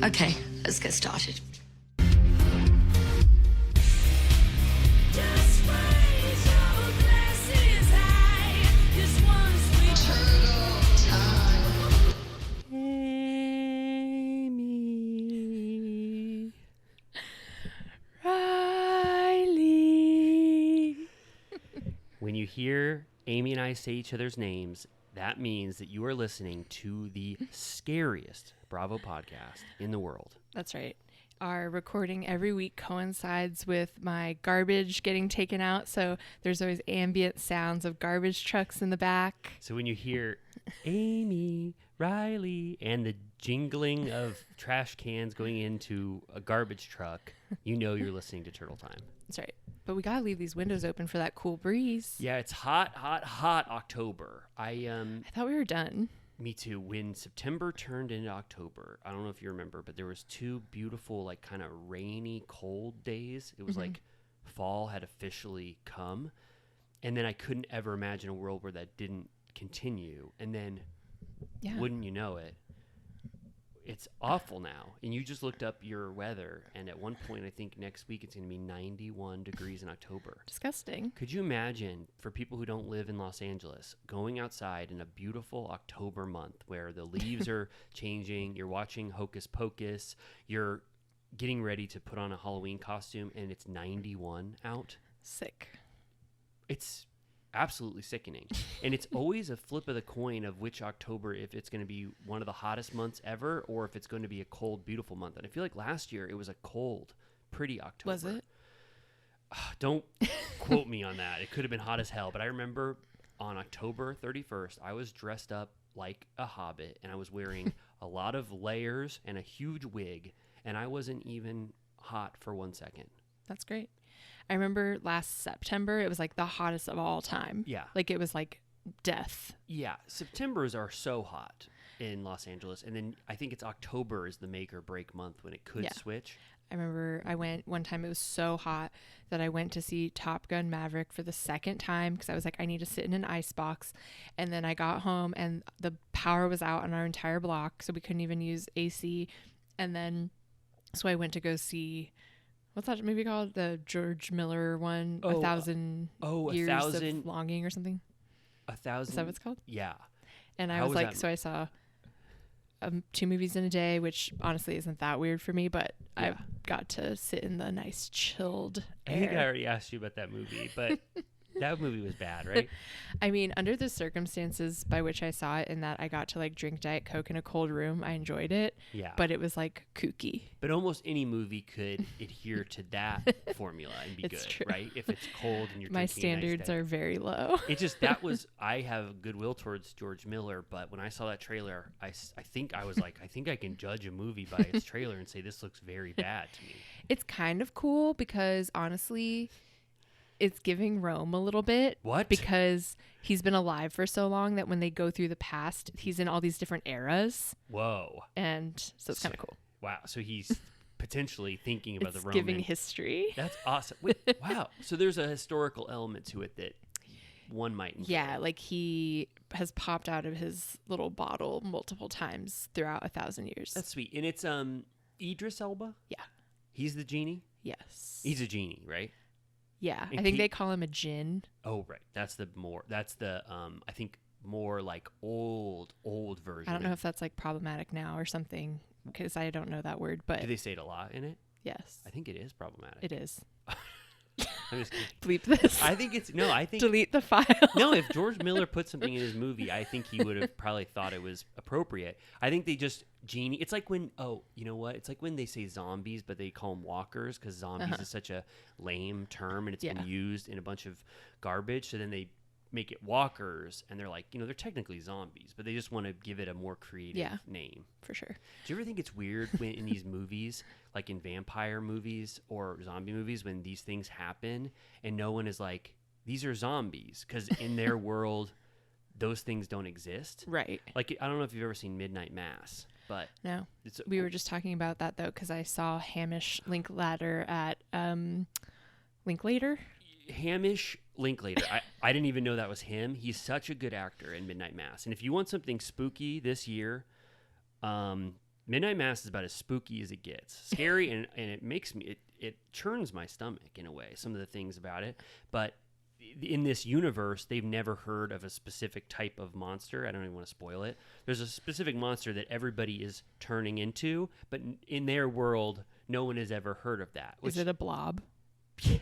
Okay, let's get started. Just raise your glasses high. This one's sweet turtle time. Amy Riley. When you hear Amy and I say each other's names, that means that you are listening to the scariest Bravo podcast in the world. That's right. Our recording every week coincides with my garbage getting taken out, so there's always ambient sounds of garbage trucks in the back. So when you hear Amy Riley and the jingling of trash cans going into a garbage truck, you know you're listening to Turtle Time. That's right. But we gotta leave these windows open for that cool breeze. Yeah, it's hot October. I thought we were done. Me too. When September turned into October, I don't know if you remember, but there was 2 beautiful, like, kind of rainy, cold days. It was like fall had officially come, and then I couldn't ever imagine a world where that didn't continue. And then, wouldn't you know it, it's awful now. And you just looked up your weather, and at one point, I think next week it's going to be 91 degrees in October. Disgusting. Could you imagine, for people who don't live in Los Angeles, going outside in a beautiful October month where the leaves are changing, you're watching Hocus Pocus, you're getting ready to put on a Halloween costume, and it's 91 out? Sick. It's absolutely sickening. And it's always a flip of the coin of which October, if it's going to be one of the hottest months ever or if it's going to be a cold, beautiful month. And I feel like last year it was a cold, pretty October. Was it? Don't quote me on that. It could have been hot as hell. But I remember on October 31st, I was dressed up like a hobbit, and I was wearing a lot of layers and a huge wig, and I wasn't even hot for 1 second. That's great. I remember last September, it was like the hottest of all time. Yeah. Like it was like death. Yeah. Septembers are so hot in Los Angeles. And then I think it's October is the make or break month when it could switch. I remember I went one time, it was so hot that I went to see Top Gun Maverick for the second time because I was like, I need to sit in an ice box. And then I got home and the power was out on our entire block, so we couldn't even use AC. And then, so I went to go see, what's that movie called? The George Miller one, Oh, 1,000 Years 1,000 of Longing or something. 1,000. Is that what it's called? Yeah. And I How was was like, that? so I saw 2 movies in a day, which honestly isn't that weird for me, but I Yeah. got to sit in the nice chilled I think I air. already asked you about that movie, but that movie was bad, right? I mean, under the circumstances by which I saw it, in that I got to like drink Diet Coke in a cold room, I enjoyed it. Yeah. But it was like kooky. But almost any movie could adhere to that formula and be It's good, true. right? If it's cold and you're My drinking a nice standards Diet are very low. It just, that was, I have goodwill towards George Miller, but when I saw that trailer, I think I was like, I think I can judge a movie by its trailer and say this looks very bad to me. It's kind of cool because honestly, it's giving Rome a little bit. What? Because he's been alive for so long that when they go through the past, he's in all these different eras. Whoa. And so it's kind of cool. Wow. So he's potentially thinking about It's the Roman. giving history. That's awesome. Wait, wow. So there's a historical element to it that one might enjoy. Yeah, like he has popped out of his little bottle multiple times throughout 1,000 years. That's sweet. And it's Idris Elba? Yeah. He's the genie? Yes. He's a genie, right? Yeah. And I think Kate- they call him a djinn. Oh, right. That's the I think more like old version. I don't know if that's like problematic now or something because I don't know that word, but Do they say it a lot in it? yes, I think it is problematic. it is. I'm just kidding. Bleep this. I think it's no. I think Delete the file. no. If George Miller put something in his movie, I think he would have probably thought it was appropriate. I think they just genie. It's like when you know what? It's like when they say zombies, but they call them walkers because zombies is such a lame term and it's been used in a bunch of garbage. So then they make it walkers, and they're like, they're technically zombies, but they just want to give it a more creative name. For sure. Do you ever think it's weird when in these movies, like in vampire movies or zombie movies, when these things happen and no one is like, these are zombies? Because in their world, those things don't exist. Right. Like, I don't know if you've ever seen Midnight Mass, but No. it's We were just talking about that though because I saw Hamish Linklater at Linklater. Hamish Linklater. I didn't even know that was him. He's such a good actor in Midnight Mass. And if you want something spooky this year, Midnight Mass is about as spooky as it gets. Scary, and it makes me, it churns my stomach in a way, some of the things about it. But in this universe, they've never heard of a specific type of monster. I don't even want to spoil it. There's a specific monster that everybody is turning into, but in their world, no one has ever heard of that. Is it a blob? Yeah.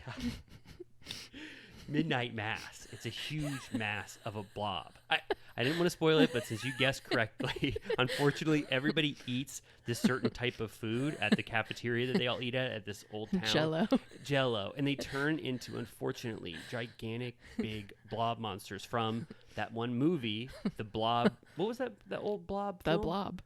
Midnight Mass. It's a huge mass of a blob. I didn't want to spoil it, but since you guessed correctly, unfortunately, everybody eats this certain type of food at the cafeteria that they all eat at this old town. Jello. And they turn into, unfortunately, gigantic, big blob monsters from that one movie, The Blob. What was that old blob The film? Blob.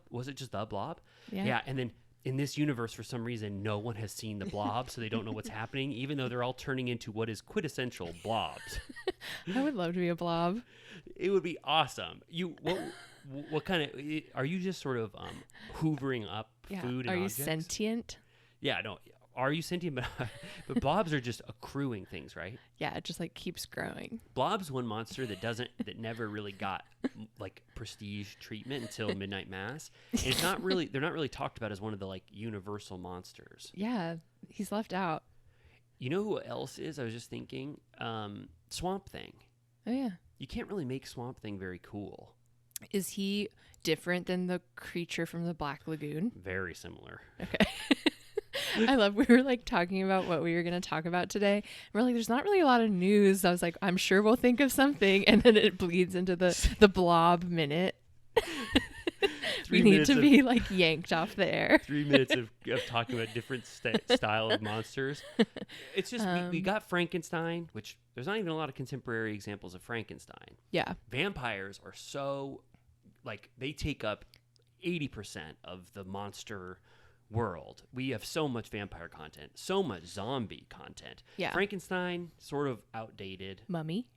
Was it just The Blob? Yeah. Yeah, and then in this universe, for some reason, no one has seen the blob, so they don't know what's happening, even though they're all turning into what is quintessential blobs. I would love to be a blob. It would be awesome. What kind of, are you just sort of hoovering up food and Are you objects? sentient? Yeah, no. Are you sentient? But blobs are just accruing things, right? Yeah, it just like keeps growing. Blob's one monster that never really got like prestige treatment until Midnight Mass. And it's not really, they're not really talked about as one of the like universal monsters. Yeah, he's left out. You know who else is? I was just thinking, Swamp Thing. Oh yeah. You can't really make Swamp Thing very cool. Is he different than the creature from the Black Lagoon? Very similar. Okay. I love, we were like talking about what we were going to talk about today. We're like, there's not really a lot of news. I was like, I'm sure we'll think of something. And then it bleeds into the blob minute. We need to be like yanked off the air. 3 minutes of talking about different style of monsters. It's just, we got Frankenstein, which there's not even a lot of contemporary examples of Frankenstein. Yeah. Vampires are so, like, they take up 80% of the monster world. We have so much vampire content, so much zombie content. Yeah. Frankenstein, sort of outdated. Mummy,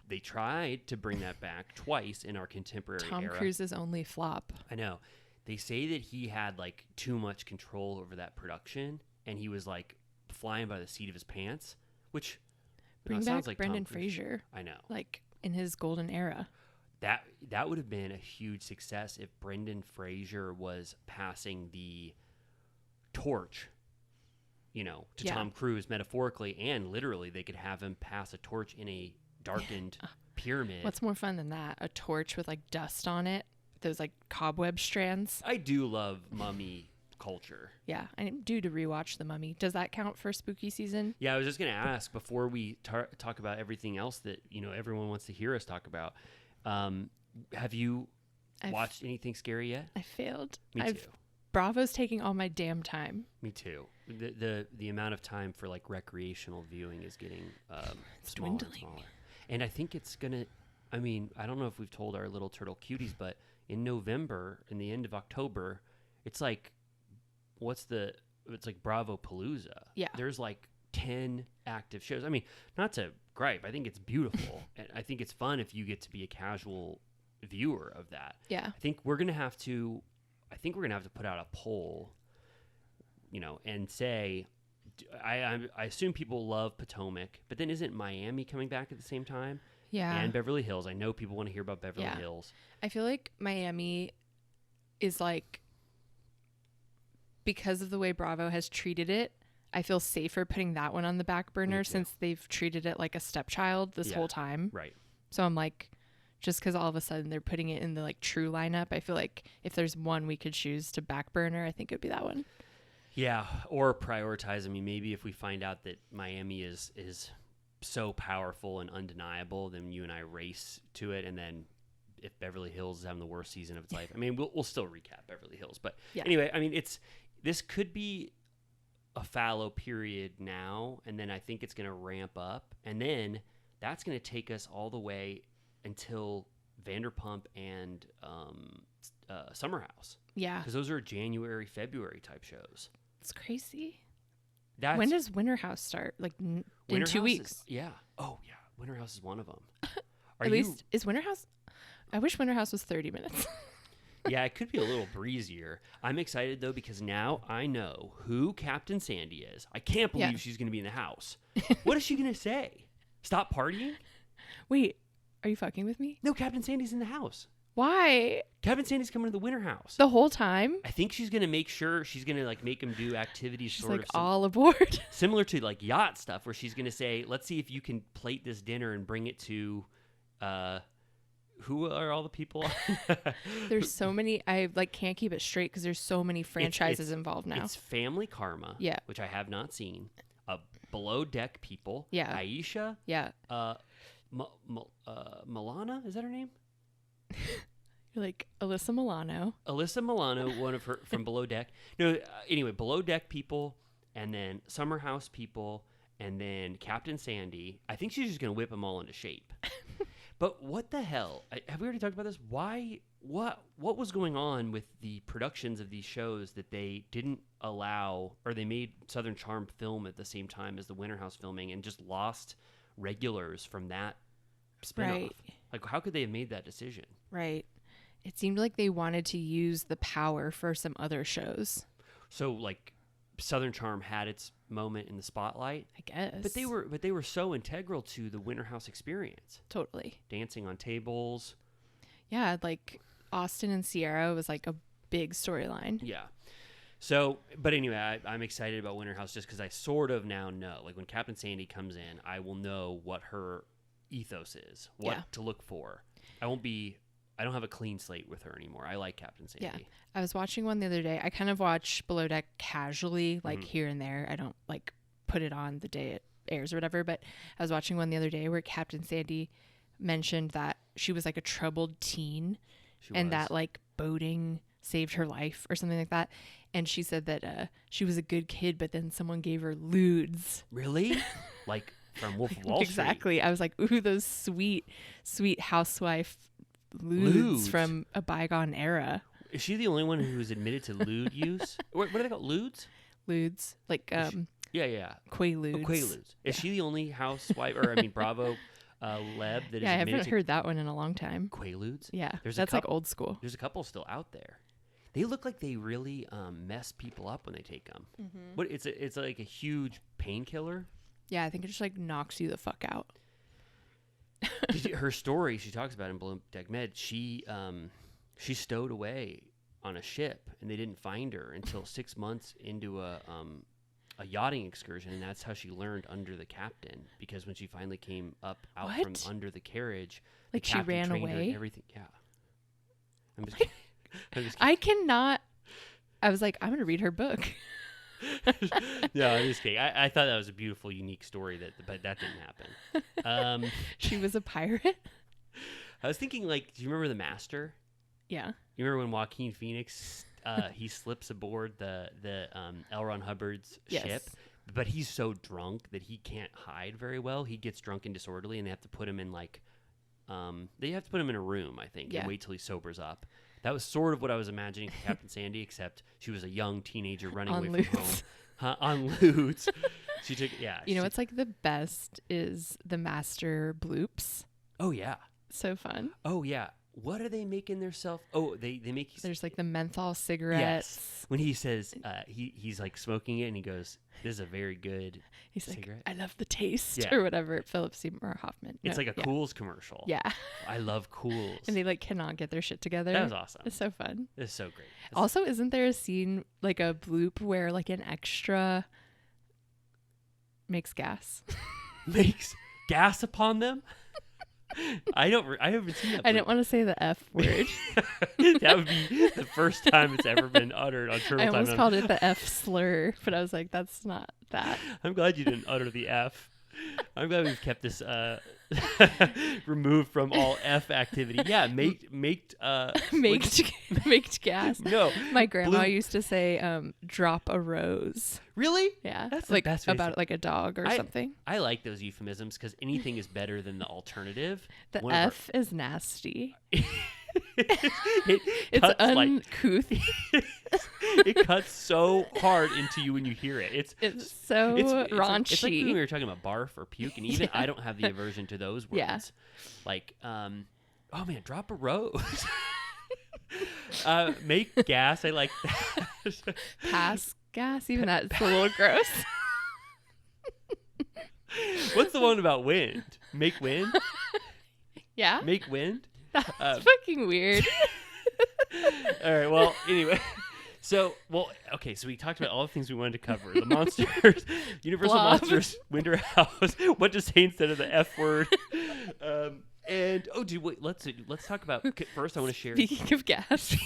they tried to bring that back twice in our contemporary Tom era. Cruise's only flop. I know. They say that he had like too much control over that production, and he was like flying by the seat of his pants, which Bring back sounds like Brendan Tom Cruise. Fraser. I know. Like in his golden era. That would have been a huge success if Brendan Fraser was passing the torch, to Tom Cruise metaphorically and literally. They could have him pass a torch in a darkened pyramid. What's more fun than that? A torch with like dust on it, those like cobweb strands. I do love mummy culture. Yeah, I do to rewatch The Mummy. Does that count for spooky season? Yeah, I was just gonna ask before we talk about everything else that everyone wants to hear us talk about. Have you watched anything scary yet? I failed. Me too. Bravo's taking all my damn time. Me too. The amount of time for like recreational viewing is getting smaller and dwindling. smaller. And I think it's gonna. I mean, I don't know if we've told our little turtle cuties, but in November, in the end of October, it's like, it's like Bravo Palooza. Yeah. There's like 10 active shows. I mean, not to gripe. I think it's beautiful, and I think it's fun if you get to be a casual viewer of that. Yeah. I think we're gonna have to put out a poll, and say, I assume people love Potomac, but then isn't Miami coming back at the same time? Yeah. And Beverly Hills. I know people want to hear about Beverly Hills. I feel like Miami is like, because of the way Bravo has treated it, I feel safer putting that one on the back burner since they've treated it like a stepchild this whole time. Right. So I'm like, just because all of a sudden they're putting it in the like true lineup, I feel like if there's one we could choose to back burner, I think it would be that one. Yeah, or prioritize. I mean, maybe if we find out that Miami is so powerful and undeniable, then you and I race to it, and then if Beverly Hills is having the worst season of its life, I mean, we'll still recap Beverly Hills. But anyway, I mean, this could be a fallow period now, and then I think it's going to ramp up, and then that's going to take us all the way until Vanderpump and Summer House. Yeah. Because those are January, February type shows. It's crazy. That's, when does Winter House start? Like in Winter 2 House weeks? Yeah. Oh, yeah. Winter House is one of them. At least, is Winter House... I wish Winter House was 30 minutes. Yeah, it could be a little breezier. I'm excited, though, because now I know who Captain Sandy is. I can't believe she's going to be in the house. What is she going to say? Stop partying? Wait, are you fucking with me? No, Captain Sandy's in the house. Why? Captain Sandy's coming to the winter house. The whole time? I think she's gonna make sure she's gonna like make him do activities She's sort like of all aboard. similar to like yacht stuff, where she's gonna say, "Let's see if you can plate this dinner and bring it to." Who are all the people? There's so many. I like can't keep it straight because there's so many franchises involved now. It's Family Karma, Yeah. which I have not seen. Below Deck people, Yeah. Aisha, Yeah. Milana, is that her name? You're like Alyssa Milano. Alyssa Milano, one of her from Below Deck. No, anyway, Below Deck people, and then Summer House people, and then Captain Sandy. I think she's just gonna whip them all into shape. But what the hell? Have we already talked about this? Why? What was going on with the productions of these shows that they didn't allow, or they made Southern Charm film at the same time as the Winter House filming and just lost regulars from that spinoff? Right. Like, how could they have made that decision? Right. It seemed like they wanted to use the power for some other shows. So, like, Southern Charm had its moment in the spotlight, I guess. but they were so integral to the Winter House experience. Totally. Dancing on tables. Yeah, like Austin and Sierra was like a big storyline. Yeah. So, but anyway, I'm excited about Winter House just because I sort of now know. Like, when Captain Sandy comes in, I will know what her ethos is, what to look for. I don't have a clean slate with her anymore. I like Captain Sandy. Yeah. I was watching one the other day. I kind of watch Below Deck casually, like here and there. I don't like put it on the day it airs or whatever, but I was watching one the other day where Captain Sandy mentioned that she was like a troubled teen and that like boating saved her life or something like that. And she said that she was a good kid, but then someone gave her lewds. Really? Like from Wolf of Wall Street? Exactly. I was like, ooh, those sweet, sweet housewife lewds from a bygone era. Is she the only one who's admitted to lewd use? What are they called? Lewds? Lewds. Like, Yeah. Quaaludes. Oh, Quaaludes. Is she the only housewife, or I mean, Bravo Leb that is Yeah, I admitted haven't to heard that one in a long time. Quaaludes? Yeah, There's that's like old school. There's a couple still out there. They look like they really mess people up when they take them. What? It's like a huge painkiller. Yeah, I think it just like knocks you the fuck out. Her story, she talks about in Below Deck Med, she stowed away on a ship, and they didn't find her until 6 months into a yachting excursion, and that's how she learned under the captain. Because when she finally came out from under the carriage, like the she captain ran trained her away. in everything. Yeah, I'm just kidding. I cannot. I was like, I'm gonna read her book. No, I'm just kidding. I thought that was a beautiful, unique story, but that didn't happen. She was a pirate. I was thinking, like, do you remember The Master? Yeah. You remember when Joaquin Phoenix he slips aboard the L. Ron Hubbard's ship, but he's so drunk that he can't hide very well. He gets drunk and disorderly, and they have to put him in in a room, I think, and wait till he sobers up. That was sort of what I was imagining for Captain Sandy, except she was a young teenager running away from home on lewds. She took You know what's like the best is the Master bloops. Oh yeah. So fun. Oh yeah. What are they making themselves? Oh, they make. There's like the menthol cigarettes. Yes. When he says he's like smoking it, and he goes, "This is a very good He's cigarette." like, "I love the taste," Yeah. or whatever. Philip Seymour Hoffman. It's like a Kohl's commercial. Yeah. I love Kohl's. And they like cannot get their shit together. That was awesome. It's so fun. It's so great. Also, isn't there a scene like a bloop where like an extra makes gas? Makes gas upon them. I haven't seen that. I didn't want to say the F word. That would be the first time it's ever been uttered on Turtle I Time. almost called it the F slur, but I was like, that's not that. I'm glad you didn't utter the F. I'm glad we've kept this removed from all F activity. Yeah, maked gas. No, My grandma used to say, drop a rose. Really? Yeah. That's the like best way to about say- like a dog or something. I like those euphemisms because anything is better than the alternative. The One of our- F is nasty. It It's cuts like uncouth. it cuts so hard into you when you hear it. It's so raunchy. It's like when we were talking about barf or puke, and even I don't have the aversion to those words. Yeah. Like, oh man, drop a rose. Make gas. I like that. Pass gas. Even that's a little gross. What's the one about wind? Make wind? Yeah. Make wind? That's fucking weird. All right. Well, anyway. So we talked about all the things we wanted to cover. The monsters, Universal Blob. Monsters, Winter House, what to say instead of the F word. Let's talk about, first I want to share. Speaking of gas.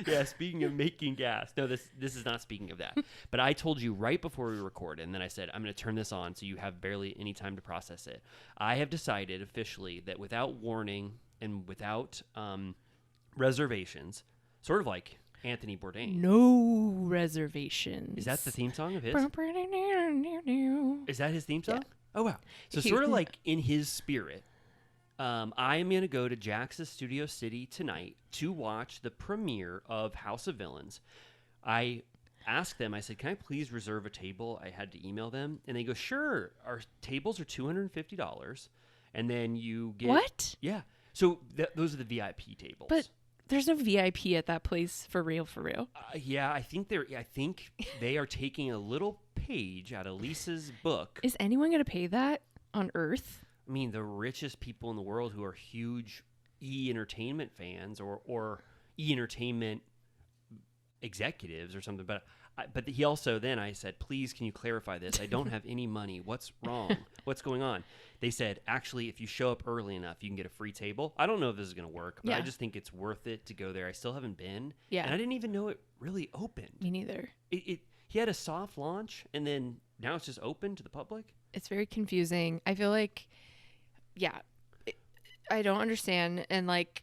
Yeah, speaking of making gas. No, this is not speaking of that. But I told you right before we recorded, and then I said, I'm going to turn this on so you have barely any time to process it. I have decided officially that without warning and without reservations, sort of like Anthony Bourdain. No reservations. Is that the theme song of his? Is Is that his theme song? Yeah. Oh, wow. So sort of like in his spirit, I am going to go to Jax's Studio City tonight to watch the premiere of House of Villains. I asked them, I said, can I please reserve a table? I had to email them. And they go, sure. Our tables are $250. And then you get... What? Yeah. So those are the VIP tables. But there's no VIP at that place for real. Yeah, I think they are taking a little page out of Lisa's book. Is anyone going to pay that on Earth? I mean, the richest people in the world who are huge e-entertainment fans or e-entertainment executives or something. But he also then, I said, please, can you clarify this? I don't have any money. What's wrong? What's going on? They said, actually, if you show up early enough, you can get a free table. I don't know if this is going to work, but I just think it's worth it to go there. I still haven't been. Yeah. And I didn't even know it really opened. Me neither. He had a soft launch, and then now it's just open to the public. It's very confusing. I feel like, I don't understand. And like,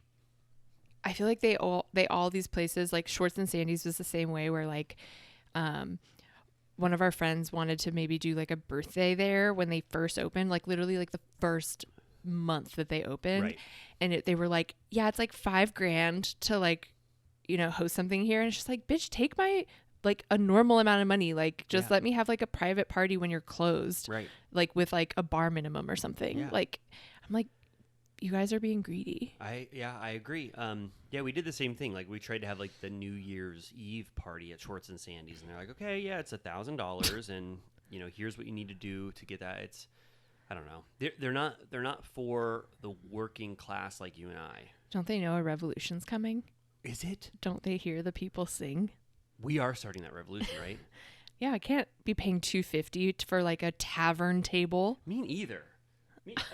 I feel like they all these places, like Schwartz and Sandy's was the same way, where like, one of our friends wanted to maybe do like a birthday there when they first opened, like literally like the first month that they opened. Right. And they were like, yeah, it's like $5,000 to like, host something here. And it's just like, bitch, take my like a normal amount of money. Like just let me have like a private party when you're closed. Right. Like with like a bar minimum or something. Yeah. Like, I'm like, you guys are being greedy. I agree. We did the same thing. Like we tried to have like the New Year's Eve party at Schwartz and Sandy's, and they're like, okay, yeah, it's $1,000, and here's what you need to do to get that. It's, I don't know. They're not for the working class like you and I. Don't they know a revolution's coming? Is it? Don't they hear the people sing? We are starting that revolution, right? Yeah, I can't be paying $250 for like a tavern table. Me either.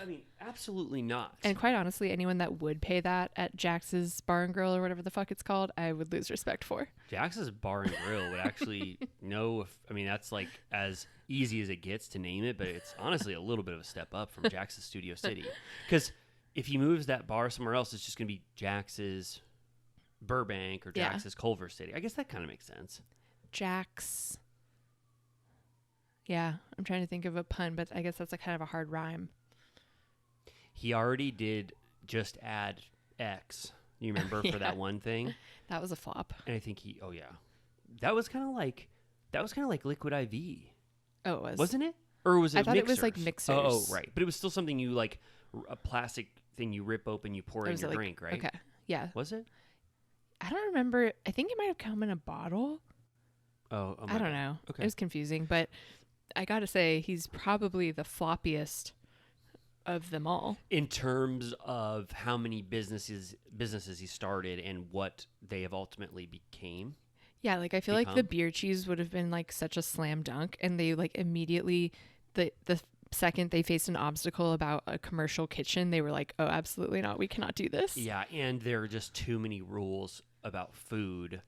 I mean, absolutely not. And quite honestly, anyone that would pay that at Jax's Bar and Grill or whatever the fuck it's called, I would lose respect for. Jax's Bar and Grill would actually know if, I mean, that's like as easy as it gets to name it, but it's honestly a little bit of a step up from Jax's Studio City. Because if he moves that bar somewhere else, it's just going to be Jax's Burbank or Jax's Culver City. I guess that kind of makes sense. Jax. Yeah, I'm trying to think of a pun, but I guess that's a kind of a hard rhyme. He already did just add X. You remember for that one thing? That was a flop. And I think that was kind of like Liquid IV. Oh, it was. Wasn't it? Or was it I thought mixers? it was like mixers. Oh, right. But it was still something you like, a plastic thing you rip open, you pour it in your drink, right? Okay. Yeah. Was it? I don't remember. I think it might have come in a bottle. Oh, I don't know. Okay. It was confusing, but I got to say he's probably the floppiest of them all. In terms of how many businesses he started and what they have ultimately became. Yeah, like I feel like the beer cheese would have been like such a slam dunk, and they like immediately the second they faced an obstacle about a commercial kitchen, they were like, oh, absolutely not. We cannot do this. Yeah, and there are just too many rules about food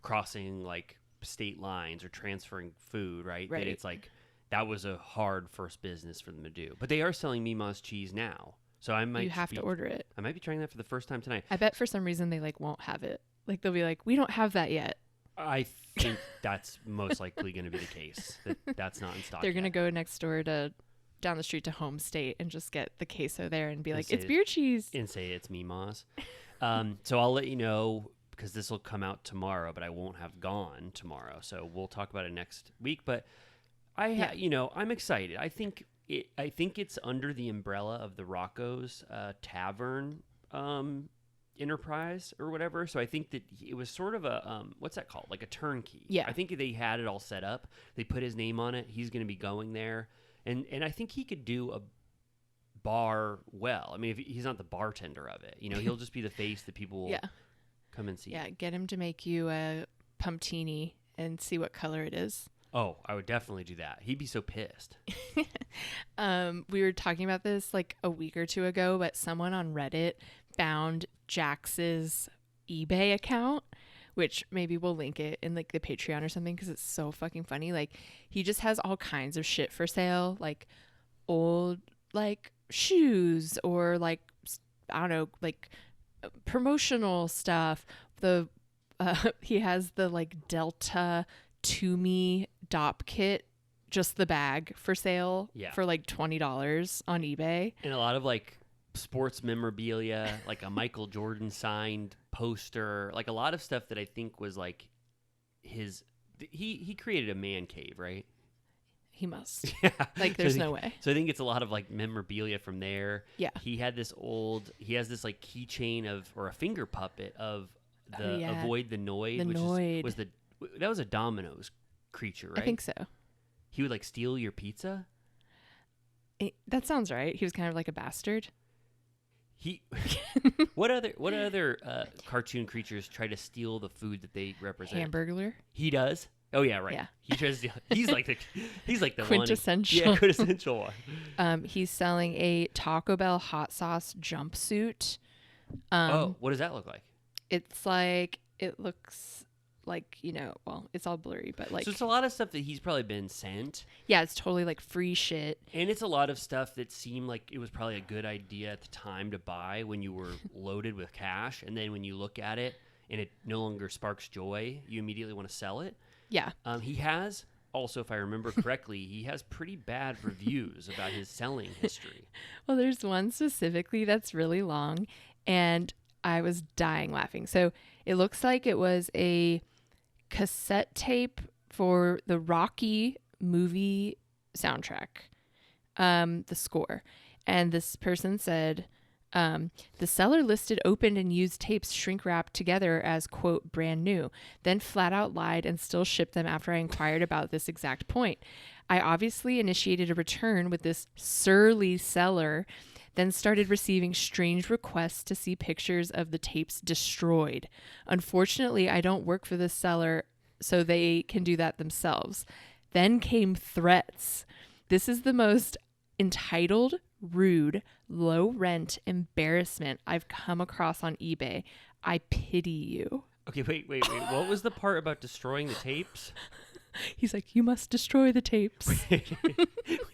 crossing like state lines or transferring food, right? Right. That it's like that was a hard first business for them to do. But they are selling Mima's cheese now. So I might You have to order it. I might be trying that for the first time tonight. I bet for some reason they like won't have it. Like they'll be like, we don't have that yet. I think that's most likely going to be the case. That's not in stock. They're going to go next door to down the street to Home State and just get the queso there and be And like, say it's beer cheese. And say it's Mima's. So I'll let you know because this will come out tomorrow, but I won't have gone tomorrow. So we'll talk about it next week. But I'm excited. I think it's under the umbrella of the Rocco's Tavern enterprise or whatever. So I think that it was sort of a what's that called? Like a turnkey. Yeah. I think they had it all set up. They put his name on it. He's going to be going there, and I think he could do a bar well. I mean, if he's not the bartender of it, he'll just be the face that people will come and see. Yeah, get him to make you a pumptini and see what color it is. Oh, I would definitely do that. He'd be so pissed. We were talking about this like a week or two ago, but someone on Reddit found Jax's eBay account, which maybe we'll link it in like the Patreon or something because it's so fucking funny. Like he just has all kinds of shit for sale, like old like shoes or like I don't know, like promotional stuff. He has the like Delta Toomey Dop kit, just the bag for sale for like $20 on eBay. And a lot of like sports memorabilia, like a Michael Jordan signed poster, like a lot of stuff that I think was like he created a man cave, right? He must. Yeah. Like there's no way. So I think it's a lot of like memorabilia from there. Yeah. He has this like keychain or a finger puppet of the Avoid the Noid, that was a Domino's creature, right? I think so. He would like steal your pizza. That sounds right. He was kind of like a bastard. What other cartoon creatures try to steal the food that they represent? Hamburglar. He does. Oh yeah, right. Yeah. He tries to. He's like the quintessential. Quintessential one. He's selling a Taco Bell hot sauce jumpsuit. What does that look like? It's like it looks like it's all blurry, but like so it's a lot of stuff that he's probably been sent. Yeah, it's totally like free shit, and it's a lot of stuff that seemed like it was probably a good idea at the time to buy when you were loaded with cash, and then when you look at it and it no longer sparks joy, you immediately want to sell it. Yeah. He has also, if I remember correctly, he has pretty bad reviews about his selling history. Well, there's one specifically that's really long, and I was dying laughing. So it looks like it was a cassette tape for the Rocky movie soundtrack, the score. And this person said, the seller listed opened and used tapes shrink wrapped together as, quote, brand new, then flat out lied and still shipped them after I inquired about this exact point. I obviously initiated a return with this surly seller, then started receiving strange requests to see pictures of the tapes destroyed. Unfortunately, I don't work for this seller, so they can do that themselves. Then came threats. This is the most entitled, rude, low rent embarrassment I've come across on eBay. I pity you. Okay, wait. What was the part about destroying the tapes? He's like, you must destroy the tapes.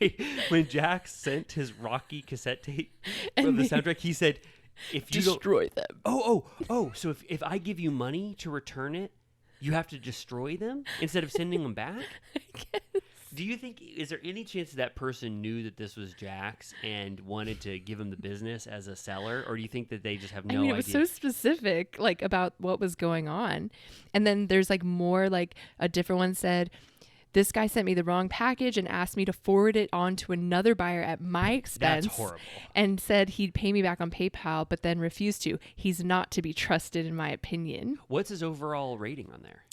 Wait, when Jax sent his Rocky cassette tape from the soundtrack, he said, if you destroy them. Oh, so if I give you money to return it, you have to destroy them instead of sending them back? I guess. Do you think, is there any chance that person knew that this was Jax and wanted to give him the business as a seller? Or do you think that they just have no idea? It was so specific, like, about what was going on. And then there's, like, more, like, a different one said, this guy sent me the wrong package and asked me to forward it on to another buyer at my expense. That's horrible. And said he'd pay me back on PayPal, but then refused to. He's not to be trusted, in my opinion. What's his overall rating on there?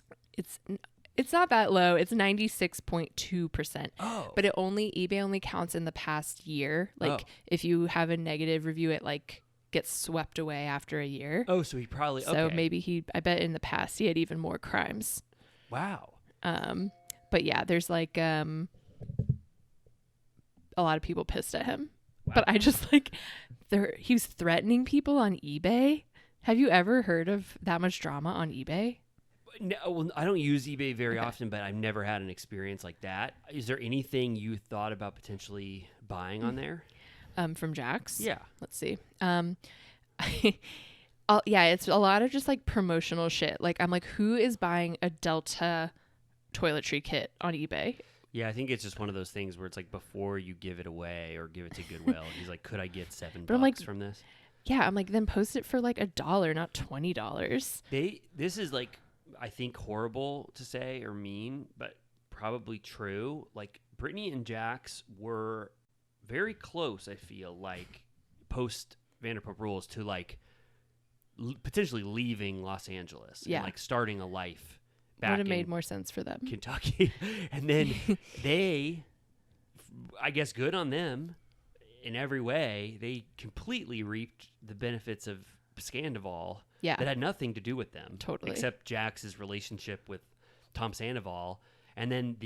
It's not that low. It's 96.2%. Oh. But eBay only counts in the past year. Like if you have a negative review, it like gets swept away after a year. Oh, so he probably maybe I bet in the past he had even more crimes. Wow. But yeah, there's like a lot of people pissed at him. Wow. But I just like he was threatening people on eBay. Have you ever heard of that much drama on eBay? No, well, I don't use eBay very often, but I've never had an experience like that. Is there anything you thought about potentially buying on there? From Jax? Yeah. Let's see. Yeah, it's a lot of just like promotional shit. Like I'm like, who is buying a Delta toiletry kit on eBay? Yeah, I think it's just one of those things where it's like before you give it away or give it to Goodwill, he's like, could I get $7 from this? Yeah, I'm like, then post it for like $1, not $20. This is like, I think horrible to say or mean, but probably true. Like Brittany and Jax were very close, I feel like, post Vanderpump Rules to like potentially leaving Los Angeles and like starting a life back. Would have made more sense for them. Kentucky. And then they, I guess good on them, in every way, they completely reaped the benefits of Scandoval Yeah. that had nothing to do with them. Totally. Except Jax's relationship with Tom Sandoval. And then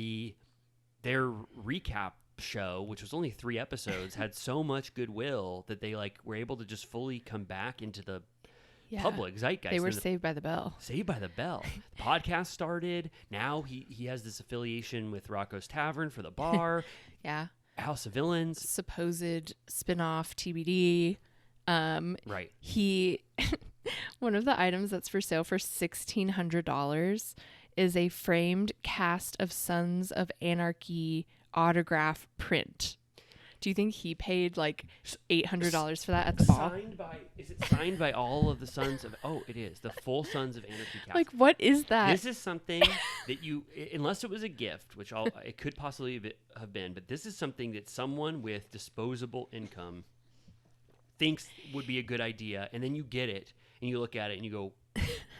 their recap show, which was only 3 episodes, had so much goodwill that they like were able to just fully come back into the public zeitgeist. They were And saved by the bell. Saved by the Bell. The podcast started. Now he has this affiliation with Rocco's Tavern for the bar. Yeah. House of Villains. Supposed spin-off TBD. Right. He one of the items that's for sale for $1,600 is a framed cast of Sons of Anarchy autograph print. Do you think he paid like $800 for that at the ball? Is it signed by all of the Sons of? Oh, it is the full Sons of Anarchy cast. Like, what is that? This is something that unless it was a gift, which it could possibly have been, but this is something that someone with disposable income thinks would be a good idea, and then you get it and you look at it and you go,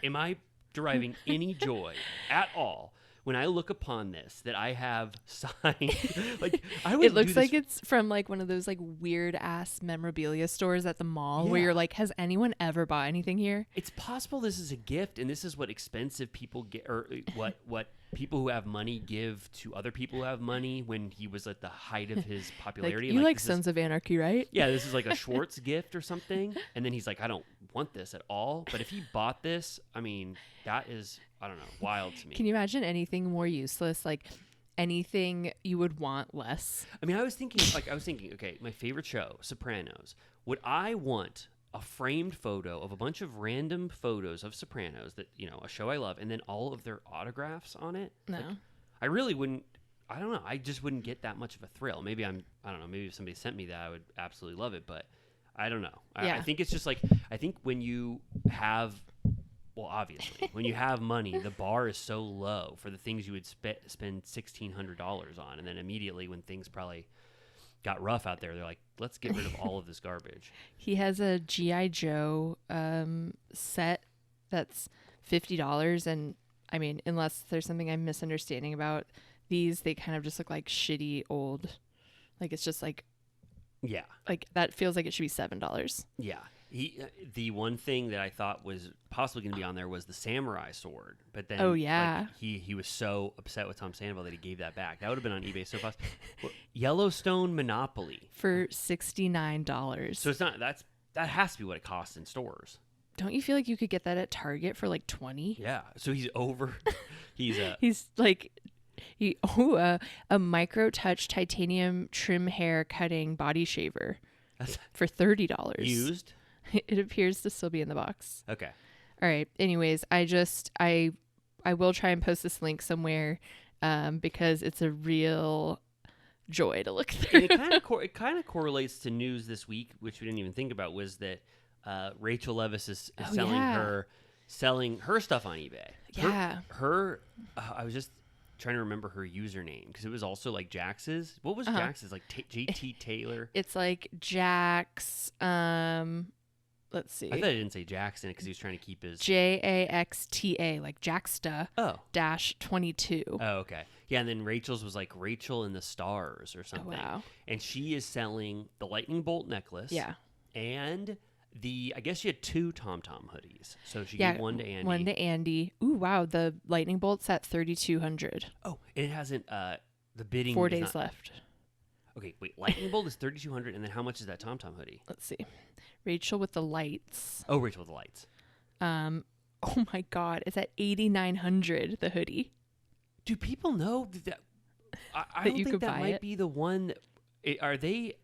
"Am I deriving any joy at all when I look upon this that I have signed?" Like, I would. It looks like it's from like one of those like weird ass memorabilia stores at the mall where Yeah. you're like, has anyone ever bought anything here? It's possible this is a gift, and this is what expensive people get, or what people who have money give to other people who have money when he was at the height of his Like, popularity. you like this is- Sons of Anarchy, right? Yeah, this is like a Schwartz gift or something. And then he's like, I don't want this at all. But if he bought this, I mean, that is, I don't know, wild to me. Can you imagine anything more useless? Like anything you would want less? I mean, I was thinking, okay, my favorite show, Sopranos. Would I want a framed photo of a bunch of random photos of Sopranos that, a show I love, and then all of their autographs on it? No. Like, I really wouldn't. I don't know. I just wouldn't get that much of a thrill. Maybe I don't know. Maybe if somebody sent me that, I would absolutely love it. But I don't know. Yeah. I think it's just like, I think when you have, well, obviously, when you have money, the bar is so low for the things you would spend $1,600 on. And then immediately when things probably got rough out there, they're like, let's get rid of all of this garbage. He has a G.I. Joe set that's $50. And I mean, unless there's something I'm misunderstanding about these, they kind of just look like shitty old, like it's just like that feels like it should be $7. Yeah. The one thing that I thought was possibly going to be on there was the samurai sword, but then he was so upset with Tom Sandoval that he gave that back. That would have been on eBay so fast. Yellowstone Monopoly For $69. So it's not that has to be what it costs in stores. Don't you feel like you could get that at Target for like $20? Yeah. So he's over. He's like a micro touch titanium trim hair cutting body shaver for $30. Used. It appears to still be in the box. Okay. All right. Anyways, I will try and post this link somewhere because it's a real joy to look through. And it kind of correlates to news this week, which we didn't even think about, was that Rachel Leviss is selling her stuff on eBay. Yeah. I was just trying to remember her username because it was also like Jax's. What was Jax's? Like JT Taylor? It's like Jax. Let's see. I thought it didn't say Jax in it because he was trying to keep his JAXTA, like Jaxta. dash 22. Oh, okay. Yeah, and then Rachel's was like Rachel in the Stars or something. Oh, wow. And she is selling the lightning bolt necklace. Yeah. And I guess she had 2 Tom Tom hoodies. So she gave one to Andy. One to Andy. Ooh, wow. The lightning bolt's at $3,200. Oh, and it hasn't, the bidding 4 is days not... left. Okay, wait. Lightning bolt is $3,200, and then how much is that Tom Tom hoodie? Let's see. Rachel with the lights. Oh, Rachel with the lights. Oh my God. It's at $8,900, the hoodie. Do people know that? I That don't you think could that buy might it? be the one. Are they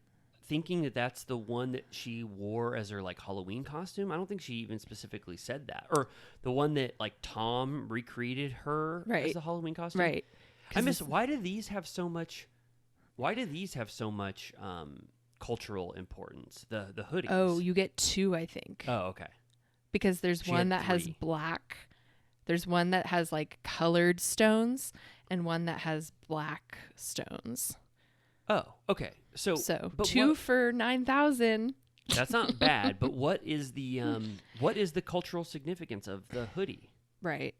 thinking that that's the one that she wore as her like Halloween costume? I don't think she even specifically said that. Or the one that like Tom recreated her as the Halloween costume. Right. I miss. Why do these have so much? Why do these have so much cultural importance? The hoodies. Oh, you get 2, I think. Oh, okay. Because there's She one had that has 3. black. There's one that has like colored stones and one that has black stones. Oh, okay. So but 2 for $9,000. That's not bad, but what is the cultural significance of the hoodie? Right.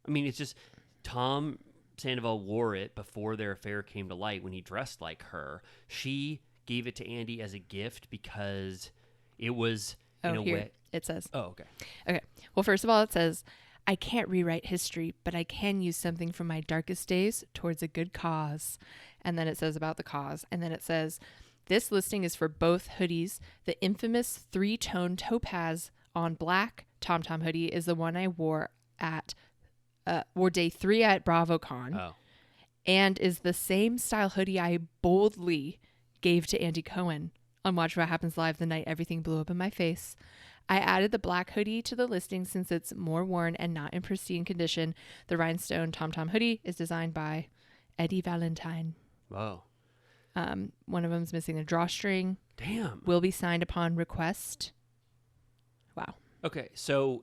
I mean, it's just Tom Sandoval wore it before their affair came to light when he dressed like her. She gave it to Andy as a gift because it was Oh, in a here way. it says. Oh, okay. Okay. Well, first of all, it says, I can't rewrite history, but I can use something from my darkest days towards a good cause. And then it says about the cause. And then it says, this listing is for both hoodies. The infamous 3-tone topaz on black Tom Tom hoodie is the one I wore day 3 at BravoCon. Oh, And is the same style hoodie I boldly gave to Andy Cohen on Watch What Happens Live the night everything blew up in my face. I added the black hoodie to the listing since it's more worn and not in pristine condition. The rhinestone Tom Tom hoodie is designed by Eddie Valentine. whoa. One of them's missing a drawstring. Damn. Will be signed upon request. Wow. Okay, so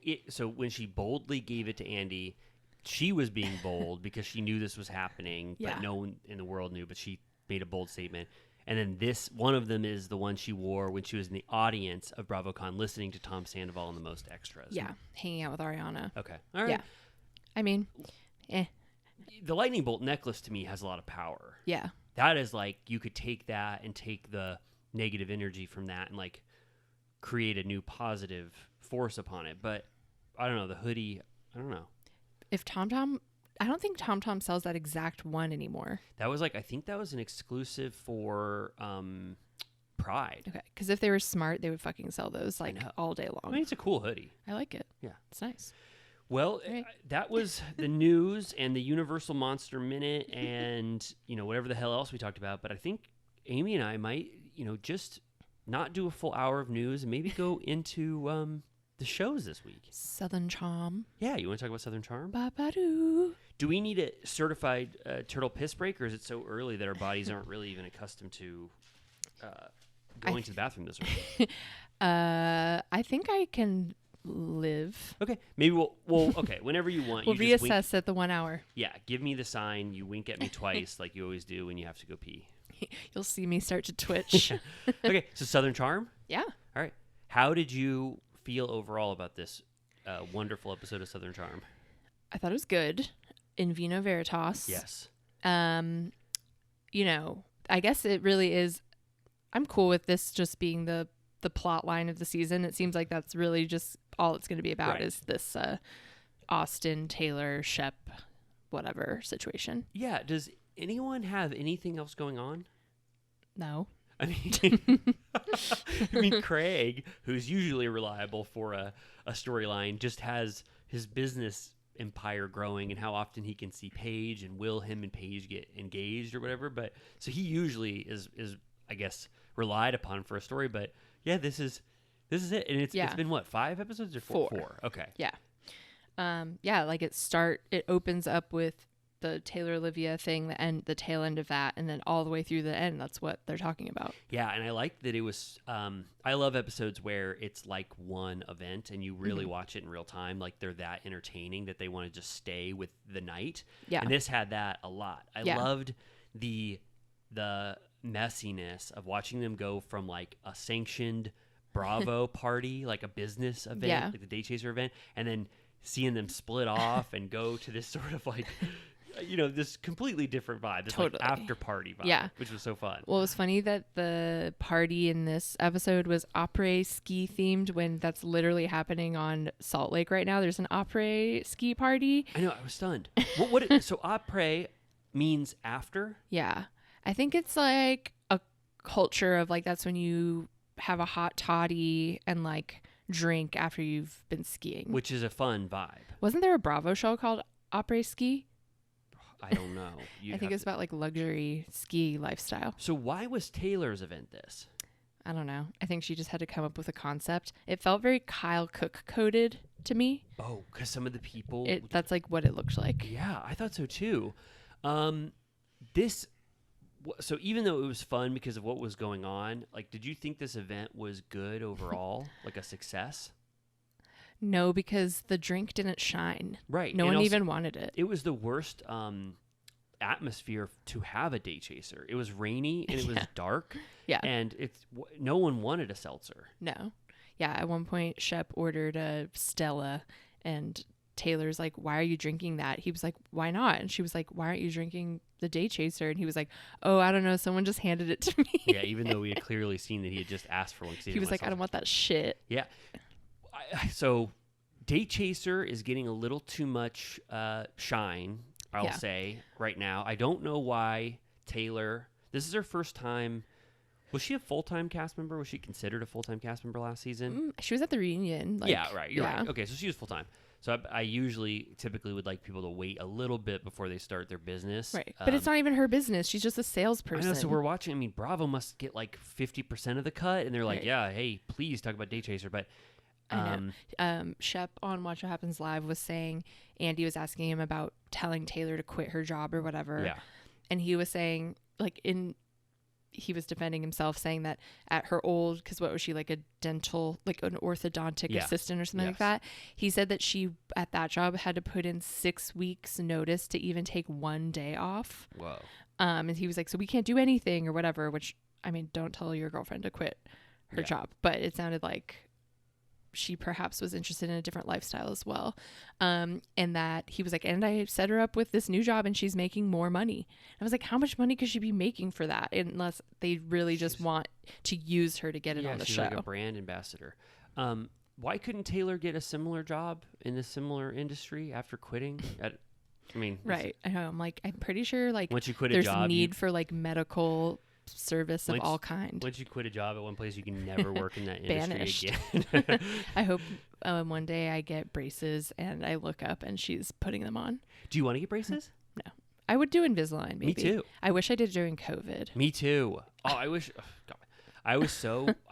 when she boldly gave it to Andy, she was being bold because she knew this was happening, Yeah. but no one in the world knew, but she made a bold statement. And then this, one of them is the one she wore when she was in the audience of BravoCon listening to Tom Sandoval and the Most Extras. Yeah. Hanging out with Ariana. Okay. All right. Yeah. I mean, The lightning bolt necklace to me has a lot of power. yeah. That is like, you could take that and take the negative energy from that and like create a new positive force upon it. But I don't know, the hoodie, I don't know. If Tom Tom, I don't think Tom Tom sells that exact one anymore. That was like, I think that was an exclusive for Pride. Okay. Because if they were smart, they would fucking sell those like know. all day I long. mean, it's a cool hoodie. I like it. Yeah. It's nice. Well, Right. that was the news and the Universal Monster Minute and, whatever the hell else we talked about. But I think Amy and I might, just not do a full hour of news and maybe go into the shows this week. Southern Charm. Yeah, you want to talk about Southern Charm? Ba-ba-doo. Do we need a certified turtle piss break, or is it so early that our bodies aren't really even accustomed to going to the bathroom this early? I think I can live. Okay, maybe we'll okay, whenever you want. We'll you just wink. reassess at the 1 hour. Yeah, give me the sign. You wink at me twice like you always do when you have to go pee. You'll see me start to twitch. Okay, so Southern Charm? Yeah. All right. How did you feel overall about this wonderful episode of Southern Charm? I thought it was good. In vino veritas. Yes. I guess it really is. I'm cool with this just being the plot line of the season. It seems like that's really just all it's going to be about Right. is this Austin, Taylor, Shep, whatever situation. Yeah, does anyone have anything else going on? No. I mean, Craig, who's usually reliable for a storyline, just has his business empire growing and how often he can see Paige and will him and Paige get engaged or whatever. But so he usually is I guess relied upon for a story. But yeah, this is it, and it's been what, 5 episodes or 4? 4. Okay. Yeah. Like it opens up with the Taylor Olivia thing, the tail end of that, and then all the way through the end, that's what they're talking about. Yeah, and I like that it was I love episodes where it's like one event and you really watch it in real time, like they're that entertaining that they want to just stay with the night. Yeah. And this had that a lot. I loved the messiness of watching them go from like a sanctioned Bravo party, like a business event, like the Day Chaser event, and then seeing them split off and go to this sort of like this completely different vibe, this like after party vibe, which was so fun. Well, it was funny that the party in this episode was Apres ski themed when that's literally happening on Salt Lake right now. There's an Apres ski party. I know, I was stunned. So Apres means after? Yeah. I think it's like a culture of like, that's when you have a hot toddy and like drink after you've been skiing. Which is a fun vibe. Wasn't there a Bravo show called Apres Ski? I don't know. I think it's about like luxury ski lifestyle. So why was Taylor's event this? I don't know. I think she just had to come up with a concept. It felt very Kyle Cook coded to me. Oh, because some of the people... That's like what it looked like. Yeah, I thought so too. So even though it was fun because of what was going on, like, did you think this event was good overall? Like a success? No, because the drink didn't shine. Right. No and one also, even wanted it. It was the worst atmosphere to have a day chaser. It was rainy and it was dark. Yeah. And no one wanted a seltzer. No. Yeah. At one point, Shep ordered a Stella, and Taylor's like, "Why are you drinking that?" He was like, "Why not?" And she was like, "Why aren't you drinking the day chaser? And he was like, oh, I don't know, someone just handed it to me. Yeah, even though we had clearly seen that he had just asked for one. 'Cause He was like, I don't want that shit. Yeah. So Date Chaser is getting a little too much shine, I'll say, right now. I don't know why Taylor, this is her first time. Was she a full-time cast member? Was she considered a full-time cast member last season? She was at the reunion. Like, yeah, right. You're right. Okay, so she was full-time. So I typically would like people to wait a little bit before they start their business. Right. But it's not even her business. She's just a salesperson. I know, so we're watching. I mean, Bravo must get like 50% of the cut. And they're like, Right. yeah, hey, please talk about Date Chaser. But I know. Shep on Watch What Happens Live was saying, Andy was asking him about telling Taylor to quit her job or whatever. Yeah. And he was saying, like, he was defending himself, saying that at her old, because what was she, like a dental, like an orthodontic assistant or something like that? He said that she, at that job, had to put in 6 weeks notice to even take 1 day off. Whoa. And he was like, so we can't do anything or whatever, which, I mean, don't tell your girlfriend to quit her job. But it sounded like she perhaps was interested in a different lifestyle as well. And that he was like, and I set her up with this new job and she's making more money. I was like, how much money could she be making for that? Unless they really just want to use her to get it on the she's show. like a brand ambassador. Why couldn't Taylor get a similar job in a similar industry after quitting? Right. I know. I'm like, I'm pretty sure like once you quit a there's job, need for like medical service of all kind. Once you quit a job at one place, you can never work in that industry Banished. again. I hope one day I get braces and I look up and she's putting them on. Do you want to get braces? No. I would do Invisalign, maybe. Me too. I wish I did during COVID. Me too. Oh, I wish. Oh, God. I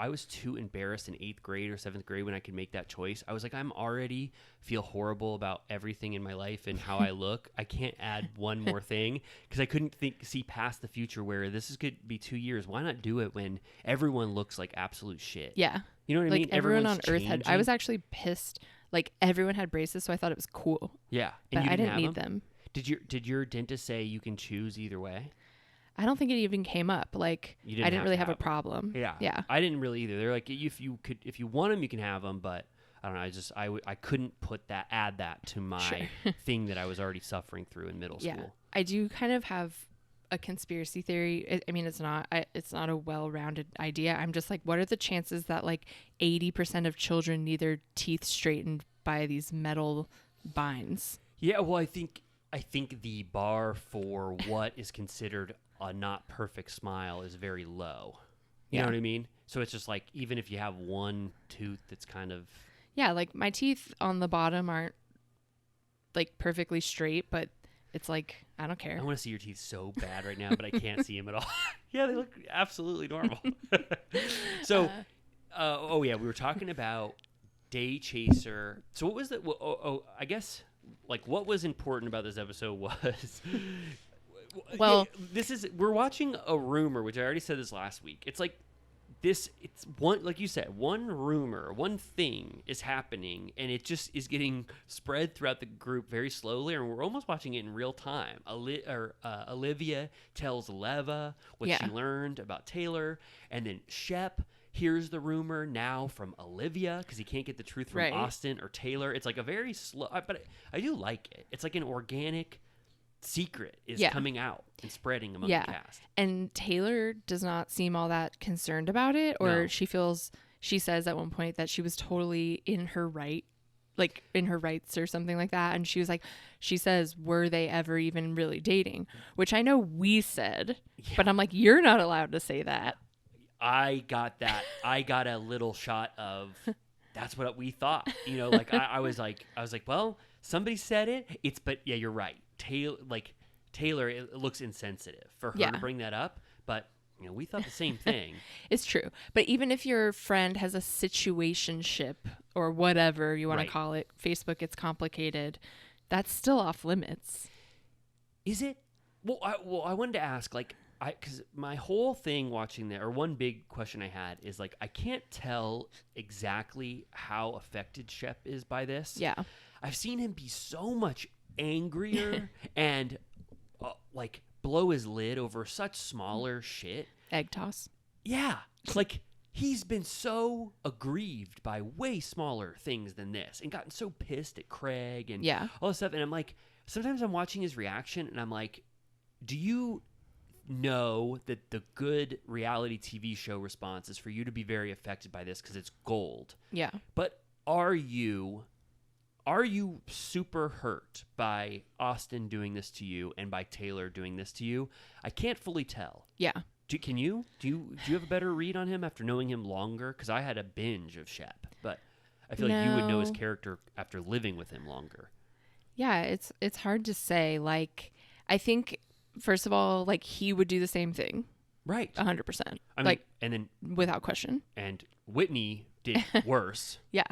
was too embarrassed in 8th grade or 7th grade when I could make that choice. I was like, I'm already feel horrible about everything in my life and how I look. I can't add one more thing because I couldn't see past the future where this could be 2 years. Why not do it when everyone looks like absolute shit? Yeah. You know what I like mean? Everyone Everyone's on Earth had. I changing. was actually pissed. Like everyone had braces, so I thought it was cool. Yeah, But you I didn't have need them. Did your dentist say you can choose either way? I don't think it even came up. Like You didn't I didn't have really to have a have 'em. problem. Yeah. I didn't really either. They're like, if you want them, you can have them, but I don't know. I couldn't add that to my thing that I was already suffering through in middle Yeah. school. I do kind of have a conspiracy theory. I mean, it's not a well-rounded idea. I'm just like, what are the chances that like 80% of children need their teeth straightened by these metal binds? Yeah, well, I think the bar for what is considered a not perfect smile is very low. You know what I mean? So it's just like, even if you have one tooth that's kind of... Yeah, like my teeth on the bottom aren't like perfectly straight, but it's like, I don't care. I want to see your teeth so bad right now, but I can't see them at all. Yeah, they look absolutely normal. So, we were talking about Day Chaser. So what was the... I guess... Like, what was important about this episode was... Well... We're watching a rumor, which I already said this last week. It's like... it's one, like you said, one rumor, one thing is happening, and it just is getting spread throughout the group very slowly, and we're almost watching it in real time. Olivia tells Leva what she learned about Taylor, and then Shep hears the rumor now from Olivia because he can't get the truth from Austin or Taylor. It's like a very slow, but I do like it. It's like an organic secret is coming out and spreading among the cast. And Taylor does not seem all that concerned about it, or she says at one point that she was totally in her right, like in her rights or something like that. And she says, were they ever even really dating? Which I know we said, but I'm like, you're not allowed to say that. I got that. I got a little shot of that's what we thought. You know, like I was like, well, somebody said it. But yeah, you're right. Taylor, it looks insensitive for her to bring that up. But you know, we thought the same thing. It's true. But even if your friend has a situationship or whatever you want to call it, Facebook, it's complicated. That's still off limits. Is it? Well, I wanted to ask, like, because my whole thing watching there, or one big question I had is like, I can't tell exactly how affected Shep is by this. Yeah. I've seen him be so much angrier and like blow his lid over such smaller shit. Egg toss. Yeah. Like he's been so aggrieved by way smaller things than this and gotten so pissed at Craig and all this stuff. And I'm like, sometimes I'm watching his reaction and I'm like, do you know that the good reality TV show response is for you to be very affected by this because it's gold? Yeah. But are you super hurt by Austin doing this to you and by Taylor doing this to you? I can't fully tell. Yeah. Can you? Do you have a better read on him after knowing him longer? Because I had a binge of Shep, but I feel like you would know his No. character after living with him longer. Yeah, it's hard to say. Like, I think, first of all, like, he would do the same thing. Right. 100%. I mean, like, and then without question. and Whitney did worse. Yeah.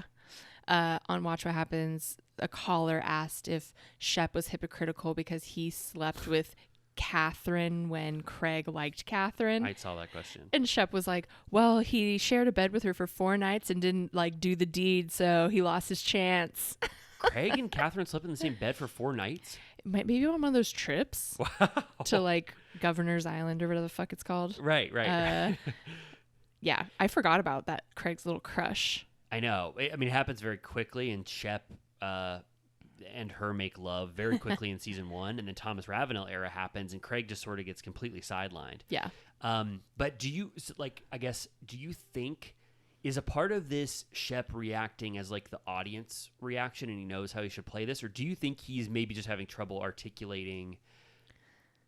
On Watch What Happens, a caller asked if Shep was hypocritical because he slept with Catherine when Craig liked Catherine. I saw that question. And Shep was like, well, he shared a bed with her for 4 nights and didn't, like, do the deed, so he lost his chance. Craig and Catherine slept in the same bed for 4 nights? Maybe on one of those trips Wow. to, like, Governor's Island or whatever the fuck it's called. Right. Yeah, I forgot about that Craig's little crush. I know. I mean, it happens very quickly, and Shep and her make love very quickly in season 1, and then Thomas Ravenel era happens, and Craig just sort of gets completely sidelined. Yeah. But do you, I guess, do you think, is a part of this Shep reacting as like the audience reaction and he knows how he should play this, or do you think he's maybe just having trouble articulating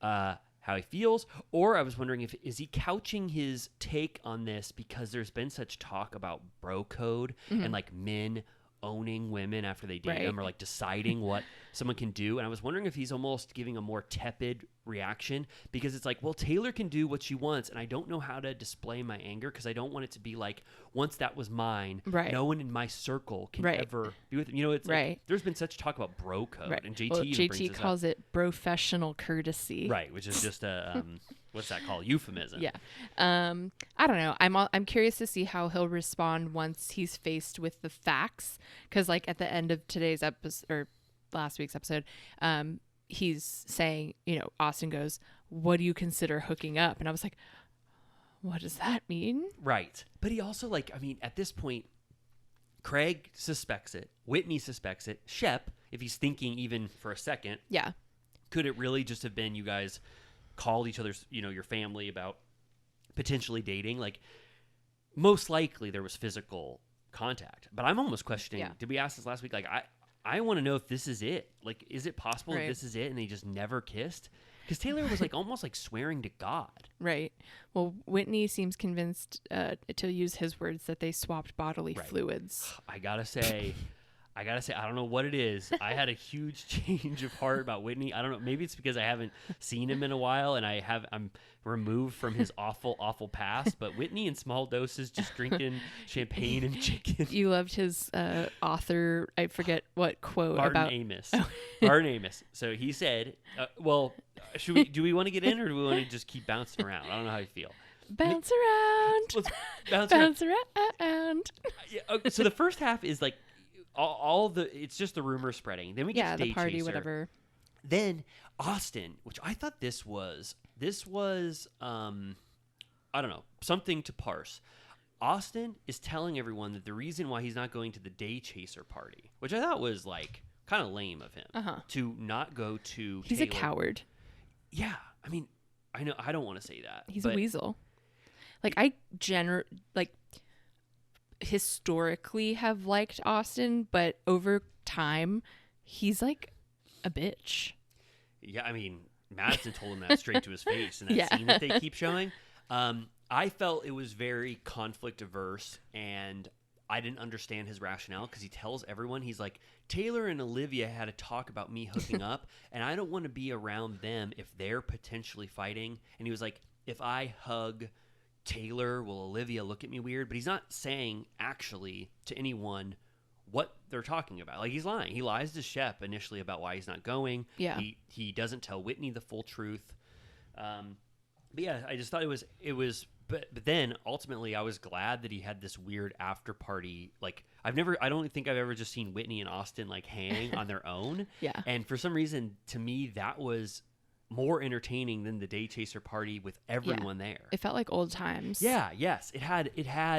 how he feels? Or I was wondering is he couching his take on this because there's been such talk about bro code and like men owning women after they date them, or like deciding what someone can do. And I was wondering if he's almost giving a more tepid reaction because it's like, well, Taylor can do what she wants, and I don't know how to display my anger because I don't want it to be like, once that was mine, no one in my circle can ever be with him. You know, it's like, there's been such talk about bro code, and JT, JT calls it professional courtesy, right? Which is just a what's that called? Euphemism. Yeah. I don't know. I'm curious to see how he'll respond once he's faced with the facts, because like at the end of today's episode or last week's episode, he's saying, you know, Austin goes, what do you consider hooking up? And I was like, what does that mean? Right. But he also, like, I mean, at this point, Craig suspects it. Whitney suspects it. Shep, if he's thinking even for a second, could it really just have been you guys called each other's, you know, your family about potentially dating? Like, most likely there was physical contact. But I'm almost questioning, did we ask this last week? Like, I want to know if this is it. Like, is it possible that this is it and they just never kissed? Because Taylor was like almost like swearing to God. Right. Well, Whitney seems convinced, to use his words, that they swapped bodily fluids. I gotta say, I don't know what it is. I had a huge change of heart about Whitney. I don't know. Maybe it's because I haven't seen him in a while and I'm removed from his awful past. But Whitney in small doses, just drinking champagne and chicken. You loved his author, I forget what quote Martin Amos. Martin Amos. So he said, do we want to get in, or do we want to just keep bouncing around? I don't know how you feel. Bounce around. Let's bounce around. Okay, so the first half is like it's just the rumor spreading. Then we get to the party, Chaser. whatever. Then Austin, which I thought this was I don't know, something to parse. Austin is telling everyone that the reason why he's not going to the day chaser party, which I thought was like kind of lame of him, to not go to He's Taylor. a coward. Yeah, I mean, I know I don't want to say that. He's a weasel. Like, historically have liked Austin, but over time he's like a bitch. Yeah, I mean, Madison told him that straight to his face in that scene that they keep showing. I felt it was very conflict averse, and I didn't understand his rationale because he tells everyone, he's like, Taylor and Olivia had a talk about me hooking up, and I don't want to be around them if they're potentially fighting. And he was like, if I hug Taylor, will Olivia look at me weird? But he's not saying actually to anyone what they're talking about. Like, he's lying. He lies to Shep initially about why he's not going. Yeah. He doesn't tell Whitney the full truth. But yeah, I just thought it was but then ultimately I was glad that he had this weird after party. Like, I don't think I've ever just seen Whitney and Austin like hang on their own. Yeah. And for some reason, to me, that was more entertaining than the day chaser party with everyone there. It felt like old times. Yeah, yes. It had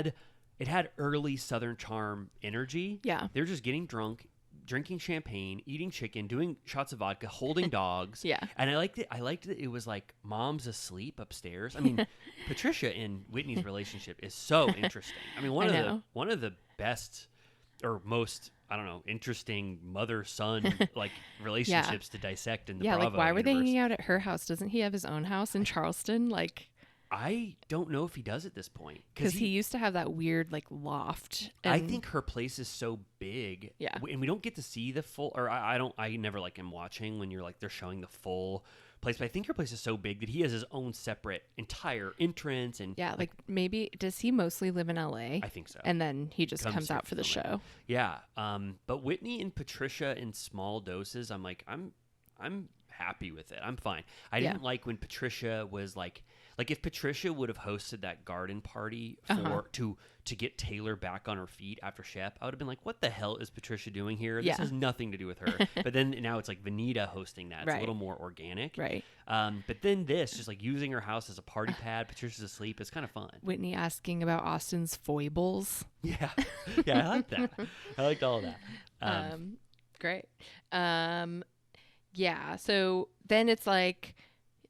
early Southern Charm energy. Yeah. They're just getting drunk, drinking champagne, eating chicken, doing shots of vodka, holding dogs. Yeah. And I liked it. It was like mom's asleep upstairs. I mean, Patricia and Whitney's relationship is so interesting. I mean, one of the best or most, I don't know, interesting mother-son like relationships to dissect in the Bravo like why were they universe. hanging out at her house? Doesn't he have his own house in Charleston? Like, I don't know if he does at this point because he used to have that weird like loft. I and- think her place is so big. Yeah. And we don't get to see the full, or I never like am watching when you're like, they're showing the full place, but I think her place is so big that he has his own separate entire entrance. And Yeah, like maybe does he mostly live in LA? I think so. And then he just comes here out for the filming. show. Yeah. But Whitney and Patricia in small doses, I'm like, I'm happy with it. I'm fine. I didn't like when Patricia was like if Patricia would have hosted that garden party for to get Taylor back on her feet after Shep, I would have been like, what the hell is Patricia doing here? This has nothing to do with her. But then now it's like Vanita hosting that. It's a little more organic. Right. But then this, just like using her house as a party pad, Patricia's asleep, it's kind of fun. Whitney asking about Austin's foibles. Yeah. Yeah, I like that. I liked all of that. Great. Yeah, so then it's like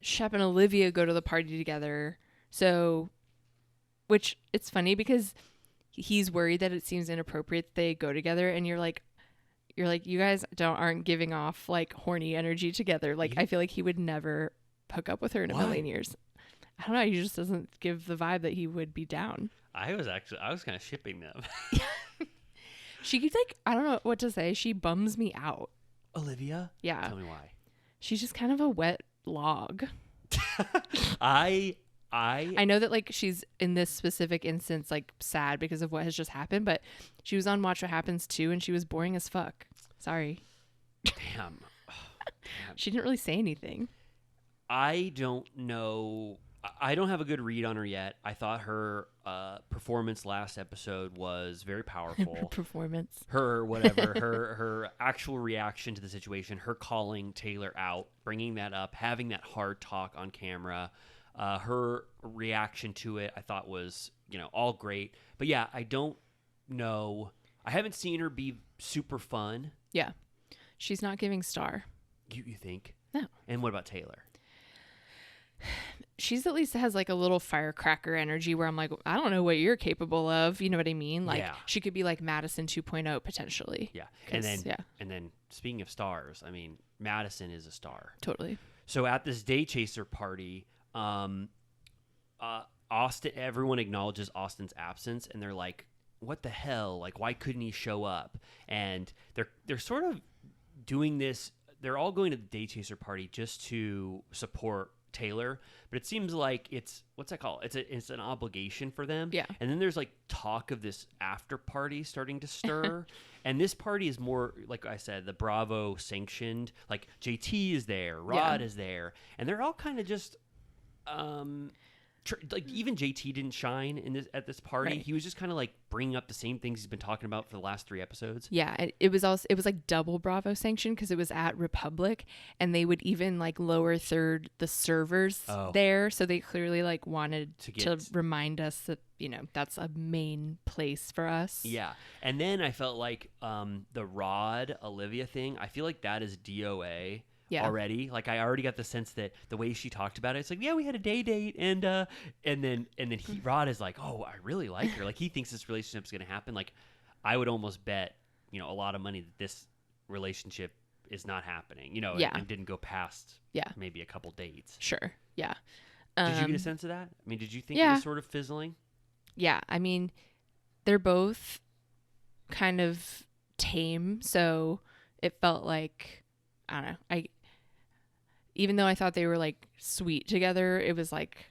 Shep and Olivia go to the party together. So, which it's funny because he's worried that it seems inappropriate that they go together, and you're like, you guys aren't giving off like horny energy together. Like, I feel like he would never hook up with her in a million years. I don't know. He just doesn't give the vibe that he would be down. I was kind of shipping them. She like, I don't know what to say. She bums me out. Olivia? Yeah. Tell me why. She's just kind of a wet log. I know that like she's in this specific instance like sad because of what has just happened, but she was on Watch What Happens too, and she was boring as fuck. Sorry. Damn. She didn't really say anything. I don't know. I don't have a good read on her yet. I thought her performance last episode was very powerful. Performance. Her actual reaction to the situation, her calling Taylor out, bringing that up, having that hard talk on camera, her reaction to it, I thought was, all great. But yeah, I don't know. I haven't seen her be super fun. Yeah. She's not giving star. You think? No. And what about Taylor? She's at least has like a little firecracker energy where I'm like, I don't know what you're capable of. You know what I mean? Like she could be like Madison 2.0 potentially. Yeah. And then speaking of stars, I mean, Madison is a star. Totally. So at this Day Chaser party, Austin, everyone acknowledges Austin's absence, and they're like, what the hell? Like, why couldn't he show up? And they're sort of doing this. They're all going to the Day Chaser party just to support Taylor, but it seems like it's what's that called? It's an obligation for them. Yeah. And then there's like talk of this after party starting to stir, and this party is more like I said, the Bravo sanctioned. Like JT is there, Rod is there, and they're all kind of just like even JT didn't shine at this party. Right. He was just kind of like bringing up the same things he's been talking about for the last 3 episodes. Yeah, it was like double Bravo sanction because it was at Republic, and they would even like lower third the servers there, so they clearly like wanted to remind us that that's a main place for us. Yeah, and then I felt like the Rod Olivia thing. I feel like that is DOA. Yeah. Already, like I already got the sense that the way she talked about it, it's like, yeah, we had a date, and then Rod is like, oh, I really like her, like he thinks this relationship's gonna happen. Like I would almost bet a lot of money that this relationship is not happening, and didn't go past maybe a couple dates. Sure. Yeah. Did you get a sense of that? I mean, did you think it was sort of fizzling? Yeah, I mean, they're both kind of tame, so it felt like, I don't know, even though I thought they were like sweet together, it was like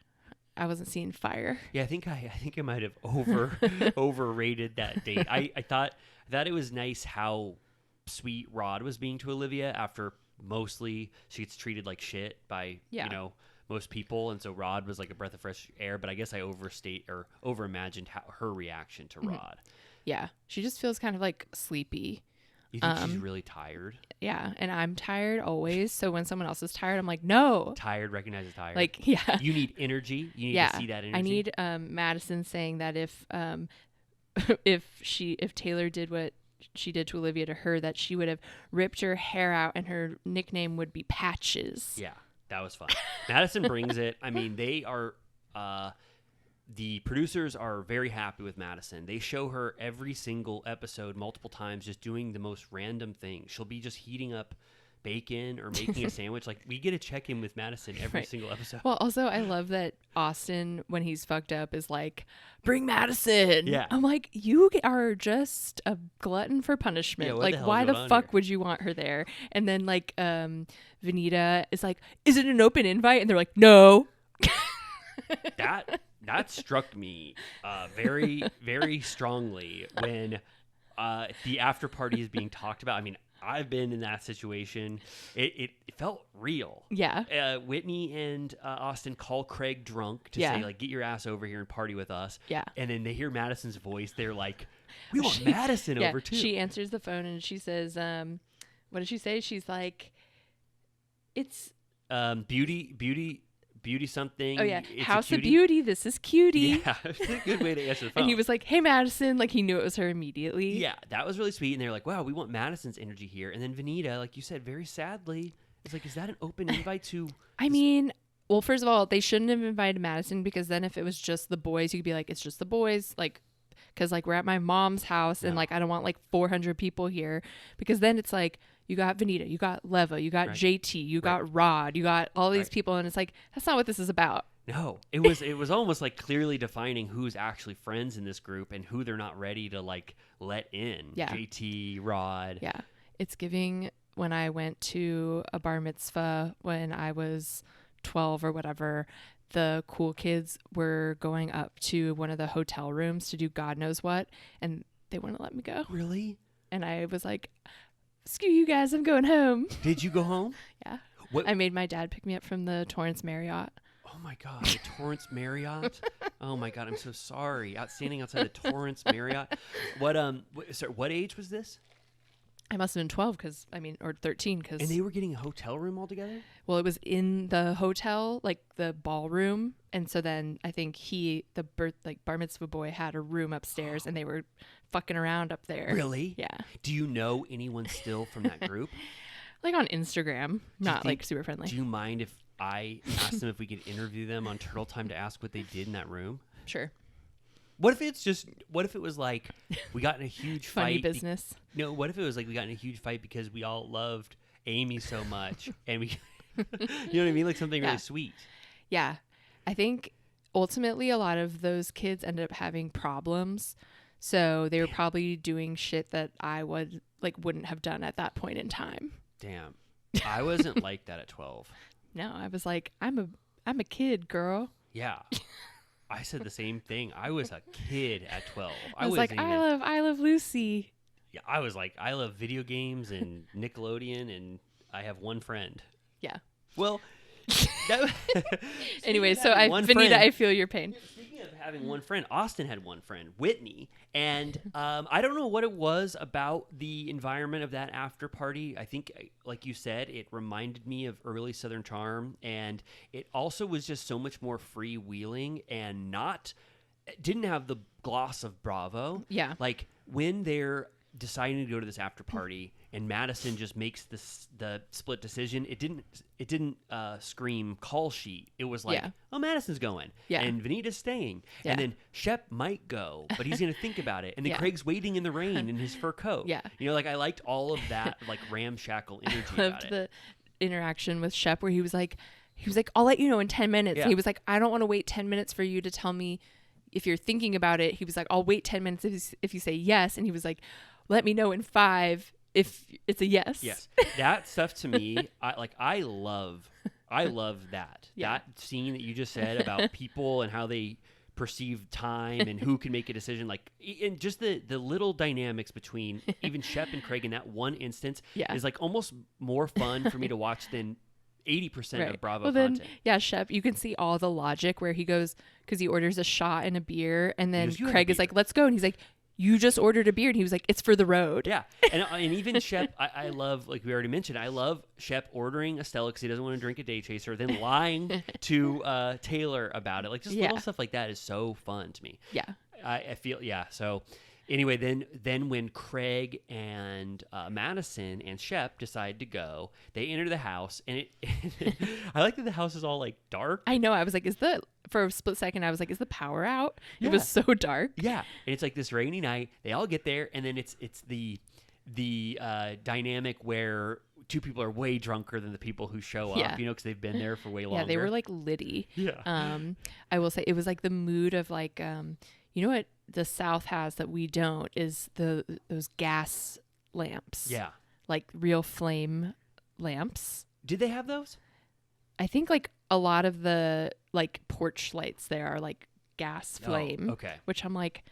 I wasn't seeing fire. Yeah, I think I might have overrated that date. I thought it was nice how sweet Rod was being to Olivia after mostly she gets treated like shit by most people, and so Rod was like a breath of fresh air. But I guess I overimagined her reaction to Rod. Yeah, she just feels kind of like sleepy. You think she's really tired? Yeah, and I'm tired always. So when someone else is tired, I'm like, no. Tired recognizes tired. Like, yeah. You need energy. You need to see that energy. I need Madison saying that if Taylor did what she did to Olivia to her, that she would have ripped her hair out and her nickname would be Patches. Yeah, that was fun. Madison brings it. I mean, they are the producers are very happy with Madison. They show her every single episode multiple times just doing the most random things. She'll be just heating up bacon or making a sandwich. Like, we get to check in with Madison every Right. single episode. Well, also, I love that Austin, when he's fucked up, is like, bring Madison. Yeah. I'm like, you are just a glutton for punishment. Yeah, what the like, hell's why going the on fuck here? would you want her there? And then, like, Vanita is like, is it an open invite? And they're like, no. That struck me very, very strongly when the after party is being talked about. I mean, I've been in that situation. It felt real. Yeah. Whitney and Austin call Craig drunk to Yeah. say, like, get your ass over here and party with us. Yeah. And then they hear Madison's voice. They're like, we want Madison Yeah. over too. She answers the phone and she says, what did she say? She's like, it's, beauty something. oh yeah, It's a House of cutie. Beauty. This is Cutie. Yeah, it's a good way to answer the phone. And he was like, hey, Madison. Like, he knew it was her immediately. Yeah, that was really sweet. And they're like, wow, we want Madison's energy here. And then Vanita, like you said, very sadly, is like, is that an open invite to... I mean, well, first of all, they shouldn't have invited Madison, because then if it was just the boys, you could be like, it's just the boys. Like, because, like, we're at my mom's house and, No. like, I don't want, like, 400 people here. Because then it's like, you got Vanita, you got Leva, you got Right. JT, you got Rod, you got all these Right. people. And it's like, that's not what this is about. No, it was almost like clearly defining who's actually friends in this group and who they're not ready to, like, let in. Yeah. JT, Rod. Yeah. It's giving when I went to a bar mitzvah when I was 12 or whatever, the cool kids were going up to one of the hotel rooms to do God knows what, and they wouldn't let me go. Really? And I was like, screw you guys, I'm going home. Did you go home? Yeah. What? I made my dad pick me up from the Torrance Marriott. Oh my God, the Torrance Marriott. Oh my God, I'm so sorry. Standing outside the Torrance Marriott. What age was this? I must have been 12 or 13 And because, they were getting a hotel room all together? well, it was in the hotel, like the ballroom. And so then I think bar mitzvah boy had a room upstairs and they were fucking around up there. Really? Yeah. Do you know anyone still from that group? Like on Instagram, not like super friendly. Do you mind if I asked them if we could interview them on Turtle Time to ask what they did in that room? Sure. What if it was like we got in a huge Funny fight? business. No, what if it was like we got in a huge fight because we all loved Amy so much and we, you know what I mean? Like something Yeah. really sweet. Yeah. I think ultimately a lot of those kids ended up having problems. So they were probably doing shit that I wouldn't have done at that point in time. Damn. I wasn't like that at 12. No, I was like, I'm a kid, girl. Yeah. I said the same thing. I was a kid at 12. I was like, wasn't I love Lucy. Yeah, I was like, I love video games and Nickelodeon, and I have one friend. Yeah. Well, that, Anyway, speaking so of having one friend- Vanita, I feel your pain. Speaking of having one friend, Austin had one friend, Whitney, and I don't know what it was about the environment of that after party. I think, like you said, it reminded me of early Southern Charm, and it also was just so much more freewheeling and didn't have the gloss of Bravo. Yeah. Like when they're deciding to go to this after party and Madison just makes the split decision, it didn't scream call sheet. It was like, Yeah. oh, Madison's going, Yeah. and Vanita's staying, Yeah. and then Shep might go, but he's gonna think about it, and then Yeah. Craig's waiting in the rain in his fur coat. Yeah. You know, like I liked all of that like ramshackle energy about Loved it. the interaction with Shep where he was like, I'll let you know in 10 minutes. Yeah. And he was like, I don't want to wait 10 minutes for you to tell me if you're thinking about it. He was like, I'll wait 10 minutes if you say yes. And he was like, let me know in 5 if it's a yes. Yes, that stuff to me, I love that. Yeah. That scene that you just said about people and how they perceive time and who can make a decision, like, and just the little dynamics between even Shep and Craig in that one instance Yeah. is like almost more fun for me to watch than 80% of Bravo Well, content. then, yeah, Shep, you can see all the logic where he goes, because he orders a shot and a beer, and then goes, "You had a Craig is beer." like, let's go. And he's like, you just ordered a beer. And he was like, it's for the road. Yeah, and even Shep, I love, like we already mentioned, I love Shep ordering a Stella because he doesn't want to drink a day chaser, then lying to Taylor about it. Like just Yeah. little stuff like that is so fun to me. Yeah. I feel, yeah. So Anyway, then when Craig and Madison and Shep decide to go, they enter the house, and I like that the house is all like dark. I know. I was like, for a split second, I was like, is the power out? Yeah. It was so dark. Yeah, and it's like this rainy night. They all get there, and then it's the dynamic where two people are way drunker than the people who show up, Yeah. because they've been there for way longer. Yeah, they were like litty. Yeah. I will say it was like the mood of like, you know what the South has that we don't is those gas lamps. Yeah. Like real flame lamps. Did they have those? I think like a lot of the like porch lights there are like gas flame. Oh, okay. Which I'm like,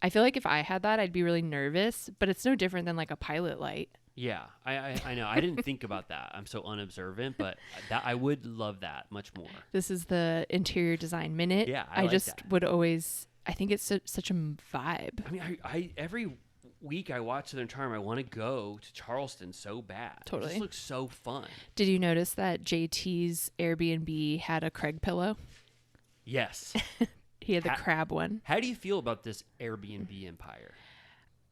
I feel like if I had that, I'd be really nervous, but it's no different than like a pilot light. Yeah, I know. I didn't think about that. I'm so unobservant, but I would love that much more. This is the interior design minute. Yeah, I like just that. would always, I think it's such a vibe. I mean, I every week I watch Southern Charm, I want to go to Charleston so bad. Totally. It just looks so fun. Did you notice that JT's Airbnb had a Craig pillow? Yes. He had the crab one. How do you feel about this Airbnb empire?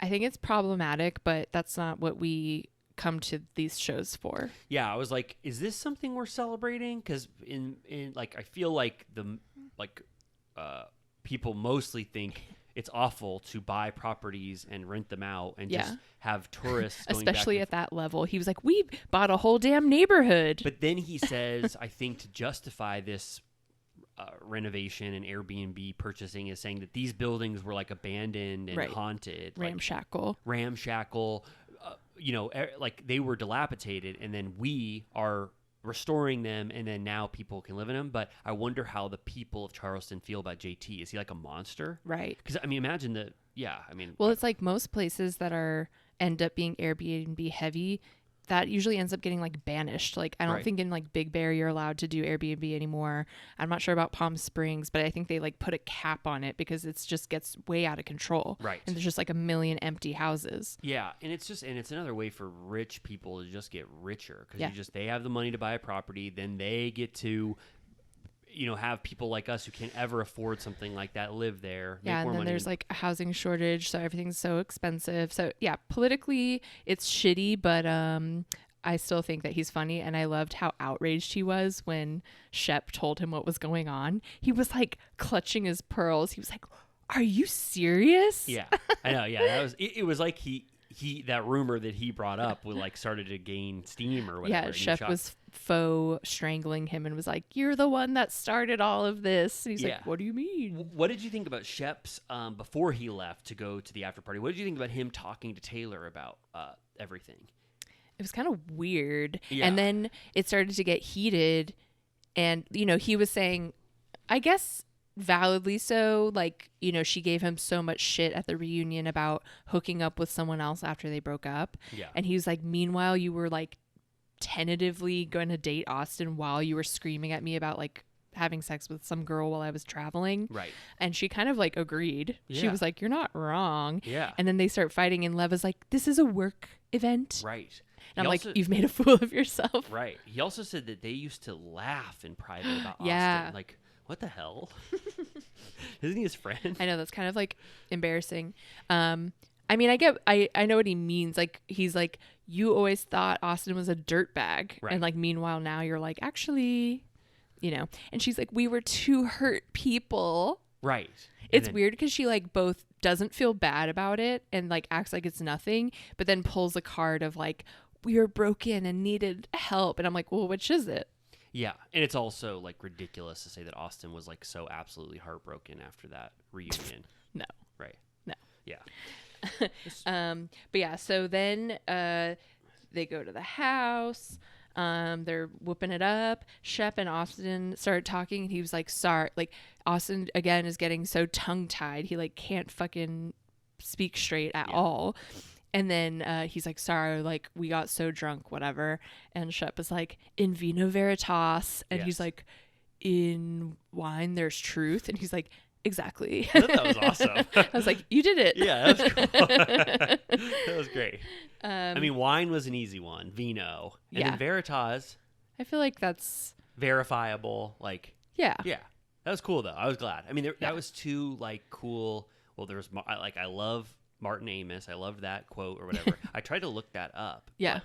I think it's problematic, but that's not what we come to these shows for. Yeah, I was like, is this something we're celebrating? Because in like, I feel like people mostly think it's awful to buy properties and rent them out and just have tourists going Especially back at that level. He was like, we bought a whole damn neighborhood. But then he says, I think to justify this renovation and Airbnb purchasing is saying that these buildings were like abandoned and haunted. Ramshackle. Like, ramshackle. Like they were dilapidated, and then we are restoring them, and then now people can live in them. But I wonder how the people of Charleston feel about JT. Is he like a monster? Right. Because I mean, imagine well, it's like most places that end up being Airbnb heavy, that usually ends up getting like banished. Like I don't think in like Big Bear you're allowed to do Airbnb anymore. I'm not sure about Palm Springs, but I think they like put a cap on it because it's just gets way out of control. Right. And there's just like a million empty houses. Yeah, and it's another way for rich people to just get richer because they have the money to buy a property, then they get to have people like us who can't ever afford something like that live there. Yeah, and then there's like a housing shortage, so everything's so expensive. So yeah, politically it's shitty, but I still think that he's funny, and I loved how outraged he was when Shep told him what was going on. He was like clutching his pearls. He was like, "Are you serious?" Yeah, I know. Yeah, that was. It was like he that rumor that he brought up would like started to gain steam or whatever. Yeah, Shep was faux strangling him and was like, "You're the one that started all of this." And he's like, "What do you mean?" What did you think about Shep's before he left to go to the after party? What did you think about him talking to Taylor about everything? It was kind of weird. Yeah. And then it started to get heated, and he was saying, I guess validly so, like, she gave him so much shit at the reunion about hooking up with someone else after they broke up. Yeah. And he was like, meanwhile, you were like tentatively going to date Austin while you were screaming at me about like having sex with some girl while I was traveling. Right. And she kind of like agreed. Yeah. She was like, "You're not wrong." Yeah. And then they start fighting, and Lev is like, "This is a work event." Right. And I'm like, "You've made a fool of yourself." Right. He also said that they used to laugh in private about Yeah. Austin. Like, what the hell? Isn't he his friend? I know, that's kind of like embarrassing. I mean, I know what he means. Like, he's like, "You always thought Austin was a dirtbag." Right. And like, meanwhile, now you're like, actually, and she's like, "We were two hurt people." Right. It's weird because she like both doesn't feel bad about it and like acts like it's nothing, but then pulls a card of like, "We were broken and needed help." And I'm like, well, which is it? Yeah. And it's also like ridiculous to say that Austin was like so absolutely heartbroken after that reunion. No. Right. No. Yeah. But yeah, so then they go to the house. They're whooping it up. Shep and Austin started talking, and he was like, "Sorry." Like, Austin again is getting so tongue tied, he like can't fucking speak straight at all. And then he's like, "Sorry, like we got so drunk, whatever." And Shep is like, "In vino veritas," and he's like, "In wine there's truth," and he's like, "Exactly." I thought that was awesome. I was like, "You did it." Yeah, that was cool. That was great. I mean, wine was an easy one. Vino. And then Veritas. I feel like that's verifiable. Like, yeah. That was cool, though. I was glad. I mean, that was two, like, cool. Well, there was, like, I love Martin Amos. I loved that quote or whatever. I tried to look that up. Yeah.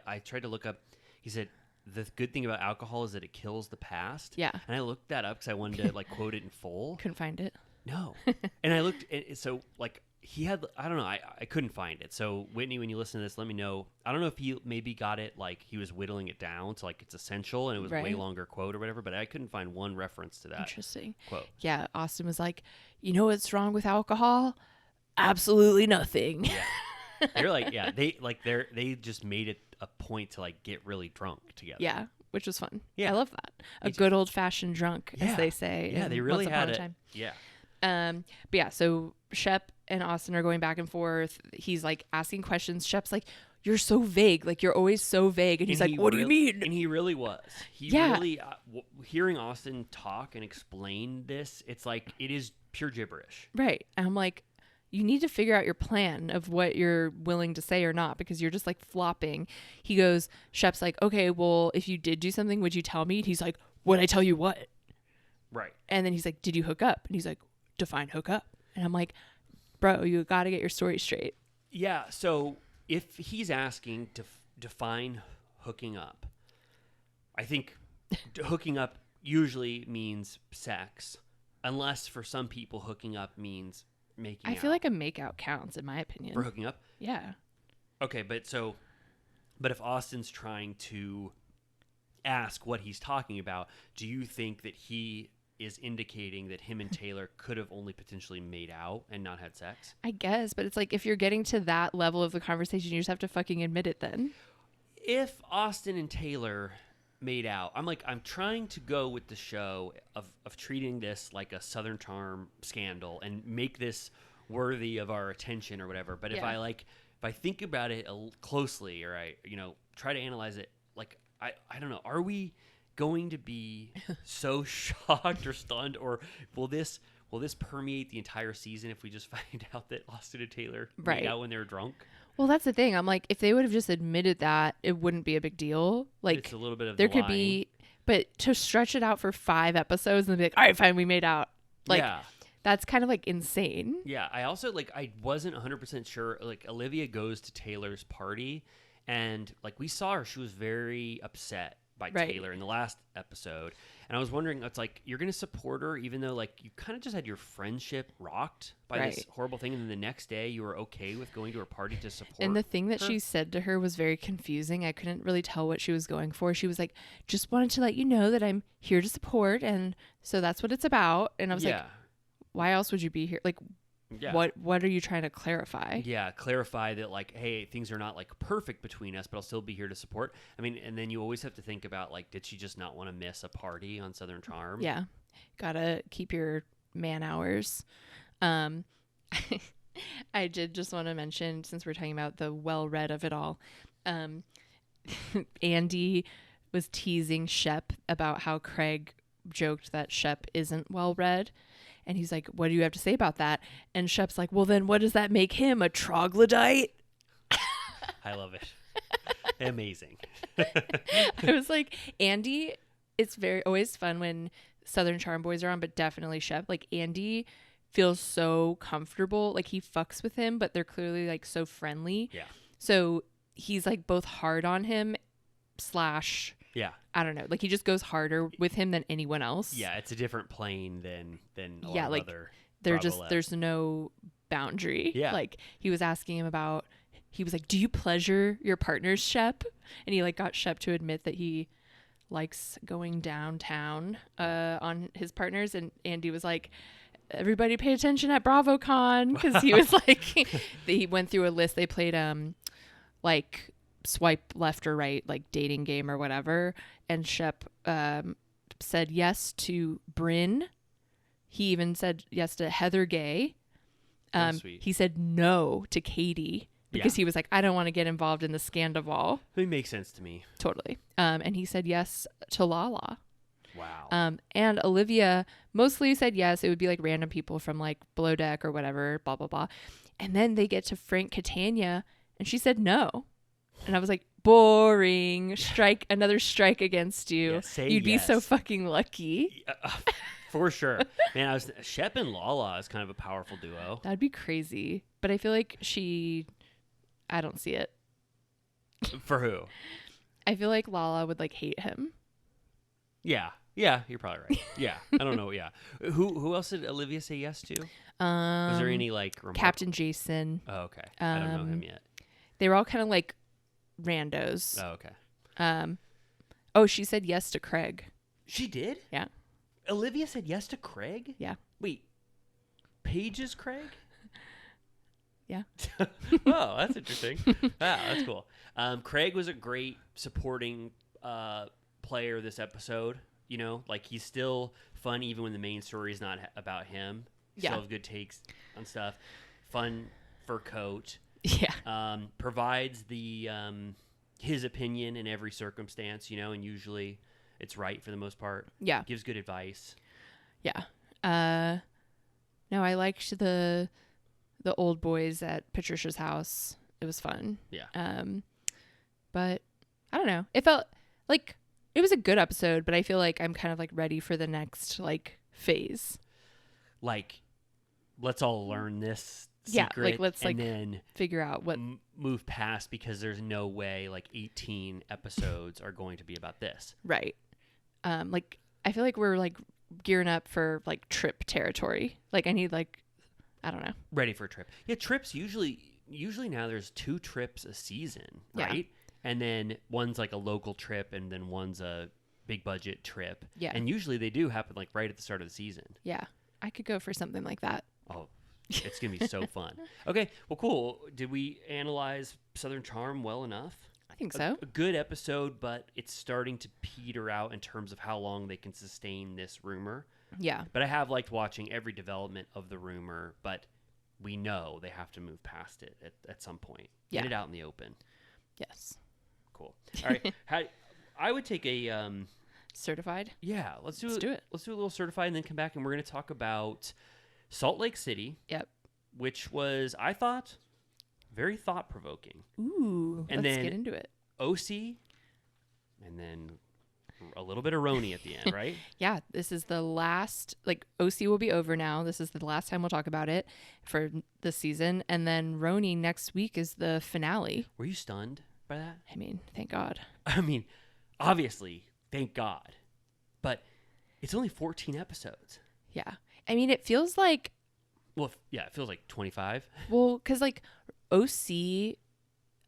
I tried to look up. He said the good thing about alcohol is that it kills the past. Yeah. And I looked that up because I wanted to like quote it in full. Couldn't find it. No. And I looked. So like he had. I don't know. I couldn't find it. So Whitney, when you listen to this, let me know. I don't know if he maybe got it like he was whittling it down to like it's essential and it was a way Right. longer quote or whatever. But I couldn't find one reference to that Interesting. quote. Yeah, Austin was like, you know what's wrong with alcohol? Absolutely nothing. Yeah. They're like, yeah, they just made it a point to like get really drunk together. Yeah, which was fun. Yeah. I love that. A Me too. good old fashioned drunk, Yeah. as they say. Yeah, in they really Once Upon had a it. Time. Yeah. But yeah, so Shep and Austin are going back and forth. He's like asking questions. Shep's like, you're so vague. Like, you're always so vague. And he's like, what do you mean? And he really was. He Yeah. really, hearing Austin talk and explain this, it's like, it is pure gibberish. Right. And I'm like, you need to figure out your plan of what you're willing to say or not, because you're just like flopping. He goes, Shep's like, okay, well, if you did do something, would you tell me? And he's like, would I tell you what? Right. And then he's like, did you hook up? And he's like, define hook up. And I'm like, bro, you got to get your story straight. Yeah. So if he's asking to define hooking up, I think hooking up usually means sex, unless for some people hooking up means making I out. feel like a makeout counts, in my opinion. For hooking up? Yeah. Okay, but if Austin's trying to ask what he's talking about, do you think that he is indicating that him and Taylor could have only potentially made out and not had sex? I guess, but it's like if you're getting to that level of the conversation, you just have to fucking admit it then. If Austin and Taylor made out, I'm trying to go with the show of treating this like a Southern Charm scandal and make this worthy of our attention or whatever. But if Yeah. if I think about it closely, or I try to analyze it, like I don't know, are we going to be so shocked or stunned, or will this permeate the entire season if we just find out that Austin and Taylor Right. made out when they were drunk? Well, that's the thing. I'm like, if they would have just admitted that, it wouldn't be a big deal. Like, It's a little bit of there the could lying. be, but to stretch it out for 5 episodes and be like, all right, fine, we made out. Like, yeah. that's kind of like insane. Yeah, I also I wasn't 100% sure. Like Olivia goes to Taylor's party, and like we saw her, she was very upset by Right. Taylor in the last episode, and I was wondering, it's like you're gonna support her even though like you kind of just had your friendship rocked by this Right. horrible thing, and then the next day you were okay with going to her party to support. And the thing that her? she said to her was very confusing. I couldn't really tell what she was going for. She was like, just wanted to let you know that I'm here to support, and so that's what it's about. And I was like, yeah, why else would you be here? Like, yeah. what are you trying to clarify? Yeah, clarify that like, hey, things are not like perfect between us, but I'll still be here to support. I mean, and then you always have to think about like, did she just not want to miss a party on Southern Charm? Yeah. Gotta keep your man hours. I did just want to mention, since we're talking about the well-read of it all, Andy was teasing Shep about how Craig joked that Shep isn't well-read. And he's like, what do you have to say about that? And Shep's like, well, then what does that make him, a troglodyte? I love it. Amazing. I was like, Andy, it's always fun when Southern Charm boys are on, but definitely Shep. Like, Andy feels so comfortable. Like, he fucks with him, but they're clearly like so friendly. Yeah. So he's like both hard on him / Yeah. I don't know. Like, he just goes harder with him than anyone else. Yeah, it's a different plane than a lot Yeah, of like, other There's Bravo-lets. no boundary. Yeah. Like, he was asking him about, he was like, do you pleasure your partners, Shep? And he like got Shep to admit that he likes going downtown on his partners. And Andy was like, everybody pay attention at BravoCon. Because he was like, he went through a list. They played like swipe left or right, like dating game or whatever. And Shep said yes to Brynn. He even said yes to Heather Gay. Sweet. He said no to Katie because Yeah. he was like, I don't want to get involved in the Scandoval. It makes sense to me. Totally. And he said yes to Lala. Wow. And Olivia mostly said yes. It would be like random people from like Below Deck or whatever, blah, blah, blah. And then they get to Frank Catania and she said no. And I was like, boring. Another strike against you. Yeah, say You'd be so yes. fucking lucky. For sure. Man, Shep and Lala is kind of a powerful duo. That'd be crazy. but I feel like I don't see it. For who? I feel like Lala would like hate him. Yeah, you're probably right. Yeah, I don't know. Yeah, who else did Olivia say yes to? Was there any like Captain Jason? Oh, okay. I don't know him yet. They were all kind of like randos. Oh, okay. Oh, she said yes to Craig. She did? Yeah. Olivia said yes to Craig? Yeah. Wait, Paige's Craig? Yeah. Oh, that's interesting. Wow, that's cool. Craig was a great supporting player this episode. You know, like he's still fun even when the main story is not about him. Still have good takes on stuff. Fun fur coat. Yeah. Provides the his opinion in every circumstance, you know, and usually it's right for the most part. Yeah. Gives good advice. Yeah. No, I liked the old boys at Patricia's house. It was fun. Yeah. But I don't know. It felt like it was a good episode, but I feel like I'm kind of like ready for the next like phase. Like, let's all learn this Yeah, secret, like let's and like then figure out what move past, because there's no way like 18 episodes are going to be about this. right. Like I feel like we're like gearing up for like trip territory. Like I need like I don't know. Ready for a trip. Yeah, trips usually now there's 2 trips a season, Yeah. right? And then one's like a local trip and then one's a big budget trip. Yeah. And usually they do happen like right at the start of the season. Yeah. I could go for something like that. Oh, it's going to be so fun. Okay, well, cool. Did we analyze Southern Charm well enough? I think so. A good episode, but it's starting to peter out in terms of how long they can sustain this rumor. Yeah. But I have liked watching every development of the rumor, but we know they have to move past it at some point. Get Yeah. it out in the open. Yes. Cool. All right. I would take a Certified? yeah. Let's do it. Let's do a little certified, and then come back, and we're going to talk about Salt Lake City. Yep. Which was, I thought, very thought provoking. Ooh. And let's then- get into it. OC, and then a little bit of RHONY at the end, right? Yeah, this is the last, like, OC will be over now. This is the last time we'll talk about it for this season. And then RHONY next week is the finale. Were you stunned by that? I mean, thank God. I mean, obviously, thank God. But it's only 14 episodes. Yeah. I mean, it feels like, Well, yeah, it feels like 25. well, because, like, OC,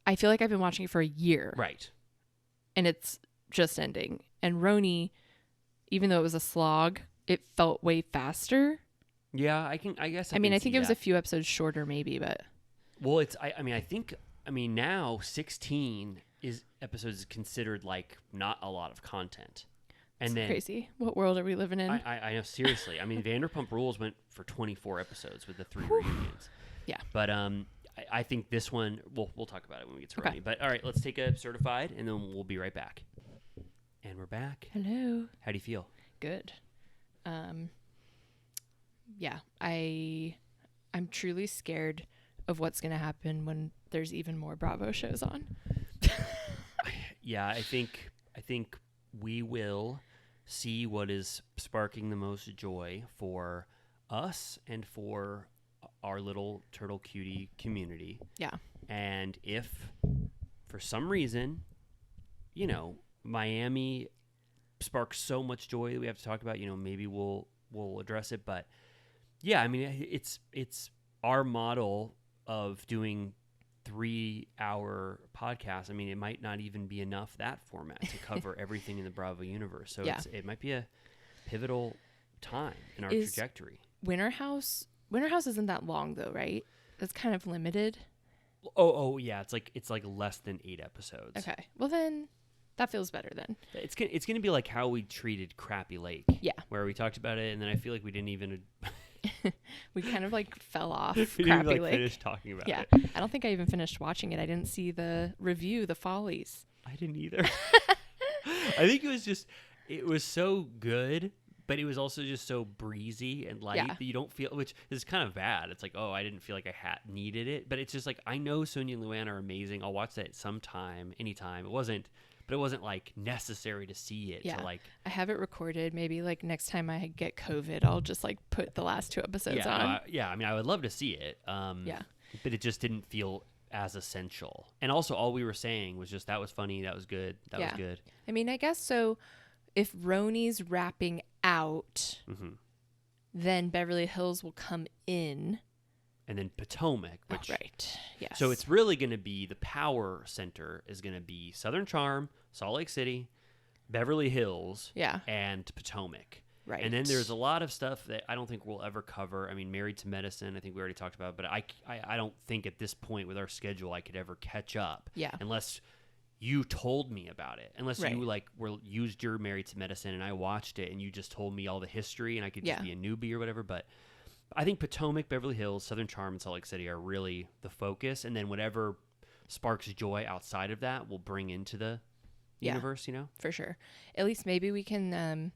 I feel like I've been watching it for a year. Right. And it's just ending. And RHONY, even though it was a slog, it felt way faster. Yeah, I guess. I mean, can I think see it was that. a few episodes shorter, maybe, but Well, I mean, now 16 episodes is considered like not a lot of content. And it's then crazy. What world are we living in? I know, seriously. I mean, Vanderpump Rules went for 24 episodes with the 3 reunions. Yeah. But I think this one, we'll talk about it when we get to Okay. RHONY. But all right, let's take a certified, and then we'll be right back. And we're back. Hello. How do you feel? Good. Yeah, I'm truly scared of what's going to happen when there's even more Bravo shows on. Yeah, I think we will see what is sparking the most joy for us and for our little turtle cutie community. Yeah. And if for some reason, you know, Miami sparks so much joy that we have to talk about, you know, maybe we'll address it. But yeah, I mean, it's our model of doing 3-hour podcasts. I mean, it might not even be enough, that format, to cover everything in the Bravo universe. So Yeah. it might be a pivotal time in our Is- trajectory. Winter House isn't that long though, right? It's kind of limited. Oh yeah, it's like less than 8 episodes. Okay. Well then that feels better then. It's gonna be like how we treated Crappy Lake. Yeah. Where we talked about it, and then I feel like we didn't even We kind of like fell off we didn't Crappy even, Lake. finish talking about Yeah. it. I don't think I even finished watching it. I didn't see the review, The Follies. I didn't either. I think it was so good, but it was also just so breezy and light Yeah. that you don't feel, which is kind of bad. It's like, oh, I didn't feel like I needed it, but it's just like, I know Sonia and Luann are amazing. I'll watch that sometime, anytime. It wasn't like necessary to see it. Yeah. To like, I have it recorded. Maybe like next time I get COVID, I'll just like put the last 2 episodes on. yeah. I mean, I would love to see it. Yeah. but it just didn't feel as essential. And also, all we were saying was just that was funny, that was good, that was good. I mean, I guess so. If RHONY's wrapping out, then Beverly Hills will come in. And then Potomac, which right, yes. So it's really going to be the power center is going to be Southern Charm, Salt Lake City, Beverly Hills, and Potomac. Right. And then there's a lot of stuff that I don't think we'll ever cover. I mean, Married to Medicine, I think we already talked about, but I don't think at this point with our schedule I could ever catch up. Yeah. Unless you told me about it. Unless Right. you used your Married to Medicine and I watched it and you just told me all the history and I could just be a newbie or whatever. But I think Potomac, Beverly Hills, Southern Charm, and Salt Lake City are really the focus. And then whatever sparks joy outside of that we'll bring into the universe, you know? For sure. At least maybe we can,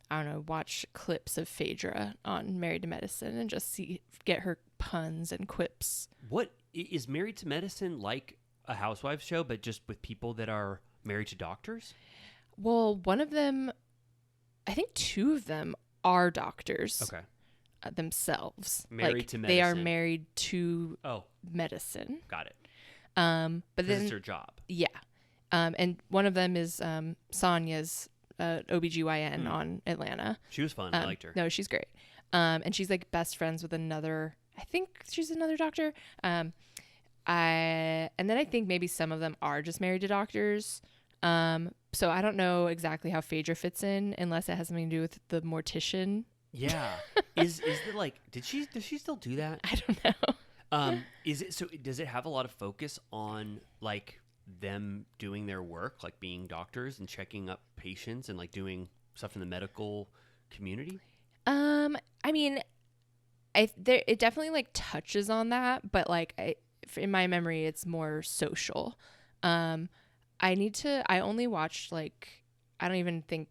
I don't know, watch clips of Phaedra on Married to Medicine and just get her puns and quips. What is Married to Medicine like a housewives show, but just with people that are married to doctors? Well, one of them, I think two of them are doctors. Okay. Themselves. Married to They are medicine. married to Oh, medicine. got it. But This then is their job. yeah. And one of them is Sonya's OBGYN on Atlanta. She was fun. I liked her. No, she's great. And she's like best friends with another, I think she's another doctor. And then I think maybe some of them are just married to doctors. So I don't know exactly how Phaedra fits in unless it has something to do with the mortician. Yeah. Is it like, does she still do that? I don't know. Does it have a lot of focus on like them doing their work, like being doctors and checking up patients and like doing stuff in the medical community? I mean, it definitely like touches on that, but like in my memory, it's more social. I only watched I don't even think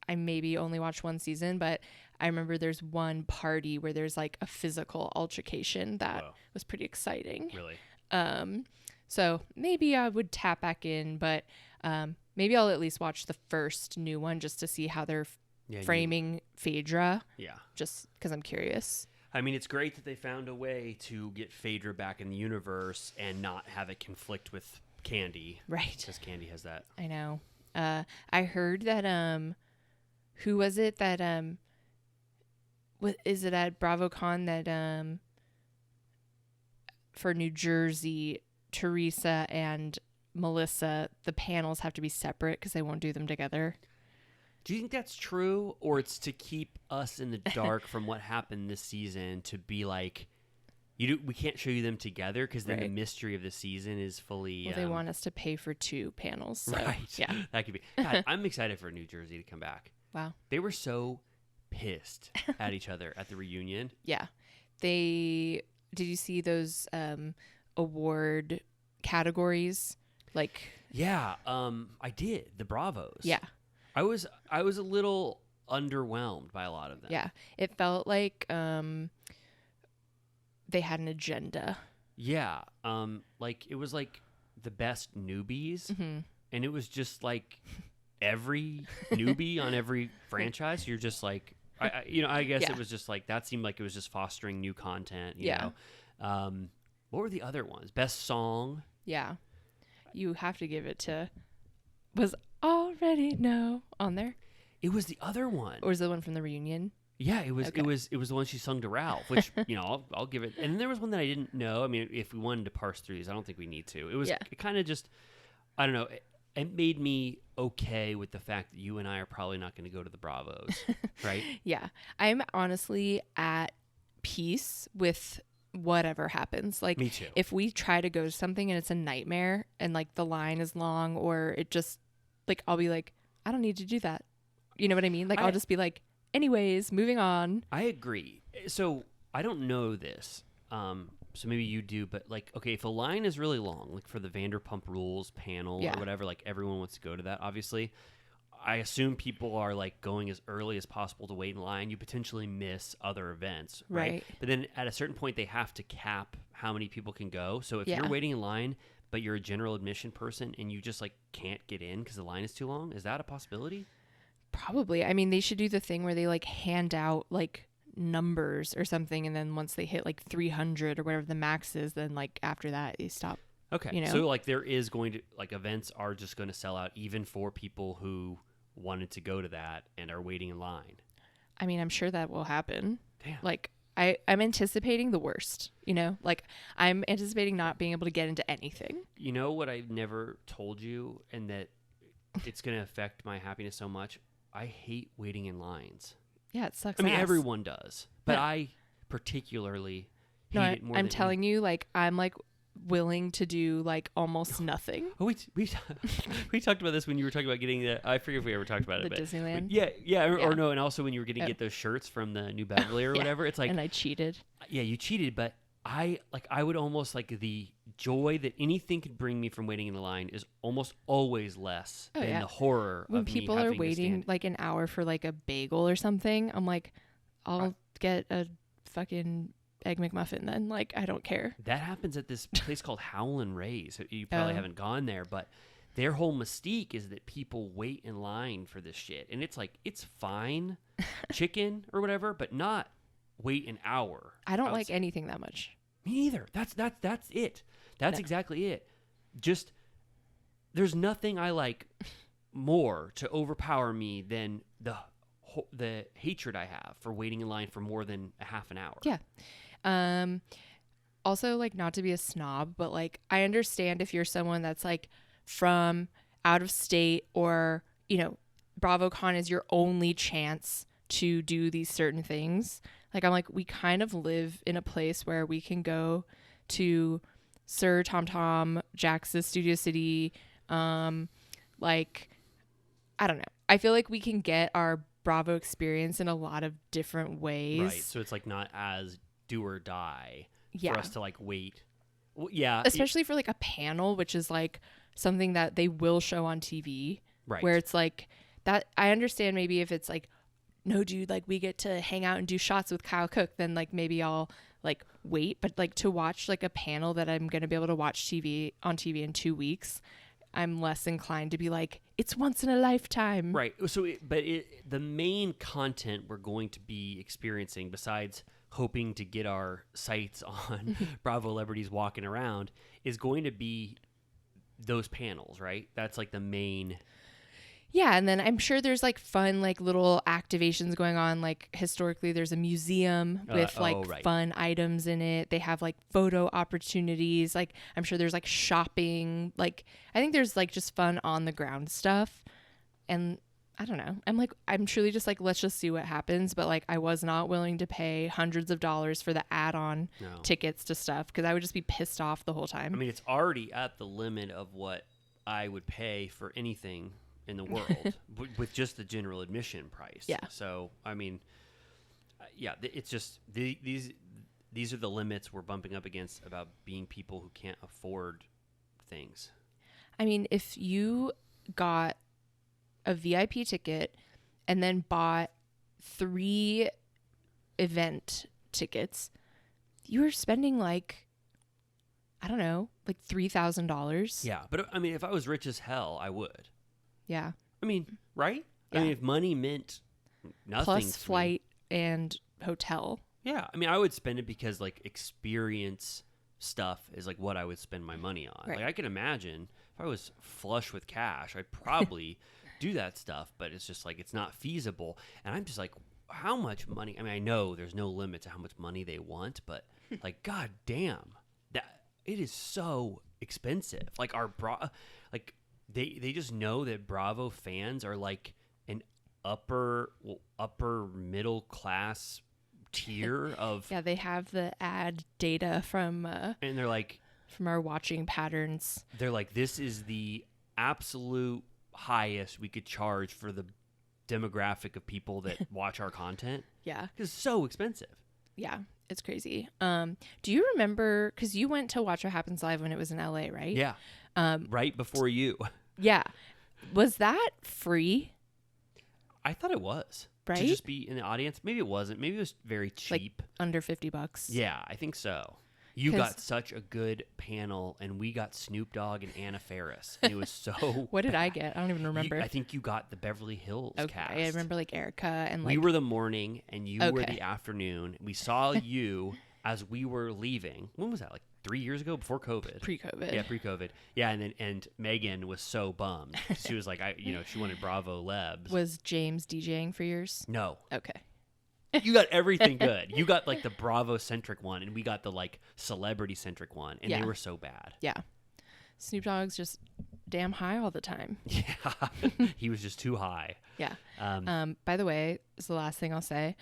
I maybe only watched one season, but I remember there's one party where there's like a physical altercation that was pretty exciting. Really? So maybe I would tap back in, but maybe I'll at least watch the first new one just to see how they're framing Phaedra. Yeah. Just because I'm curious. I mean, it's great that they found a way to get Phaedra back in the universe and not have it conflict with Candy. Right. Because Candy has that. I know. I heard that, who was it that, is it at BravoCon that, for New Jersey, Teresa and Melissa, the panels have to be separate because they won't do them together. Do you think that's true, or it's to keep us in the dark from what happened this season to be like, we can't show you them together because then the mystery of the season is fully. Well, they want us to pay for two panels. So, right. Yeah. That could be. God, I'm excited for New Jersey to come back. Wow. They were so pissed at each other at the reunion. Yeah. Did you see those award categories? Yeah, I did. The Bravos. Yeah. I was a little underwhelmed by a lot of them. Yeah. It felt like they had an agenda. Yeah. It was like the best newbies, and it was just like every newbie on every franchise. You're just like, I guess it was just like that seemed like it was just fostering new content. You know? What were the other ones? Best song. Yeah. You have to give it to. Was Already No on there? It was the other one. Or was it the one from the reunion? Yeah, it was. Okay. It was the one she sung to Ralph, which I'll give it. And there was one that I didn't know. I mean, if we wanted to parse through these, I don't think we need to. It was kind of just, I don't know. It made me okay with the fact that you and I are probably not going to go to the Bravos, right? Yeah, I'm honestly at peace with whatever happens. Like, me too. If we try to go to something and it's a nightmare and like the line is long, or it just like I'll be like, I don't need to do that. You know what I mean? Like I'll just be like, anyways, moving on. I agree. So I don't know this. So maybe you do, but like, okay, if a line is really long, like for the Vanderpump Rules panel or whatever, like everyone wants to go to that, obviously. I assume people are like going as early as possible to wait in line. You potentially miss other events, right? But then at a certain point, they have to cap how many people can go. So if you're waiting in line, but you're a general admission person and you just like can't get in because the line is too long, is that a possibility? Probably. I mean, they should do the thing where they like hand out like numbers or something, and then once they hit like 300 or whatever the max is, then like after that you stop. Okay. You know? So like there is going to like events are just going to sell out even for people who wanted to go to that and are waiting in line. I mean, I'm sure that will happen. Damn. Like I'm anticipating the worst, you know, like I'm anticipating not being able to get into anything. You know what I've never told you, and that it's going to affect my happiness so much? I hate waiting in lines. Yeah, it sucks. I mean, ass. everyone does, but Yeah. I particularly hate No, it more I'm than telling you, like I'm like willing to do like almost nothing. Oh, we talked about this when you were talking about getting the. I forget if we ever talked about it. The but Disneyland? Yeah, or Yeah. no, and also when you were going to get those shirts from the New Beverly or Yeah. whatever. It's like, And I cheated. yeah, you cheated, but I would almost like the joy that anything could bring me from waiting in the line is almost always less Oh, than yeah. the horror When of me people are having to waiting stand. like an hour for like a bagel or something, I'm like, I'll get a fucking Egg McMuffin then. Like, I don't care. That happens at this place called Howlin' Ray's. You probably Oh. haven't gone there, but their whole mystique is that people wait in line for this shit. And it's like, it's fine, chicken or whatever, but not wait an hour. I don't like outside. anything that much. Me neither. That's it. That's No. exactly it. Just, there's nothing I like more to overpower me than the hatred I have for waiting in line for more than a half an hour. Yeah. Also, like, not to be a snob, but like I understand if you're someone that's like from out of state, or, you know, BravoCon is your only chance to do these certain things. Like, I'm like, we kind of live in a place where we can go to Sir Tom Tom, Jax's Studio City, like, I don't know. I feel like we can get our Bravo experience in a lot of different ways. Right. So it's like not as do or die Yeah. for us to like wait. Well, yeah. Especially for like a panel, which is like something that they will show on TV. Right. Where it's like that. I understand maybe if it's like, no, dude, like we get to hang out and do shots with Kyle Cook, then like maybe I'll like wait. But like to watch like a panel that I'm going to be able to watch on TV in 2 weeks, I'm less inclined to be like, it's once in a lifetime. Right. So, the main content we're going to be experiencing, besides hoping to get our sights on Bravo celebrities walking around, is going to be those panels, right? That's like the main. Yeah, and then I'm sure there's like fun like little activations going on. Like historically, there's a museum with like fun items in it. They have like photo opportunities. Like I'm sure there's like shopping. Like I think there's like just fun on the ground stuff. And I don't know. I'm truly just like, let's just see what happens. But like I was not willing to pay hundreds of dollars for the add-on tickets to stuff because I would just be pissed off the whole time. I mean, it's already at the limit of what I would pay for anything in the world with just the general admission price. Yeah. So, I mean, yeah, it's just these are the limits we're bumping up against about being people who can't afford things. I mean, if you got a VIP ticket and then bought 3 event tickets, you were spending like, I don't know, like $3,000. Yeah. But I mean, if I was rich as hell, I would. Yeah. I mean, right? Yeah. I mean, if money meant nothing Plus to me- flight and hotel. Yeah, I mean, I would spend it because like experience stuff is like what I would spend my money on. Right. Like I can imagine if I was flush with cash, I'd probably do that stuff, but it's just like it's not feasible. And I'm just like, how much money? I mean, I know there's no limit to how much money they want, but like, god damn, that it is so expensive. Like like they just know that Bravo fans are like an upper middle class tier of Yeah, they have the ad data from and they're like our watching patterns. they're like, this is the absolute highest we could charge for the demographic of people that watch our content. Yeah. It's so expensive. Yeah, it's crazy. Do you remember, because you went to Watch What Happens Live when it was in LA, right? Yeah. Right before you. Yeah. Was that free? I thought it was. Right? To just be in the audience. Maybe it wasn't. Maybe it was very cheap. Like under $50. Yeah, I think so. You 'Cause- got such a good panel, and we got Snoop Dogg and Anna Faris. And it was so. What did I bad. get? I don't even remember. I think you got the Beverly Hills Okay, cast. I remember like Erica and We like were the morning, and you were Okay. the afternoon. We saw you as we were leaving. When was that? Like 3 years ago, before COVID. pre-COVID. Yeah, pre-COVID. Yeah, and Megan was so bummed. She was like, she wanted Bravo Lebs. Was James DJing for yours? No, Okay. you got everything good. You got like the Bravo centric one, and we got the like celebrity centric one, and they Yeah. were so bad. Yeah. Snoop Dogg's just damn high all the time. Yeah, he was just too high. Yeah. Um, By the way, this is the last thing I'll say.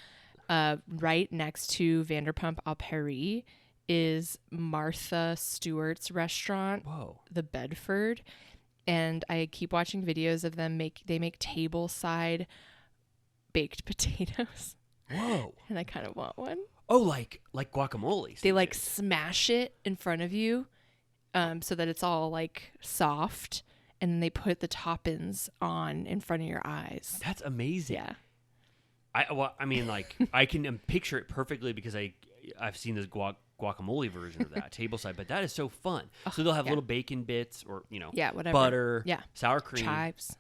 Right next to Vanderpump Paris is Martha Stewart's restaurant, whoa. the Bedford, and I keep watching videos of them make table side baked potatoes, Whoa. and I kind of want one. Oh, like guacamole. They like seasoned. smash it in front of you, so that it's all like soft, and then they put the toppings on in front of your eyes. That's amazing. Yeah. I mean, like I can picture it perfectly because I've seen this guacamole version of that tableside, but that is so fun. So they'll have yeah. little bacon bits or Yeah, whatever. butter, Yeah. sour cream, Chives,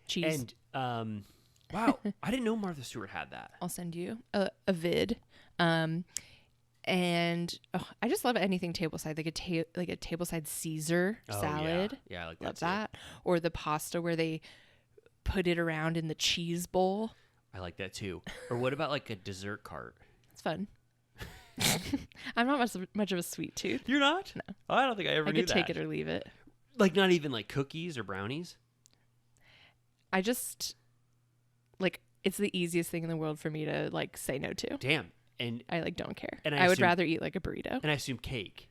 cheese. and wow, I didn't know Martha Stewart had that. I'll send you a vid. And I just love anything tableside, like a tableside Caesar Oh, salad. yeah, I like Love that too. that. Or the pasta where they put it around in the cheese bowl. I like that too. Or what about like a dessert cart? It's fun. I'm not much of a sweet tooth. You're not? No. Oh, I don't think I ever I knew could take that. it or leave it. Like not even like cookies or brownies? I just like it's the easiest thing in the world for me to like say no to. Damn. And I like don't care. And I I would assume- rather eat like a burrito. I assume cake.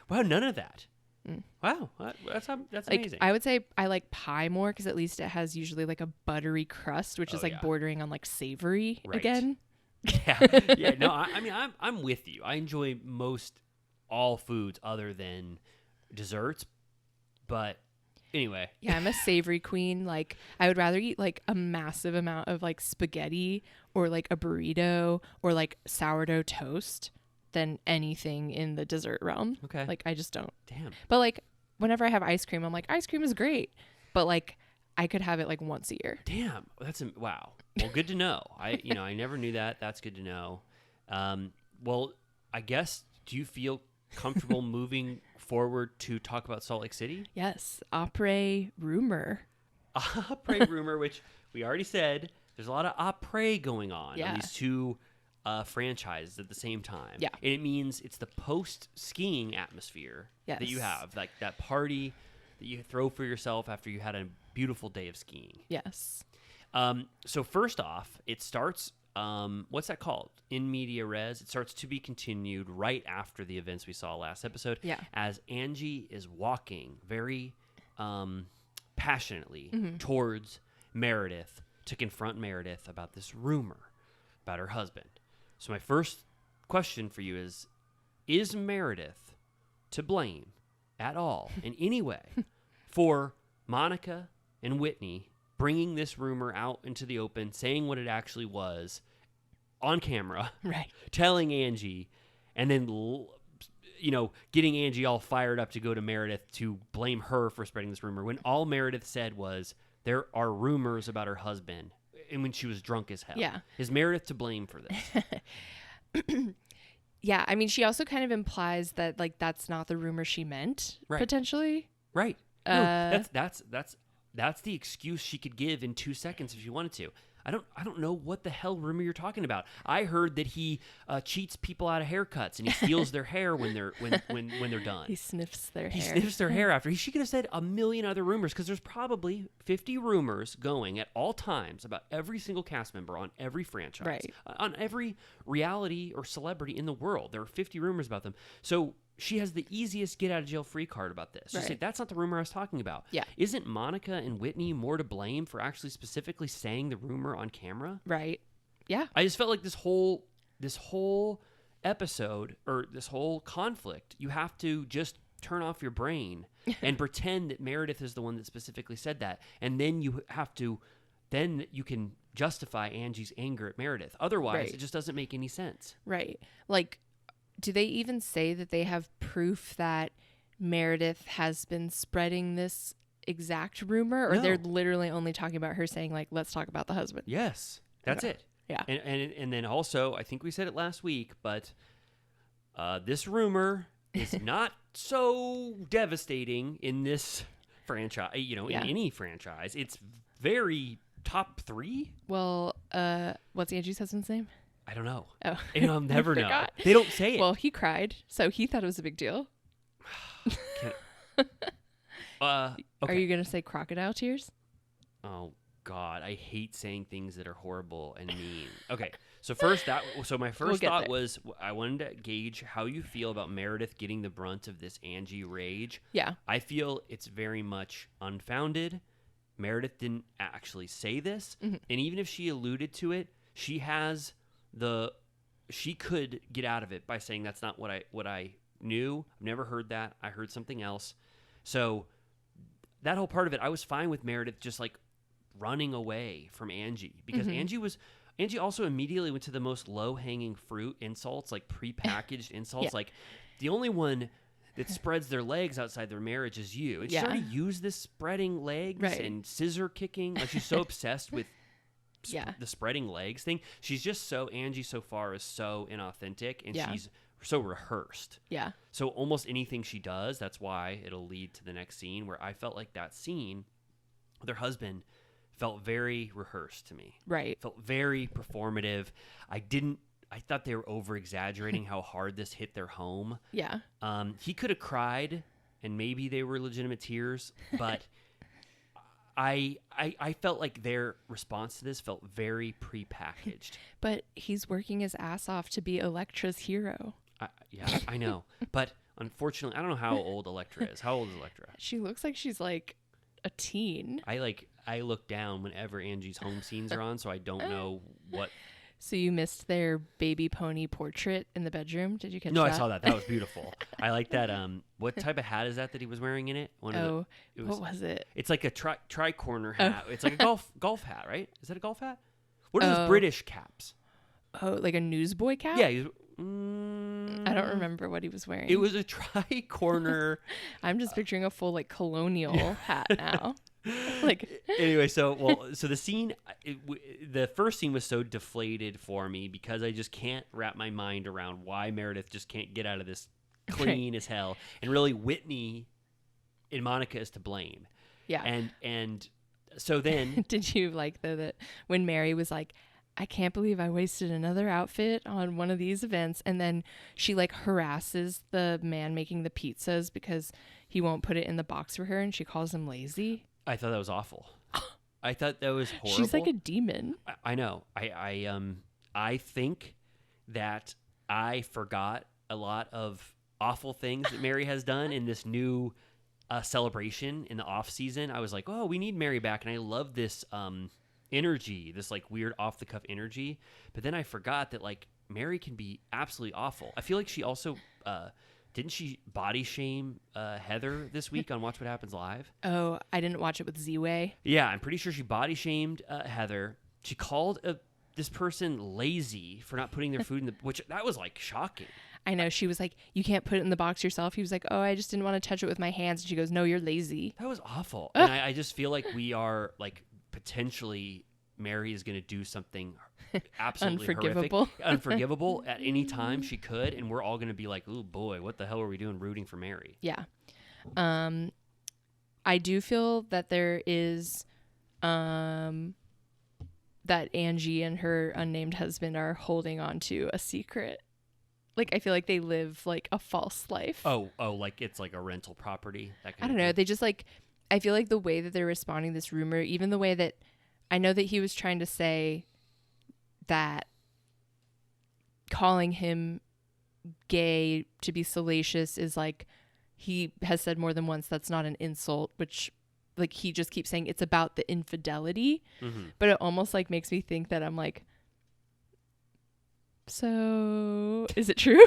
Wow, none of that. Wow, that's Like amazing. I would say I like pie more because at least it has usually like a buttery crust, which is Oh, like yeah. bordering on like savory Right. again. yeah. No, I mean I'm with you. I enjoy most all foods other than desserts, but anyway. Yeah, I'm a savory queen. Like I would rather eat like a massive amount of like spaghetti or like a burrito or like sourdough toast than anything in the dessert realm. Okay. Like I just don't. Damn. But like whenever I have ice cream, I'm like ice cream is great, but like I could have it like once a year. Damn. Wow. Well, good to know. I never knew that. That's good to know. Well, I guess do you feel comfortable moving forward to talk about Salt Lake City? Yes, Apres rumor. Apres rumor, which we already said, there's a lot of Apres going on Yeah. these two franchises at the same time. Yeah. And it means it's the post-skiing atmosphere that you Yes. have, like that party that you throw for yourself after you had a beautiful day of skiing. Yes. So first off, it starts, what's that called? In media res. It starts to be continued right after the events we saw last episode. Yeah. As Angie is walking very passionately Mm-hmm. towards Meredith to confront Meredith about this rumor about her husband. So my first question for you is Meredith to blame at all in any way for Monica and Whitney bringing this rumor out into the open, saying what it actually was on camera, Right. telling Angie, and then getting Angie all fired up to go to Meredith to blame her for spreading this rumor when all Meredith said was there are rumors about her husband, and when she was drunk as hell. Yeah. Is Meredith to blame for this? Yeah, I mean, she also kind of implies that like that's not the rumor she meant, Right. potentially. Right. No, that's the excuse she could give in 2 seconds if she wanted to. I don't know what the hell rumor you're talking about. I heard that he cheats people out of haircuts and he steals their hair when they're done. He sniffs their He hair. sniffs their hair after. She could have said a million other rumors because there's probably 50 rumors going at all times about every single cast member on every franchise, Right. On every reality or celebrity in the world. There are 50 rumors about them. So she has the easiest get out of jail free card about this. She Right. said, that's not the rumor I was talking about. Yeah. Isn't Monica and Whitney more to blame for actually specifically saying the rumor on camera? Right. Yeah. I just felt like this whole episode or this whole conflict, you have to just turn off your brain and pretend that Meredith is the one that specifically said that. And then then you can justify Angie's anger at Meredith. Otherwise, Right. it just doesn't make any sense. Right. Like do they even say that they have proof that Meredith has been spreading this exact rumor, or No. they're literally only talking about her saying like, let's talk about the husband? Yes, that's Okay. it. Yeah. And then also, I think we said it last week, but this rumor is not so devastating in this franchise. You know, Yeah. in any franchise, it's very top 3. Well, what's Angie's husband's name? I don't know. Oh, And I'll never know. forgot. They don't say it. Well, he cried, so he thought it was a big deal. Okay. Are you gonna say crocodile tears? Oh God, I hate saying things that are horrible and mean. Okay, so my first get thought there. was I wanted to gauge how you feel about Meredith getting the brunt of this Angie rage. Yeah. I feel it's very much unfounded. Meredith didn't actually say this, and even if she alluded to it, she could get out of it by saying that's not what I knew. I've never heard that. I heard something else. So that whole part of it, I was fine with Meredith just like running away from Angie, because Angie also immediately went to the most low-hanging fruit insults, like prepackaged insults. Yeah. Like, the only one that spreads their legs outside their marriage is you. And she's Yeah. already used this spreading legs Right. and scissor kicking. Like, she's so obsessed with Yeah. the spreading legs thing. She's just Angie so far is so inauthentic, and Yeah. she's so rehearsed. Yeah. So almost anything she does, that's why it'll lead to the next scene, where I felt like that scene with her husband felt very rehearsed to me. Right. Felt very performative. I thought they were over exaggerating how hard this hit their home. Yeah. He could have cried, and maybe they were legitimate tears, but I felt like their response to this felt very prepackaged. But he's working his ass off to be Elektra's hero. Yeah, I know. But unfortunately, I don't know how old Elektra is. How old is Elektra? She looks like she's like a teen. I look down whenever Angie's home scenes are on, so I don't know what. So you missed their baby pony portrait in the bedroom? Did you catch No, that? I saw that. That was beautiful. I like that. What type of hat is that he was wearing in it? What was it? It's like a tri-corner hat. It's like a golf hat, right? Is that a golf hat? What are those British caps? Oh, like a newsboy cap? Yeah. I don't remember what he was wearing. It was a tri-corner. I'm just picturing a full like colonial hat now. Like Anyway, so the scene, the first scene was so deflated for me because I just can't wrap my mind around why Meredith just can't get out of this clean as hell, and really Whitney and Monica is to blame. Yeah. And so then Did you like though that when Mary was like, I can't believe I wasted another outfit on one of these events, and then she like harasses the man making the pizzas because he won't put it in the box for her, and she calls him lazy. I thought that was awful. I thought that was horrible. She's like a demon. I know. I think that I forgot a lot of awful things that Mary has done in this new celebration in the off season. I was like, oh, we need Mary back, and I love this energy, this like weird off the cuff energy. But then I forgot that like Mary can be absolutely awful. I feel like she also didn't she body shame Heather this week on Watch What Happens Live? Oh, I didn't watch it with Z-Way. Yeah, I'm pretty sure she body shamed Heather. She called this person lazy for not putting their food in the, which that was like shocking. I know. She was like, you can't put it in the box yourself. He was like, oh, I just didn't want to touch it with my hands. And she goes, no, you're lazy. That was awful. And I just feel like we are like potentially Mary is going to do something absolutely Unforgivable. horrific, unforgivable at any time she could, and we're all going to be like, "Oh boy, what the hell are we doing rooting for Mary?" Yeah. I do feel that there is that Angie and her unnamed husband are holding on to a secret. Like, I feel like they live like a false life. Oh, like it's like a rental property. That kind I don't know. They just like, I feel like the way that they're responding to this rumor, even the way that I know that he was trying to say that calling him gay to be salacious is like, he has said more than once, that's not an insult, which like he just keeps saying it's about the infidelity. Mm-hmm. But it almost like makes me think that I'm like, so is it true?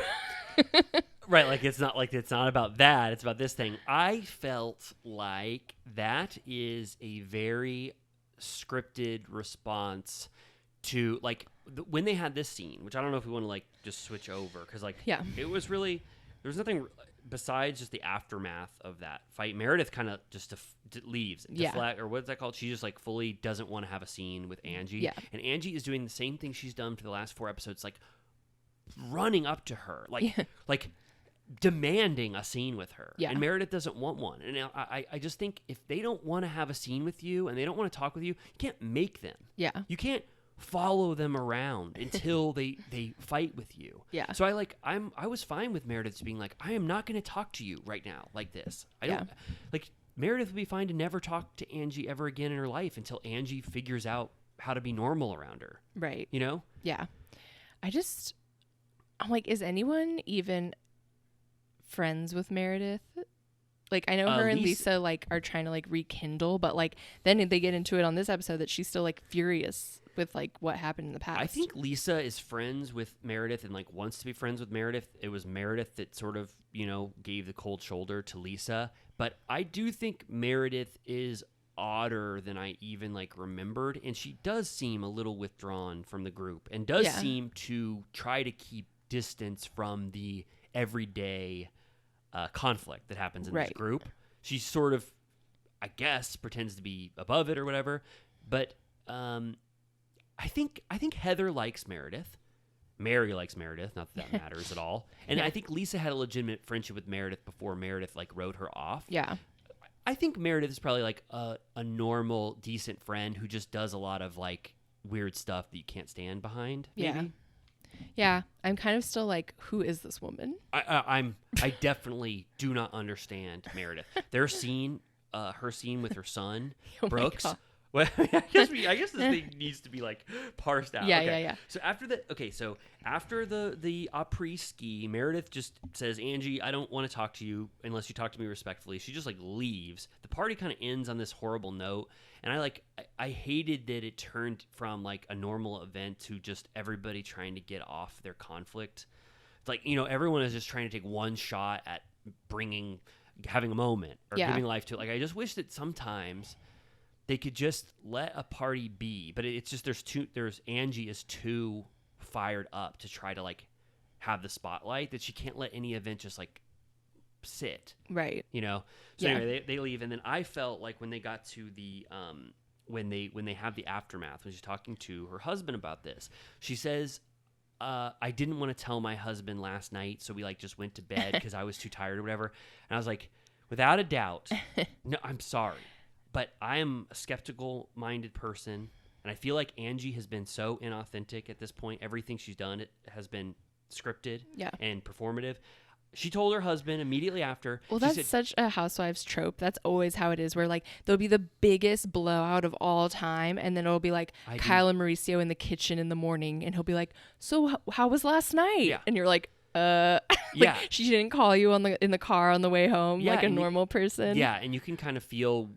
Right, like it's not about that. It's about this thing. I felt like that is a very scripted response to like when they had this scene, which I don't know if we want to like just switch over because like it was really there's nothing besides just the aftermath of that fight. Meredith kind of just leaves, deflect, or what's that called? She just like fully doesn't want to have a scene with Angie, and Angie is doing the same thing she's done for the last 4 episodes, like running up to her, like demanding a scene with her. And Meredith doesn't want one. And I just think if they don't want to have a scene with you and they don't want to talk with you, you can't make them. You can't follow them around until they fight with you. So I was fine with Meredith being like, I am not going to talk to you right now like this. I don't like Meredith would be fine to never talk to Angie ever again in her life until Angie figures out how to be normal around her. Right. You know? Yeah. I'm like, is anyone even friends with Meredith? Like, I know her and Lisa like are trying to like rekindle, but like then they get into it on this episode that she's still like furious with like what happened in the past. I think Lisa is friends with Meredith and like wants to be friends with Meredith. It was Meredith that sort of, you know, gave the cold shoulder to Lisa. But I do think Meredith is odder than I even like remembered, and she does seem a little withdrawn from the group and does seem to try to keep distance from the everyday conflict that happens in this group. She sort of, I guess, pretends to be above it or whatever. But I think Heather likes Meredith. Mary likes Meredith. Not that matters at all. And I think Lisa had a legitimate friendship with Meredith before Meredith like wrote her off. I think Meredith is probably like a normal, decent friend who just does a lot of like weird stuff that you can't stand behind. Maybe. Yeah, I'm kind of still like, who is this woman? I definitely do not understand Meredith. Their scene, her scene with her son, Brooks. Well, I guess this thing needs to be like parsed out. Yeah. So after the Apres ski, Meredith just says, Angie, I don't want to talk to you unless you talk to me respectfully. She just like leaves. The party kind of ends on this horrible note. And I hated that it turned from like a normal event to just everybody trying to get off their conflict. It's like, you know, everyone is just trying to take one shot at having a moment or giving life to it. Like, I just wish that sometimes they could just let a party be, but it's just Angie is too fired up to try to like have the spotlight that she can't let any event just like sit. Right. You know? So anyway, they leave, and then I felt like when they got to the when they have the aftermath, when she's talking to her husband about this, she says, I didn't want to tell my husband last night, so we like just went to bed because I was too tired or whatever. And I was like, without a doubt, no, I'm sorry. But I am a skeptical-minded person, and I feel like Angie has been so inauthentic at this point. Everything she's done has been scripted and performative. She told her husband immediately after. Well, that's such a Housewives trope. That's always how it is, where like there'll be the biggest blowout of all time, and then it'll be like Kyle and Mauricio in the kitchen in the morning, and he'll be like, "So how was last night?" Yeah. And you're like, like, she didn't call you in the car on the way home like a normal person. Yeah, and you can kind of feel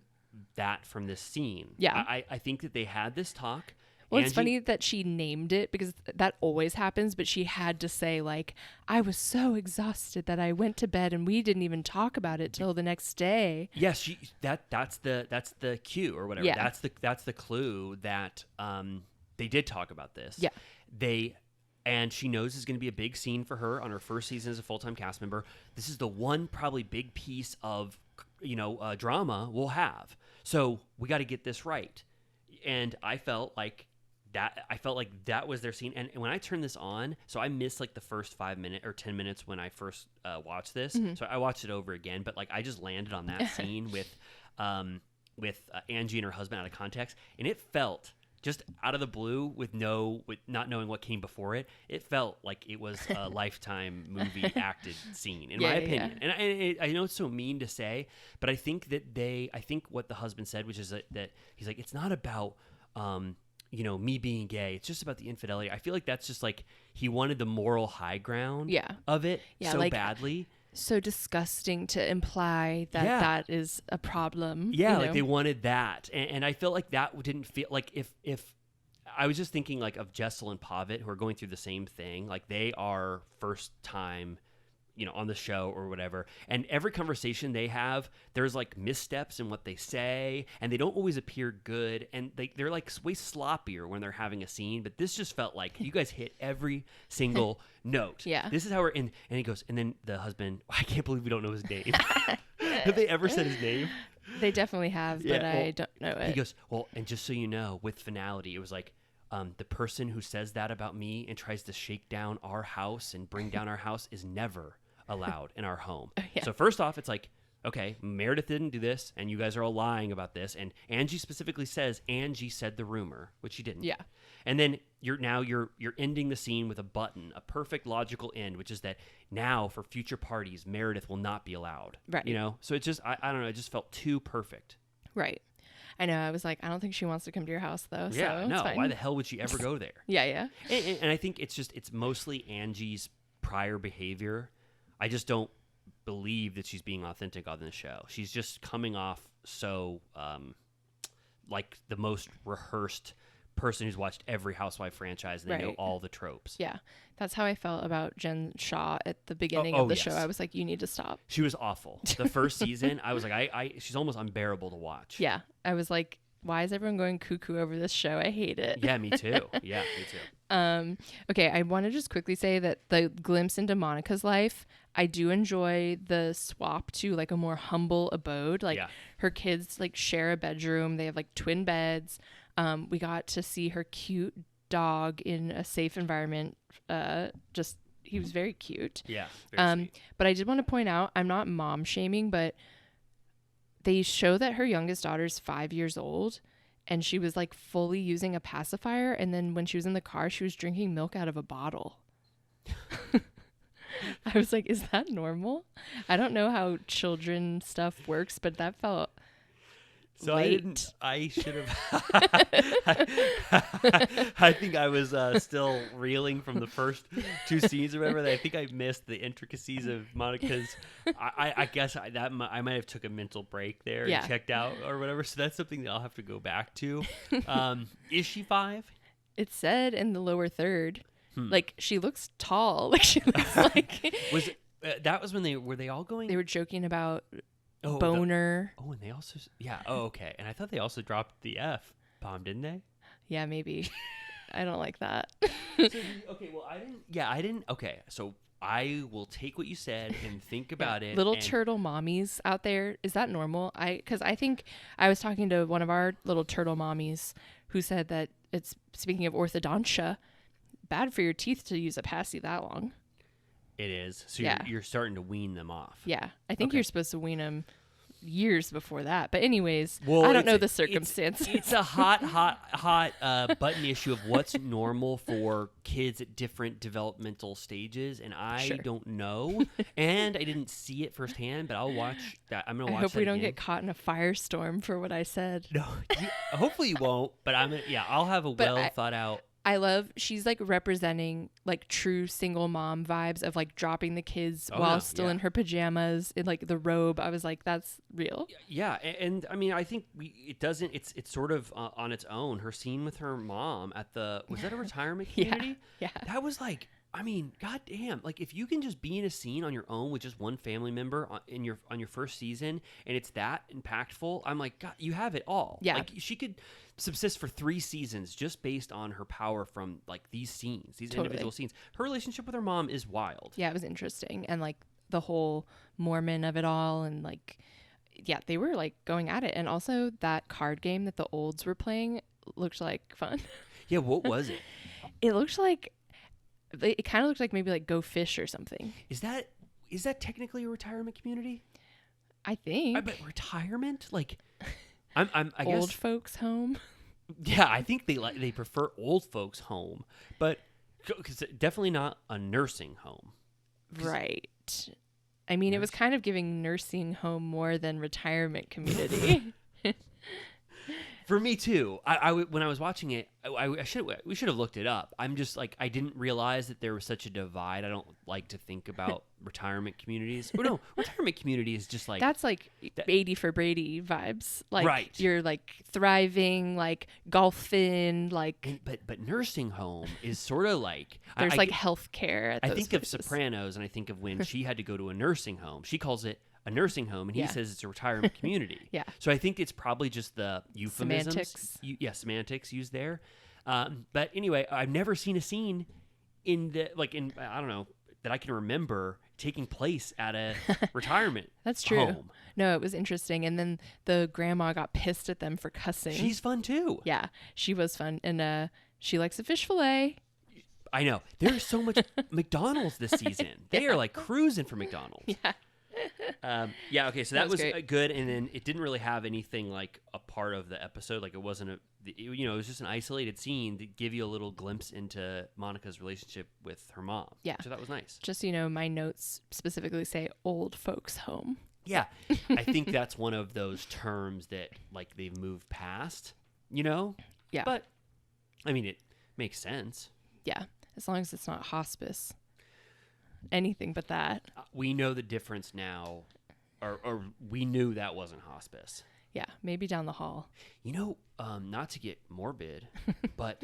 that from this scene. I think that they had this talk. Well, Angie, it's funny that she named it because that always happens, but she had to say like, I was so exhausted that I went to bed and we didn't even talk about it till the next day. Yes, that's the cue or whatever. That's the clue that they did talk about this. And she knows it's going to be a big scene for her on her first season as a full-time cast member. This is the one probably big piece of drama we'll have. So we got to get this right. And I felt like that was their scene. And when I turned this on, so I missed like the first 5 minutes or 10 minutes when I first watched this. Mm-hmm. So I watched it over again, but like I just landed on that scene with Angie and her husband out of context, and it felt just out of the blue with not knowing what came before it. It felt like it was a Lifetime movie acted scene, in my opinion. Yeah. And I know it's so mean to say, but I think what the husband said, which is that he's like, it's not about me being gay. It's just about the infidelity. I feel like that's just like he wanted the moral high ground of it so like, badly. So disgusting to imply that that is a problem. Yeah, like they wanted that. And I felt like that didn't feel like if I was just thinking like of Jessel and Pavitt who are going through the same thing. Like they are first time on the show or whatever. And every conversation they have, there's like missteps in what they say, and they don't always appear good. And they're like way sloppier when they're having a scene. But this just felt like you guys hit every single note. Yeah. This is how we're in. And he goes, and then the husband, I can't believe we don't know his name. Have they ever said his name? They definitely have, but well, I don't know it. He goes, well, and just so you know, with finality, it was like, the person who says that about me and tries to shake down our house and bring down our house is never allowed in our home. Yeah. So first off, it's like, okay, Meredith didn't do this, and you guys are all lying about this. And Angie specifically says Angie said the rumor, which she didn't. Yeah. And then you're ending the scene with a button, a perfect logical end, which is that now for future parties, Meredith will not be allowed. Right. So it just, I don't know, it just felt too perfect. Right. I know. I was like, I don't think she wants to come to your house, though. Yeah, so no. it's fine. Why the hell would she ever go there? Yeah. And I think it's mostly Angie's prior behavior. I just don't believe that she's being authentic on the show. She's just coming off so like the most rehearsed person who's watched every Housewife franchise and they know Right. all the tropes. Yeah. That's how I felt about Jen Shaw at the beginning Oh, of the yes. show. I was like, you need to stop. She was awful. The first season, I was like, she's almost unbearable to watch. Yeah. I was like, why is everyone going cuckoo over this show? I hate it. Yeah, me too. Yeah, me too. Okay, I want to just quickly say that the glimpse into Monica's life, I do enjoy the swap to like a more humble abode. Like Yeah. her kids like share a bedroom. They have like twin beds. We got to see her cute dog in a safe environment. He was very cute. Yeah, very sweet. But I did want to point out, I'm not mom shaming, but they show that her youngest daughter's 5 years old and she was like fully using a pacifier. And then when she was in the car, she was drinking milk out of a bottle. I was like, is that normal? I don't know how children stuff works, but that felt So late. I should have. I think I was still reeling from the first two scenes or whatever. I think I missed the intricacies of Monica's. I guess I might have took a mental break there Yeah. and checked out or whatever. So that's something that I'll have to go back to. Is she 5? It said in the lower third, like she looks tall. Like she looks like Was it, that was when were they all going? they were joking about Oh, boner. and they also okay. And I thought they also dropped the F bomb, didn't they? Yeah, maybe. I don't like that. Okay, well, I didn't. Okay, so I will take what you said and think about it. Little and- turtle mommies out there, is that normal? Because I think I was talking to one of our little turtle mommies who said that it's, speaking of orthodontia, bad for your teeth to use a passy that long. It is. So Yeah. you're starting to wean them off. Yeah, I think Okay. you're supposed to wean them years before that. But anyways, Well, I don't it's know a- the circumstances. It's a hot button issue of what's normal for kids at different developmental stages, and I Sure. don't know, and I didn't see it firsthand. But I'll watch that. I'm gonna I watch. hope that we don't again. get caught in a firestorm for what I said. No, hopefully you won't. But I'll have a But well thought out. I love, she's like representing like true single mom vibes of like dropping the kids Oh, while no, still yeah. in her pajamas in like the robe. I was like, that's real. Yeah, and I mean, I think it doesn't. It's sort of on its own. Her scene with her mom at was that a retirement community? Yeah. That was like, I mean, goddamn. Like, if you can just be in a scene on your own with just one family member on your first season, and it's that impactful, I'm like, God, you have it all. Yeah. Like, she could subsist for 3 seasons just based on her power from like these scenes, these Totally. individual scenes. Her relationship with her mom is wild. Yeah, it was interesting. And like the whole Mormon of it all. And like, yeah, they were like going at it. And also that card game that the olds were playing looked like fun. Yeah, what was it? It looked like, it kind of looked like maybe like Go Fish or something. Is that technically a retirement community? I think. I bet retirement, like, I Old guess, folks home. yeah, I think they prefer old folks home, but cause definitely not a nursing home. Right. I mean, it was kind of giving nursing home more than retirement community. For me too. When I was watching it, we should have looked it up. I'm just like, I didn't realize that there was such a divide. I don't like to think about retirement communities. Oh no, retirement community is just like That's like 80 for Brady vibes. Like Right. you're like thriving, like golfing, like but nursing home is sort of like there's I like health care at I those think places. of Sopranos, and I think of when she had to go to a nursing home. She calls it a nursing home, and he Yeah. says it's a retirement community. Yeah. So I think it's probably just the euphemisms. Semantics. Semantics used there. But anyway, I've never seen a scene I don't know, that I can remember taking place at a retirement That's true. home. No, it was interesting. And then the grandma got pissed at them for cussing. She's fun too. Yeah, she was fun. And she likes a fish fillet. I know. There's so much McDonald's this season. They are like cruising for McDonald's. Yeah. Okay, so that was great. good, and then it didn't really have anything like a part of the episode. Like it wasn't it was just an isolated scene to give you a little glimpse into Monica's relationship with her mom. Yeah. So that was nice. Just, my notes specifically say old folks home. Yeah, I think that's one of those terms that like they've moved past, Yeah. But, I mean, it makes sense. Yeah. As long as it's not hospice. Anything but that. We know the difference now, or we knew that wasn't hospice. Yeah. Maybe down the hall. Not to get morbid, but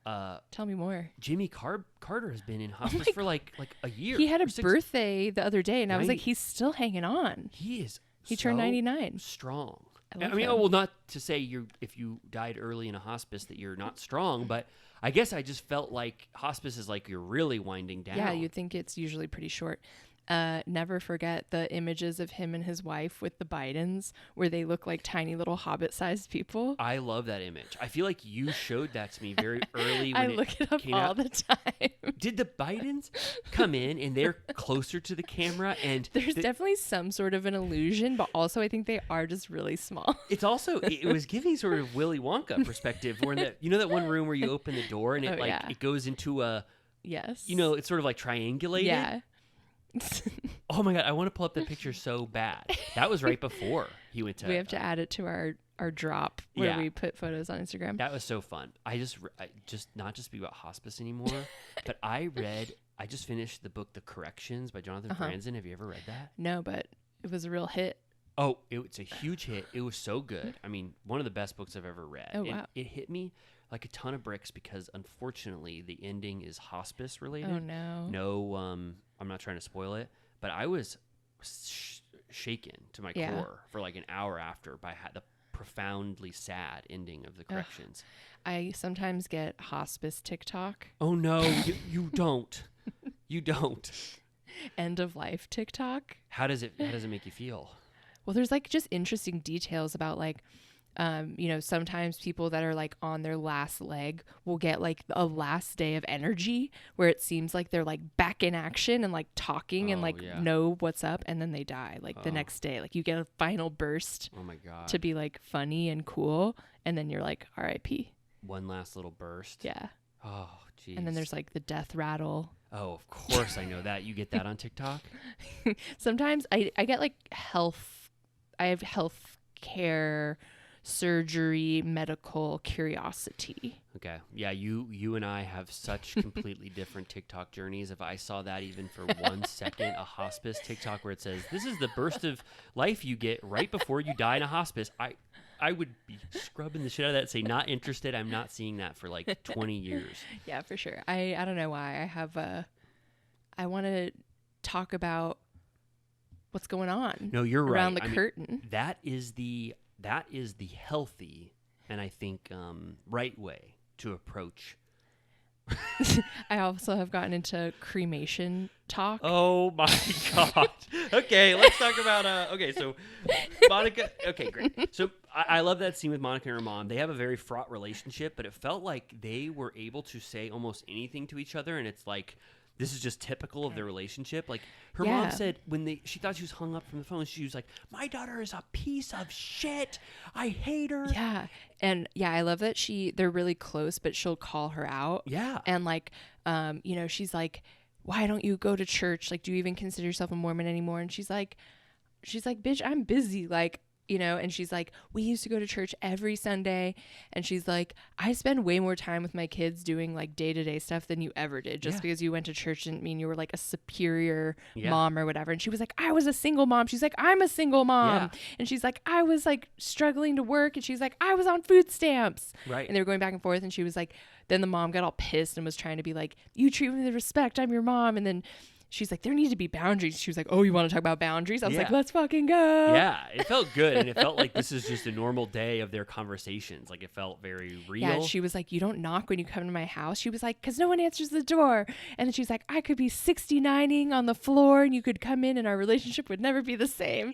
Tell me more. Jimmy Carter has been in hospice for like a year. He had a or 6 birthday the other day, and I was 90 like, he's still hanging on. He turned so 99. Strong. I love mean, him. well, not to say if you died early in a hospice that you're not strong, but I guess I just felt like hospice is like you're really winding down. Yeah, you'd think it's usually pretty short. Never forget the images of him and his wife with the Bidens, where they look like tiny little hobbit-sized people. I love that image. I feel like you showed that to me very early when I look it up came all out. the time. Did the Bidens come in and they're closer to the camera? And There's definitely some sort of an illusion, but also I think they are just really small. it's also it was giving sort of Willy Wonka perspective, where that one room where you open the door and it Oh, yeah. it goes into a Yes. it's sort of like triangulated. Yeah. Oh my god, I want to pull up the picture so bad. That was right before he went to. We have to add it to our drop where Yeah. we put photos on Instagram. That was so fun. I just not just be about hospice anymore, but I just finished the book The Corrections by Jonathan Franzen. Have you ever read that? No, but it was a real hit. Oh, it's a huge hit. It was so good. I mean, one of the best books I've ever read. Oh, wow. It hit me like a ton of bricks because unfortunately the ending is hospice related. Oh, no. No, I'm not trying to spoil it, but I was shaken to my Yeah. core for like an hour after by the profoundly sad ending of The Corrections. I sometimes get hospice TikTok, Oh no, you don't. You don't. end of life TikTok. How does it make you feel? Well, there's like just interesting details about like, sometimes people that are like on their last leg will get like a last day of energy where it seems like they're like back in action and like talking and Oh, like yeah. know what's up, and then they die like the next day. Like you get a final burst Oh my god. to be like funny and cool, and then you're like R.I.P. One last little burst. Yeah. Oh, geez. And then there's like the death rattle. Oh, of course I know that. You get that on TikTok? Sometimes I get like I have health care, surgery, medical curiosity. Okay. Yeah, you and I have such completely different TikTok journeys. If I saw that even for 1 second, a hospice TikTok where it says, this is the burst of life you get right before you die in a hospice, I would be scrubbing the shit out of that and say, not interested. I'm not seeing that for like 20 years. Yeah, for sure. I don't know why. I want to talk about what's going on. No, you're right. Around the I mean, curtain. that is the healthy and I think right way to approach. I also have gotten into cremation talk. Oh my god. Okay, let's talk about so Monica. Okay, great. So I love that scene with Monica and her mom. They have a very fraught relationship, but it felt like they were able to say almost anything to each other, and it's like this is just typical of their relationship. Like her mom Yeah. said when she thought she was hung up from the phone, she was like, "My daughter is a piece of shit. I hate her." Yeah. And yeah, I love that they're really close, but she'll call her out. Yeah. And like, she's like, why don't you go to church? Like, do you even consider yourself a Mormon anymore? And she's like, bitch, I'm busy. Like, you know, and she's like, we used to go to church every Sunday. And she's like, I spend way more time with my kids doing like day-to-day stuff than you ever did. Just because you went to church didn't mean you were like a superior mom or whatever. And she was like, I was a single mom. She's like, I'm a single mom. And she's like, I was like struggling to work. And she's like, I was on food stamps. Right. And they were going back and forth. And she was like, then the mom got all pissed and was trying to be like, you treat me with respect. I'm your mom. And then she's like, there need to be boundaries. She was like, oh, you want to talk about boundaries? I was like, let's fucking go. Yeah, it felt good. And it felt like this is just a normal day of their conversations. Like, it felt very real. Yeah, and she was like, you don't knock when you come to my house. She was like, because no one answers the door. And then she's like, I could be 69ing on the floor and you could come in and our relationship would never be the same.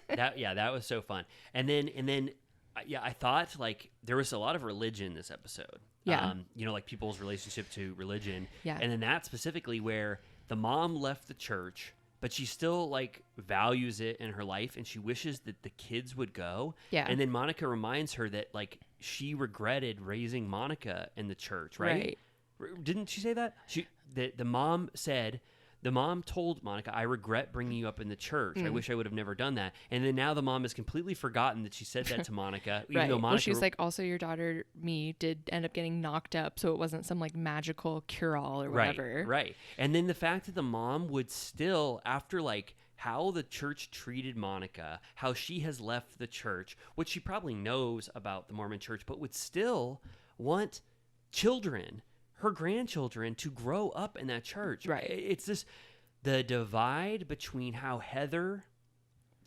That was so fun. And then I thought like there was a lot of religion in this episode. Yeah. You know, like people's relationship to religion. Yeah. And then that specifically where the mom left the church, but she still like values it in her life and she wishes that the kids would go. Yeah. And then Monica reminds her that like she regretted raising Monica in the church, right? Didn't she say that? The mom told Monica, I regret bringing you up in the church. I wish I would have never done that. And then now the mom has completely forgotten that she said that to Monica. Even though Monica, well, she's like, also your daughter, me, did end up getting knocked up. So it wasn't some like magical cure-all or whatever. Right. And then the fact that the mom would still, after like how the church treated Monica, how she has left the church, which she probably knows about the Mormon church, but would still want children, her grandchildren, to grow up in that church. Right. It's this, the divide between how Heather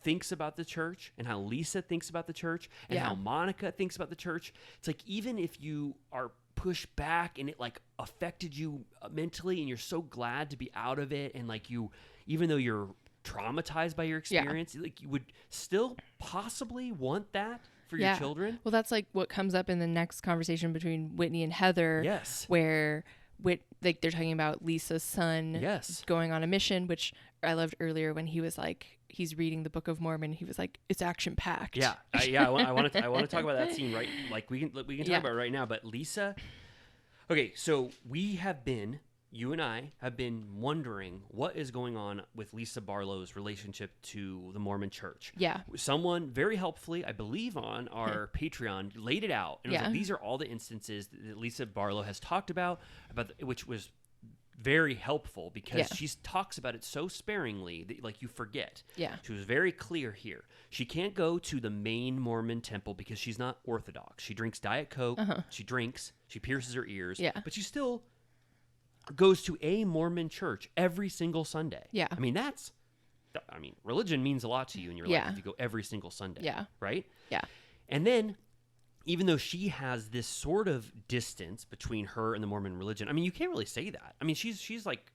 thinks about the church and how Lisa thinks about the church and how Monica thinks about the church. It's like, even if you are pushed back and it like affected you mentally and you're so glad to be out of it, and like you, even though you're traumatized by your experience, like you would still possibly want that for your children. Well, that's like what comes up in the next conversation between Whitney and Heather. Yes. Where like they're talking about Lisa's son going on a mission, which I loved earlier when he was like, he's reading the Book of Mormon. He was like, it's action packed. I want to talk about that scene, right? Like we can talk about it right now, but Lisa. Okay, so you and I have been wondering what is going on with Lisa Barlow's relationship to the Mormon church. Yeah. Someone very helpfully, I believe on our Patreon, laid it out. And it was like, these are all the instances that Lisa Barlow has talked about which was very helpful because she talks about it so sparingly that like you forget. Yeah. She was very clear here. She can't go to the main Mormon temple because she's not Orthodox. She drinks Diet Coke. She pierces her ears. Yeah. But she still goes to a Mormon church every single Sunday. Yeah. I mean, religion means a lot to you in your life if you go every single Sunday. Yeah. Right? Yeah. And then, even though she has this sort of distance between her and the Mormon religion, I mean, you can't really say that. I mean, she's like,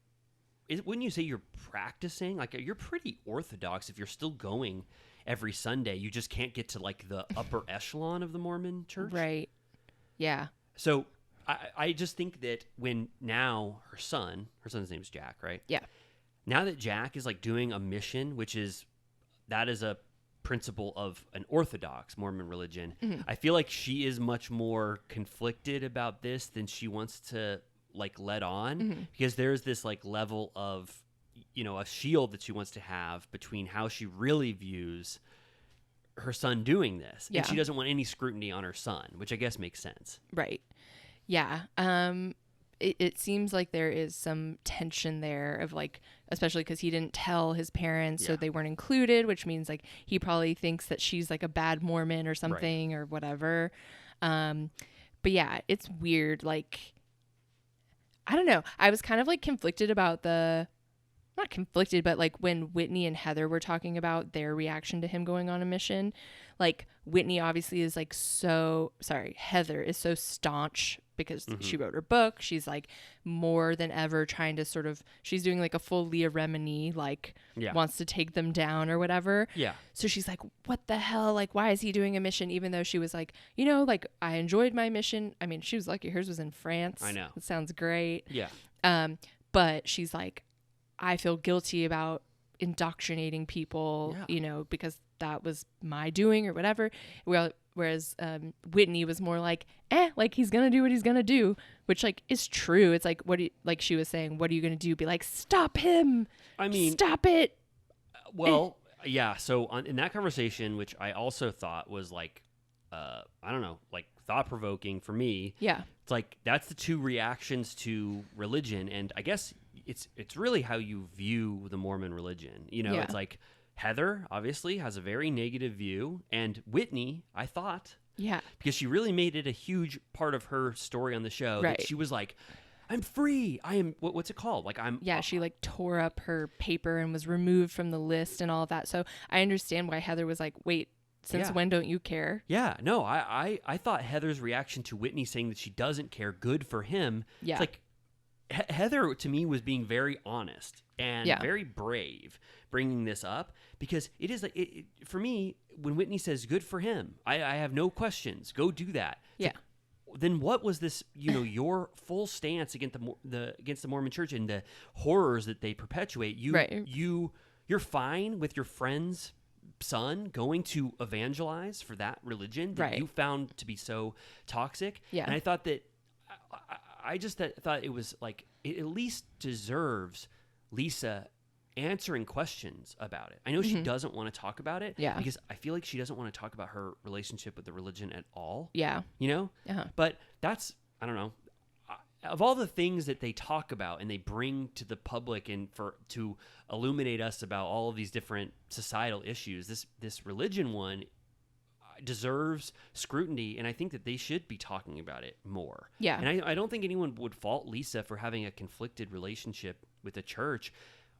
wouldn't you say you're practicing? Like, you're pretty Orthodox if you're still going every Sunday. You just can't get to like the upper echelon of the Mormon church. Right. Yeah. So I just think that when now her son's name is Jack, right? Yeah. Now that Jack is like doing a mission, that is a principle of an Orthodox Mormon religion. I feel like she is much more conflicted about this than she wants to like let on, because there's this like level of, you know, a shield that she wants to have between how she really views her son doing this. Yeah. And she doesn't want any scrutiny on her son, which I guess makes sense. Right. Yeah. It seems like there is some tension there of like, especially because he didn't tell his parents, so they weren't included, which means like he probably thinks that she's like a bad Mormon or something or whatever. But yeah, it's weird. Like, I don't know. I was kind of like conflicted about not conflicted, but like when Whitney and Heather were talking about their reaction to him going on a mission, like Whitney obviously is like Heather is so staunch because she wrote her book. She's like more than ever trying to she's doing like a full Leah Remini, like wants to take them down or whatever. Yeah. So she's like, what the hell? Like, why is he doing a mission? Even though she was like, you know, like I enjoyed my mission. I mean, she was lucky hers was in France. I know. It sounds great. Yeah. But she's like, I feel guilty about indoctrinating people, you know, because that was my doing or whatever. Whereas Whitney was more like, like he's going to do what he's going to do, which like is true. It's like, like she was saying, what are you going to do? Be like, stop him. I mean, stop it. Well, yeah. So in that conversation, which I also thought was like, I don't know, like thought provoking for me. Yeah. It's like that's the two reactions to religion, and I guess it's really how you view the Mormon religion. You know, Yeah. it's like Heather obviously has a very negative view, and Whitney, I thought, Yeah. because she really made it a huge part of her story on the show. Right. That she was like, I'm free. I am. What's it called? Like I'm. Yeah, she like tore up her paper and was removed from the list and all of that. So I understand why Heather was like, wait, since Yeah. when don't you care? Yeah, no, I thought Heather's reaction to Whitney saying that she doesn't care, good for him. Yeah. It's like Heather to me was being very honest and Yeah. very brave bringing this up, because it is like for me when Whitney says good for him, I have no questions. Go do that. It's Yeah. like, then what was this? You know, your full stance against the Mormon Church and the horrors that they perpetuate. You're fine with your friend's son going to evangelize for that religion that Right. you found to be so toxic. Yeah. And I thought that I just thought it was like it at least deserves Lisa answering questions about it. I know she doesn't want to talk about it, Yeah. because I feel like she doesn't want to talk about her relationship with the religion at all. Yeah. You know? Uh-huh. But that's, I don't know. Of all the things that they talk about and they bring to the public and to illuminate us about all of these different societal issues, this religion one deserves scrutiny, and I think that they should be talking about it more. Yeah. And I don't think anyone would fault Lisa for having a conflicted relationship with the church,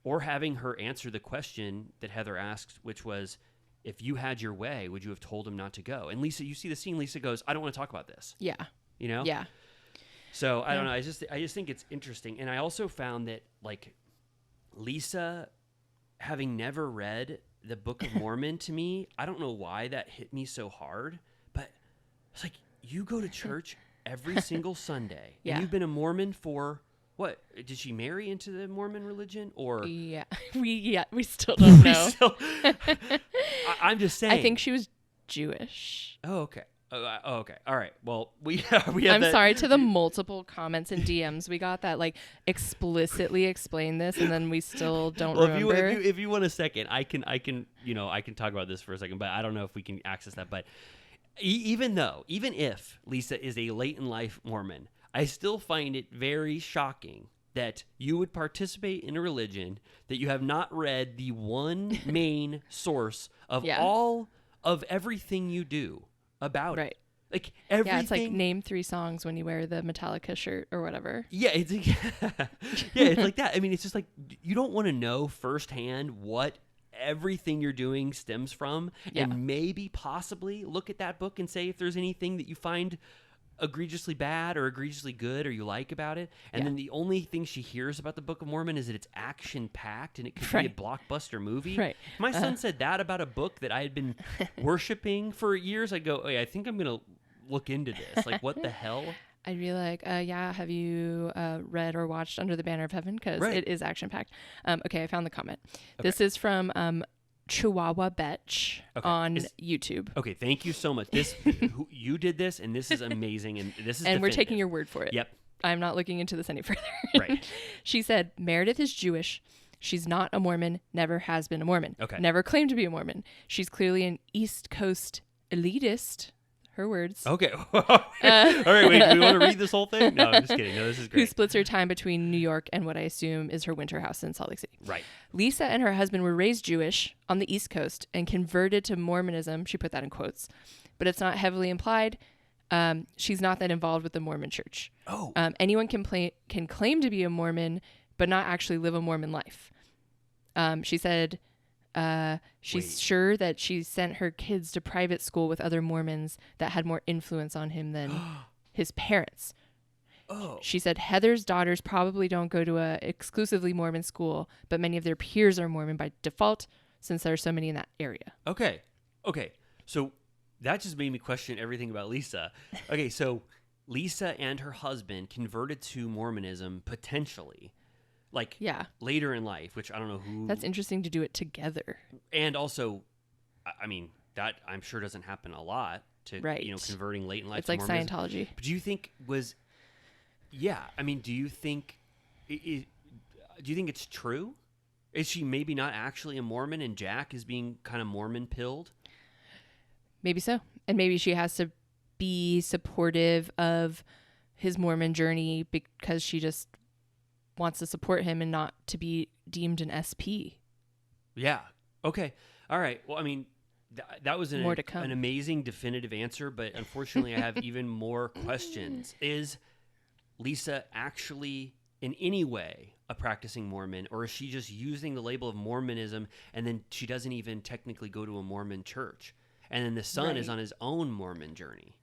or having her answer the question that Heather asked, which was, if you had your way, would you have told him not to go? And Lisa, you see the scene, Lisa goes, I don't want to talk about this. Yeah. You know? Yeah. So I don't know. I just think it's interesting. And I also found that like Lisa, having never read the Book of Mormon, to me, I don't know why that hit me so hard, but it's like, you go to church every single Sunday, Yeah. and you've been a Mormon for what? Did she marry into the Mormon religion, or Yeah. We still don't We know. still- I'm just saying. I think she was Jewish. Oh, okay. Oh, okay. All right. Well, we have I'm that- sorry to the multiple comments and DMs we got that like explicitly explain this, and then we still don't Well, remember. if you want a second, I can talk about this for a second, but I don't know if we can access that. But even if Lisa is a late in life Mormon, I still find it very shocking that you would participate in a religion that you have not read the one main source of Yeah. all of everything you do about Right. it. Like everything. Yeah, it's like name 3 songs when you wear the Metallica shirt or whatever. Yeah, it's it's like that. I mean, it's just like you don't want to know firsthand what everything you're doing stems from, Yeah. and maybe possibly look at that book and say if there's anything that you find egregiously bad or egregiously good or you like about it. And Yeah. then the only thing she hears about the Book of Mormon is that it's action packed and it could Right. be a blockbuster movie. Right. My son said that about a book that I had been worshiping for years. I go, I think I'm gonna look into this. Like, what the hell? I'd be like, yeah, have you read or watched Under the Banner of Heaven? Because Right. it is action packed. Okay, I found the comment. This is from Chihuahua Betch Okay. on YouTube. Okay, thank you so much. You did this, and this is amazing, and this is And we're definitive. taking your word for it. Yep. I'm not looking into this any further. Right. She said, Meredith is Jewish. She's not a Mormon, never has been a Mormon. Okay. Never claimed to be a Mormon. She's clearly an East Coast elitist. Her words. Okay. All right, wait, do we want to read this whole thing? No, I'm just kidding. No, this is Who great. splits her time between New York and what I assume is her winter house in Salt Lake City. Right. Lisa and her husband were raised Jewish on the East Coast and converted to Mormonism. She put that in quotes, but it's not heavily implied. She's not that involved with the Mormon church. Oh. Anyone can claim to be a Mormon, but not actually live a Mormon life. She said she's Wait. sure that she sent her kids to private school with other Mormons that had more influence on him than his parents. Oh. She said Heather's daughters probably don't go to a exclusively Mormon school, but many of their peers are Mormon by default since there are so many in that area. Okay. So that just made me question everything about Lisa. Okay, so Lisa and her husband converted to Mormonism potentially, like Yeah. later in life, which I don't know who. That's interesting to do it together. And also, I mean, that I'm sure doesn't happen a lot to Right. converting late in life. It's to like Mormonism. Scientology. But do you think do you think it's true? Is she maybe not actually a Mormon and Jack is being kind of Mormon pilled? Maybe so. And maybe she has to be supportive of his Mormon journey because she just wants to support him and not to be deemed an SP. Yeah. Okay. All right. Well, I mean, that was More to come. an amazing definitive answer, but unfortunately I have even more questions. Is Lisa actually in any way a practicing Mormon, or is she just using the label of Mormonism and then she doesn't even technically go to a Mormon church? And then the son is on his own Mormon journey.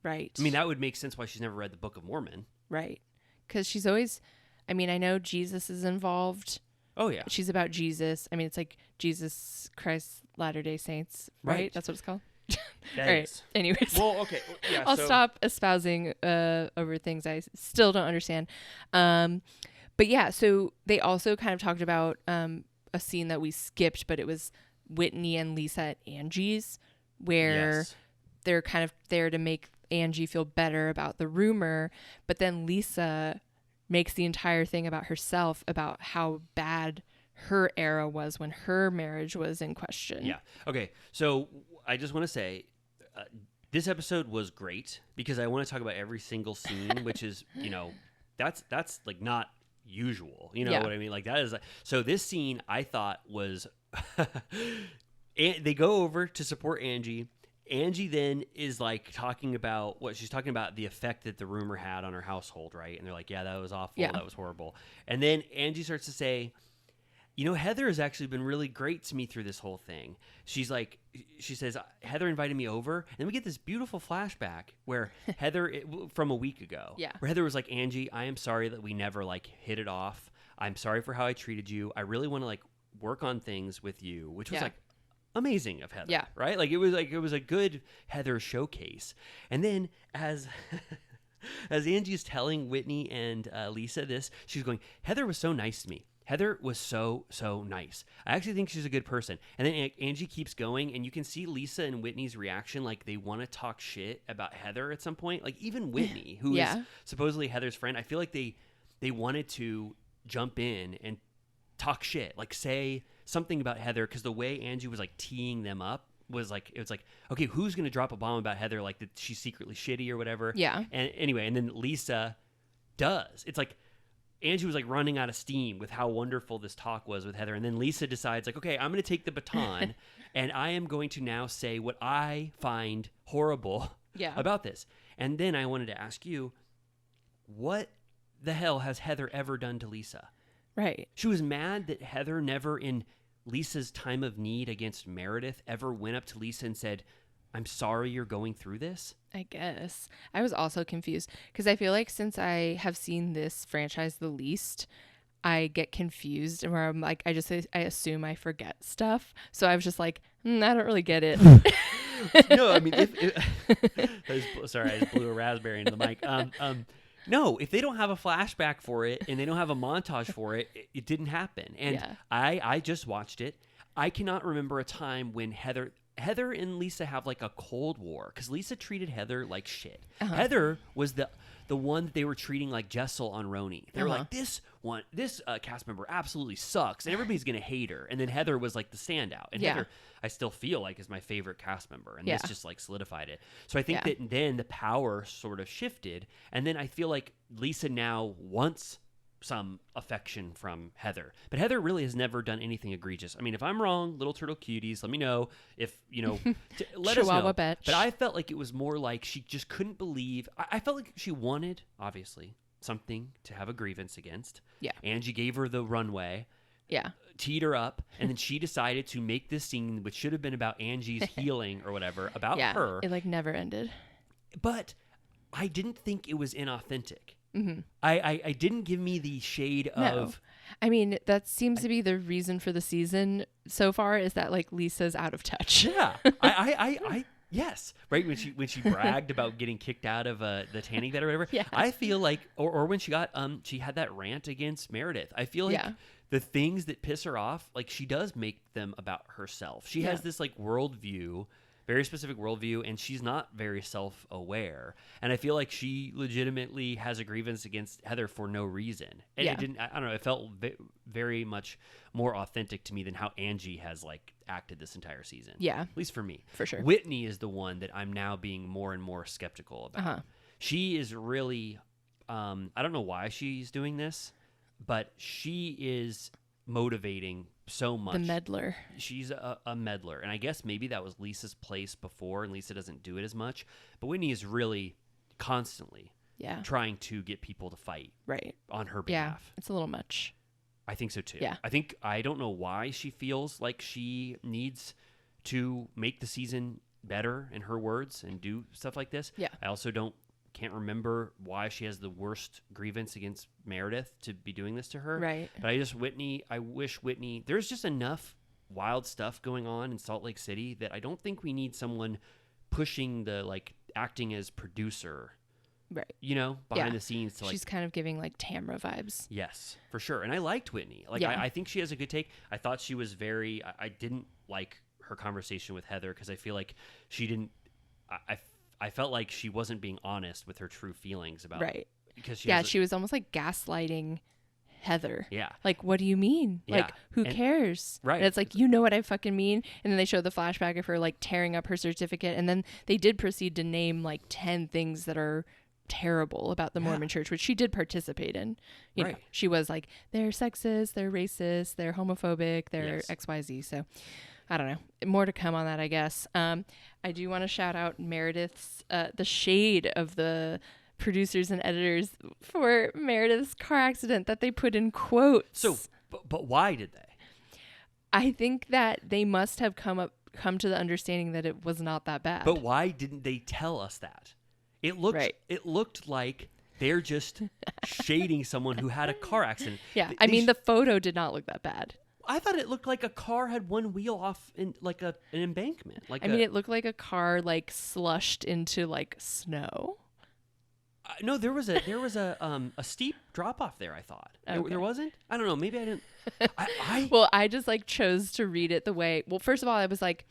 Right. I mean, that would make sense why she's never read the Book of Mormon. Right. Because she's always, I mean, I know Jesus is involved. Oh, yeah. She's about Jesus. I mean, it's like Jesus Christ Latter-day Saints, right? That's what it's called? That All right. is. Anyways. Well, okay. Yeah, I'll stop espousing over things I still don't understand. But yeah, so they also kind of talked about a scene that we skipped, but it was Whitney and Lisa at Angie's, where Yes. they're kind of there to make Angie feel better about the rumor, but then Lisa makes the entire thing about herself, about how bad her era was when her marriage was in question. Yeah. Okay. So I just want to say this episode was great because I want to talk about every single scene, which is, that's like not usual. You know Yeah. what I mean? Like that is like, so this scene I thought was, they go over to support Angie. Angie then is like talking about the effect that the rumor had on her household, right? And they're like, yeah, that was awful. Yeah. That was horrible. And then Angie starts to say, Heather has actually been really great to me through this whole thing. She says, Heather invited me over. And we get this beautiful flashback where Heather, from a week ago, Yeah. where Heather was like, Angie, I am sorry that we never like hit it off. I'm sorry for how I treated you. I really want to like work on things with you, which was Yeah. like amazing of Heather. Yeah. Right? Like it was a good Heather showcase. And then as Angie's telling Whitney and Lisa this, she's going, Heather was so nice to me. Heather was so nice. I actually think she's a good person. And then Angie keeps going, and you can see Lisa and Whitney's reaction, like they want to talk shit about Heather at some point. Like even Whitney, who is supposedly Heather's friend, I feel like they wanted to jump in and talk shit, like say something about Heather, because the way Angie was like teeing them up was like, it was like, okay, who's going to drop a bomb about Heather, like that she's secretly shitty or whatever. Yeah. And anyway, and then Lisa does. It's like Angie was like running out of steam with how wonderful this talk was with Heather. And then Lisa decides like, okay, I'm going to take the baton and I am going to now say what I find horrible about this. And then I wanted to ask you, what the hell has Heather ever done to Lisa? Right. She was mad that Heather never in Lisa's time of need against Meredith ever went up to Lisa and said, I'm sorry you're going through this. I guess. I was also confused because I feel like since I have seen this franchise the least, I get confused and where I'm like, I assume I forget stuff. So I was just like, I don't really get it. No, I mean, sorry, I just blew a raspberry into the mic. No, if they don't have a flashback for it and they don't have a montage for it, it didn't happen. And I just watched it. I cannot remember a time when Heather and Lisa have like a Cold War because Lisa treated Heather like shit. Heather was the one that they were treating like Jessel on RHONY. They were like, this cast member absolutely sucks and everybody's gonna hate her. And then Heather was like the standout. And Heather, I still feel like is my favorite cast member, and this just like solidified it. So I think that then the power sort of shifted, and then I feel like Lisa now wants some affection from Heather, but Heather really has never done anything egregious. I mean, if I'm wrong, little turtle cuties, let me know. If let us know. Bitch. But I felt like it was more like she just couldn't believe. I felt like she wanted, obviously, something to have a grievance against. Yeah. Angie gave her the runway. Yeah. Teed her up, and then she decided to make this scene, which should have been about Angie's healing or whatever, about her. It like never ended. But I didn't think it was inauthentic. Mm-hmm. I didn't give me the shade of. I mean, that seems to be the reason for the season so far is that like Lisa's out of touch. Yeah, I yes, right when she bragged about getting kicked out of the tanning bed or whatever. Yeah. I feel like, or when she got she had that rant against Meredith. I feel like the things that piss her off, like she does make them about herself. She has this like worldview very specific worldview, and she's not very self-aware. And I feel like she legitimately has a grievance against Heather for no reason. And Yeah. it didn't, I don't know, it felt very much more authentic to me than how Angie has like acted this entire season. Yeah. At least for me. For sure. Whitney is the one that I'm now being more and more skeptical about. Uh-huh. She is really, I don't know why she's doing this, but she is motivating so much. The meddler. She's a meddler. And I guess maybe that was Lisa's place before, and Lisa doesn't do it as much. But Whitney is really constantly Yeah. trying to get people to fight Right. on her Yeah. behalf. It's a little much. I think so too. Yeah. I don't know why she feels like she needs to make the season better, in her words, and do stuff like this. Yeah. I also can't remember why she has the worst grievance against Meredith to be doing this to her. Right. But I wish Whitney, there's just enough wild stuff going on in Salt Lake City that I don't think we need someone pushing the like acting as producer, Right. you know, behind Yeah. the scenes to like. She's kind of giving like Tamara vibes. Yes, for sure. And I liked Whitney. Like, Yeah. I think she has a good take. I thought she was I didn't like her conversation with Heather because I feel like she didn't, I felt like she wasn't being honest with her true feelings about Right. Because She was almost like gaslighting Heather. Yeah. Like, what do you mean? Yeah. Like, who And- cares? Right. And it's like, you know what I fucking mean? And then they show the flashback of her like tearing up her certificate. And then they did proceed to name like 10 things that are terrible about the Yeah. Mormon church, which she did participate in. You know, Right. she was like, they're sexist, they're racist, they're homophobic, they're Yes. XYZ. So I don't know. More to come on that, I guess. I do want to shout out Meredith's, the shade of the producers and editors for Meredith's car accident that they put in quotes. So, but why did they? I think that they must have come to the understanding that it was not that bad. But why didn't they tell us that? It looked like they're just shading someone who had a car accident. yeah, They- I they mean, sh- the photo did not look that bad. I thought it looked like a car had one wheel off in like an embankment. Like I mean, it looked like a car like slushed into like snow. No, there was a steep drop off there. I thought Okay. there wasn't. I don't know. Maybe I didn't. I Well, I just like chose to read it the way. Well, first of all, I was like,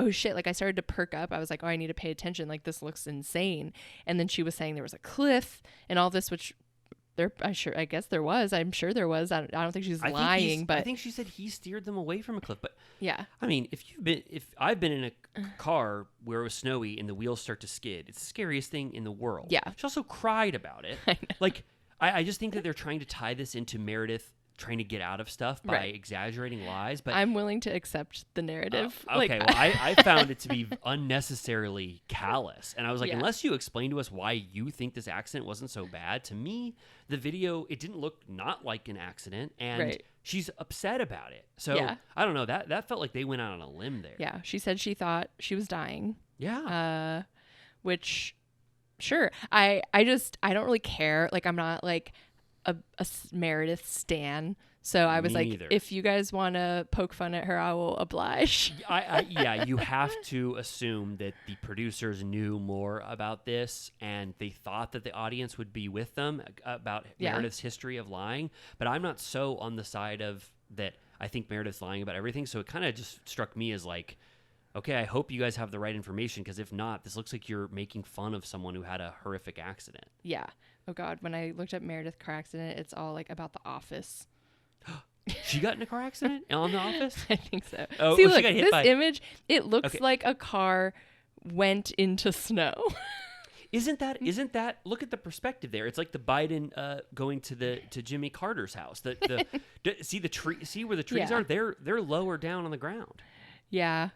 oh shit! Like I started to perk up. I was like, oh, I need to pay attention. Like this looks insane. And then she was saying there was a cliff and all this, which I guess there was. I'm sure there was. I don't think she's lying, but I think she said he steered them away from a cliff. But yeah, I mean, if I've been in a car where it was snowy and the wheels start to skid, it's the scariest thing in the world. Yeah. She also cried about it. I know. Like, I just think that they're trying to tie this into Meredith trying to get out of stuff by Right. exaggerating lies. But I'm willing to accept the narrative. okay, well, I found it to be unnecessarily callous. And I was like, Yeah. unless you explain to us why you think this accident wasn't so bad, to me, the video, it didn't look not like an accident. And Right. she's upset about it. So, Yeah. I don't know. That felt like they went out on a limb there. Yeah, she said she thought she was dying. Yeah. Which, sure, I don't really care. Like I'm not like a Meredith stan. So I was Me like, neither. if you guys want to poke fun at her, I will oblige. Yeah, you have to assume that the producers knew more about this and they thought that the audience would be with them about Yeah. Meredith's history of lying. But I'm not so on the side of that. I think Meredith's lying about everything. So it kind of just struck me as like, okay, I hope you guys have the right information because if not, this looks like you're making fun of someone who had a horrific accident. Yeah. Oh God, when I looked up Meredith car accident, it's all like about The Office. She got in a car accident on The Office? I think so. Oh, See, well, she look, got hit this by- image, it looks Okay. like a car went into snow. Isn't that look at the perspective there? It's like the Biden going to Jimmy Carter's house. See the tree, see where the trees Yeah. are? They're lower down on the ground. Yeah.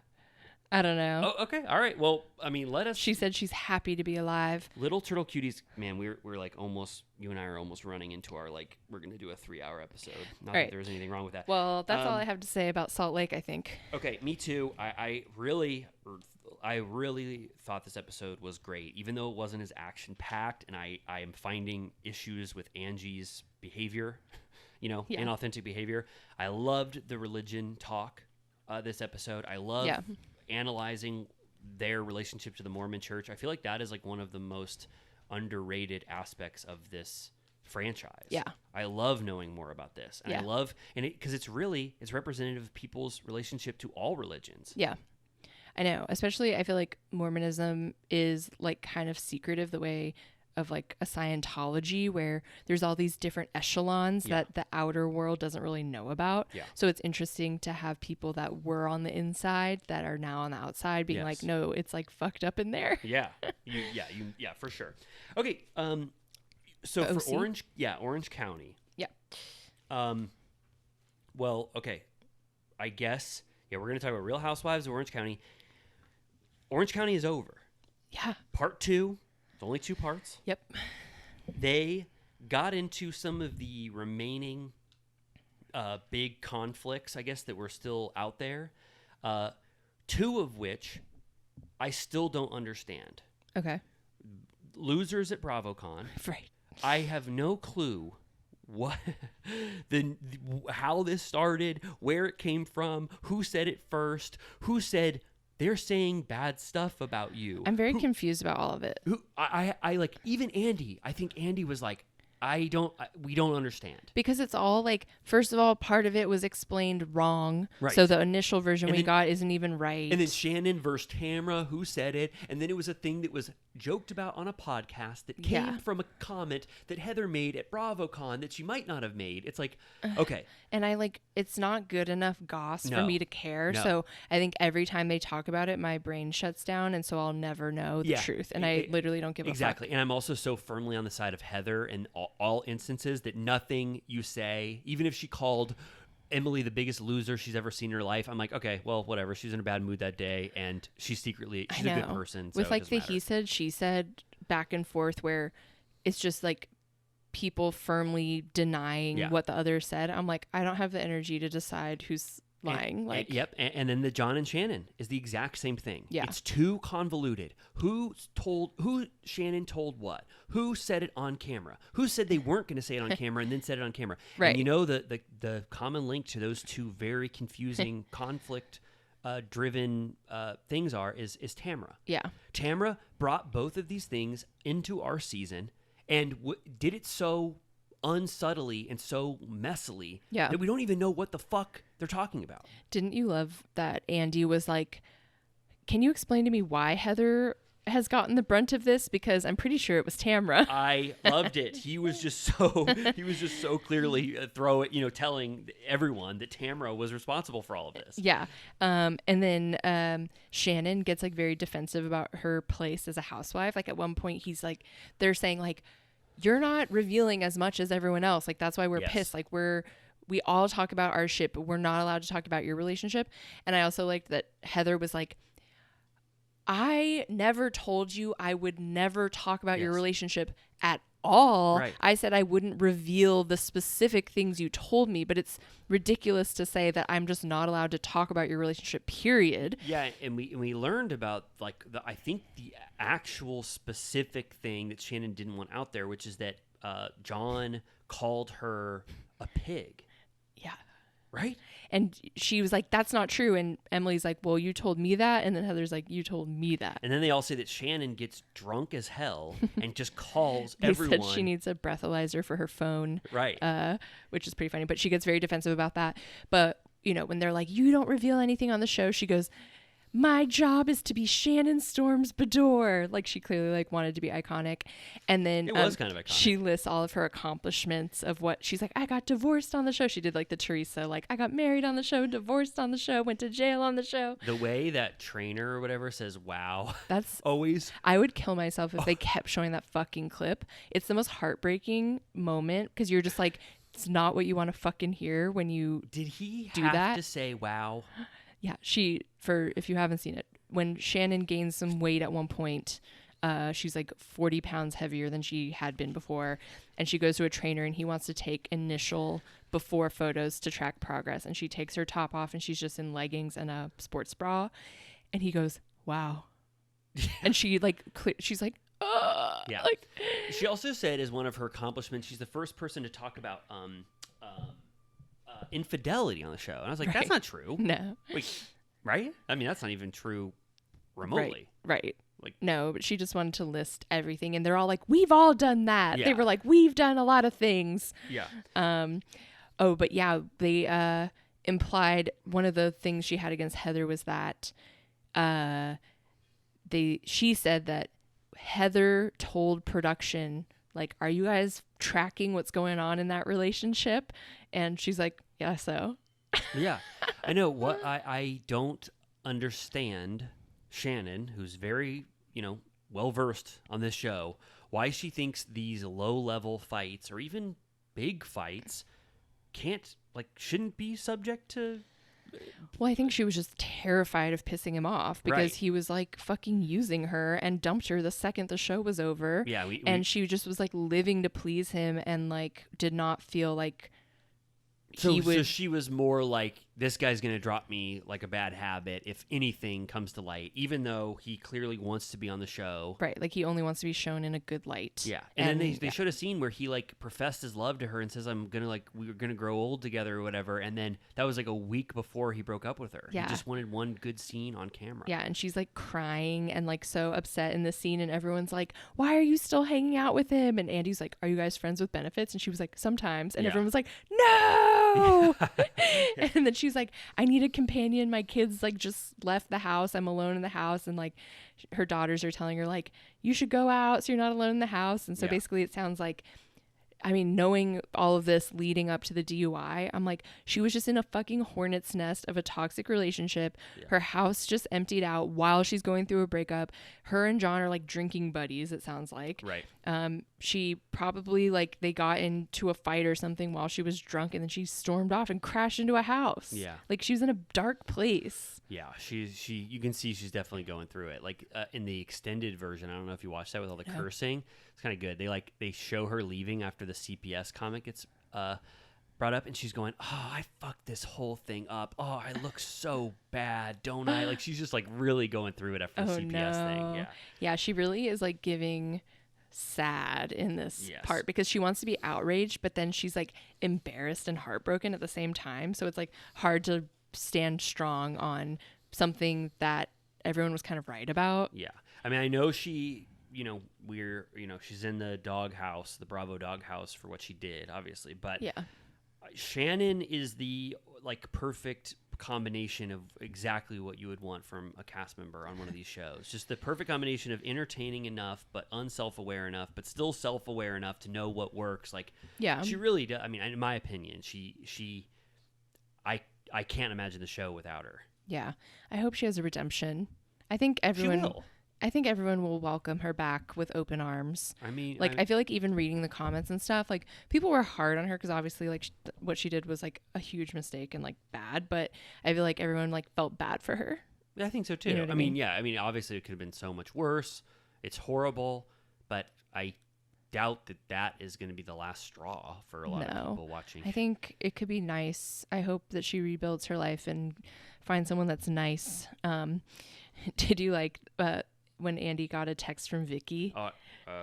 I don't know. Oh, okay. All right. Well, I mean, let us She said she's happy to be alive. Little Turtle Cuties, man, we're like almost, you and I are almost running into our like we're going to do a 3-hour episode. Not Right. that there's anything wrong with that. Well, that's all I have to say about Salt Lake, I think. Okay, me too. I really thought this episode was great, even though it wasn't as action packed, and I am finding issues with Angie's behavior, Yeah. inauthentic behavior. I loved the religion talk this episode. I love analyzing their relationship to the Mormon church. I feel like that is like one of the most underrated aspects of this franchise. Yeah. I love knowing more about this. And I Yeah. love, and because it's representative of people's relationship to all religions. Yeah. I know. Especially, I feel like Mormonism is like kind of secretive the way of like a Scientology, where there's all these different echelons that the outer world doesn't really know about. Yeah. So it's interesting to have people that were on the inside that are now on the outside being like, no, it's like fucked up in there. Yeah. Yeah, for sure. Okay. So for OC? Orange County. Yeah. Well, okay. I guess, we're going to talk about Real Housewives of Orange County. Orange County is over. Yeah. Part 2. It's only 2 parts. Yep. They got into some of the remaining big conflicts, I guess, that were still out there. 2 of which I still don't understand. Okay. Losers at BravoCon. Right. I have no clue what how this started, where it came from, who said it first, who said they're saying bad stuff about you. I'm very confused about all of it. I like, even Andy. I think Andy was like, we don't understand. Because it's all like, first of all, part of it was explained wrong. Right. So the initial version And we then- got isn't even right. And then Shannon versus Tamara, who said it. And then it was a thing that was joked about on a podcast that came from a comment that Heather made at BravoCon that she might not have made. It's like, okay. And I like, it's not good enough goss for No. me to care. No. So I think every time they talk about it, my brain shuts down. And so I'll never know the truth. And I literally don't give a fuck. Exactly. And I'm also so firmly on the side of Heather in all instances that nothing you say, even if she called Emily the biggest loser she's ever seen in her life, I'm like, okay, well, whatever. She's in a bad mood that day, and she's a good person. So with like it the doesn't matter. he said, she said back and forth where it's just like people firmly denying what the other said. I'm like, I don't have the energy to decide who's lying. And then the John and Shannon is the exact same thing. Yeah. It's too convoluted. Who Shannon told what? Who said it on camera? Who said they weren't going to say it on camera and then said it on camera? Right. And you know the common link to those two very confusing conflict driven things is Tamara. Yeah. Tamara brought both of these things into our season and did it so unsubtly and so messily that we don't even know what the fuck they're talking about. Didn't you love that Andy was like, can you explain to me why Heather has gotten the brunt of this? Because I'm pretty sure it was Tamara. I loved it. He was just so clearly telling everyone that Tamara was responsible for all of this. Yeah. And then Shannon gets like very defensive about her place as a housewife. Like at one point he's like, they're saying like, you're not revealing as much as everyone else. Like that's why we're pissed. Like we all talk about our shit, but we're not allowed to talk about your relationship. And I also liked that Heather was like, I never told you I would never talk about your relationship at all. Right. I said I wouldn't reveal the specific things you told me, but it's ridiculous to say that I'm just not allowed to talk about your relationship, period. Yeah, and we learned about like I think the actual specific thing that Shannon didn't want out there, which is that John called her a pig. Yeah. Right? And she was like, that's not true. And Emily's like, well, you told me that. And then Heather's like, you told me that. And then they all say that Shannon gets drunk as hell and just calls They everyone. said she needs a breathalyzer for her phone. Right. Which is pretty funny. But she gets very defensive about that. But, when they're like, you don't reveal anything on the show, she goes, my job is to be Shannon Storm's Bador. Like she clearly like wanted to be iconic. And then it was kind of iconic. She lists all of her accomplishments of what she's like, I got divorced on the show. She did like the Teresa, like I got married on the show, divorced on the show, went to jail on the show. The way that trainer or whatever says, wow. That's always. I would kill myself if they kept showing that fucking clip. It's the most heartbreaking moment because you're just like, it's not what you want to fucking hear when you Did he do have that. to say wow? Yeah, if you haven't seen it, when Shannon gains some weight at one point, she's like 40 pounds heavier than she had been before. And she goes to a trainer and he wants to take initial before photos to track progress. And she takes her top off and she's just in leggings and a sports bra. And he goes, wow. And she she's like, Yeah. like, she also said as one of her accomplishments, she's the first person to talk about infidelity on the show. And I was like, that's not true. no. Wait, right? I mean, that's not even true remotely. Right. Like, no, but she just wanted to list everything. And they're all like, we've all done that. Yeah. They were like, we've done a lot of things. yeah. But yeah, they implied one of the things she had against Heather was that she said that Heather told production, like, are you guys tracking what's going on in that relationship? And she's like, yeah, so. Yeah. I know what I don't understand Shannon, who's very, well versed on this show, why she thinks these low level fights or even big fights shouldn't be subject to. Well, I think she was just terrified of pissing him off because Right. he was like fucking using her and dumped her the second the show was over. Yeah, and she just was like living to please him and like did not feel like So she was more like, this guy's going to drop me like a bad habit if anything comes to light, even though he clearly wants to be on the show. Right. Like he only wants to be shown in a good light. Yeah. And then they showed a scene where he like professed his love to her and says, we were going to grow old together or whatever. And then that was like a week before he broke up with her. Yeah. He just wanted one good scene on camera. Yeah. And she's like crying and like so upset in the scene. And everyone's like, why are you still hanging out with him? And Andy's like, are you guys friends with benefits? And she was like, sometimes. And everyone was like, no. And then she's like, I need a companion. My kids like just left the house. I'm alone in the house. And like her daughters are telling her like, you should go out so you're not alone in the house. And so basically it sounds like, I mean, knowing all of this leading up to the DUI, I'm like, she was just in a fucking hornet's nest of a toxic relationship. Yeah. Her house just emptied out while she's going through a breakup. Her and John are like drinking buddies, it sounds like. Right. She probably like they got into a fight or something while she was drunk and then she stormed off and crashed into a house. Yeah. Like she was in a dark place. Yeah, you can see she's definitely going through it. Like in the extended version, I don't know if you watched that with all the cursing. It's kind of good. They show her leaving after the CPS comic gets brought up, and she's going, "Oh, I fucked this whole thing up. Oh, I look so bad, don't I?" Like she's just like really going through it after the CPS thing. Yeah, yeah, she really is like giving sad in this part because she wants to be outraged, but then she's like embarrassed and heartbroken at the same time. So it's like hard to stand strong on something that everyone was kind of right about. Yeah. I mean, I know she, she's in the doghouse, the Bravo doghouse for what she did, obviously. But Shannon is the like perfect combination of exactly what you would want from a cast member on one of these shows. Just the perfect combination of entertaining enough, but unself-aware enough, but still self-aware enough to know what works. Like, she really does. I mean, in my opinion, I can't imagine the show without her. Yeah. I hope she has a redemption. I think everyone will welcome her back with open arms. I mean, like, I feel like even reading the comments and stuff, like people were hard on her because obviously like what she did was like a huge mistake and like bad, but I feel like everyone like felt bad for her. I think so too. You know what I mean? Yeah. I mean, obviously it could have been so much worse. It's horrible, but I doubt that is going to be the last straw for a lot of people watching. I think it could be nice. I hope that she rebuilds her life and finds someone that's nice. Did you like when Andy got a text from Vicky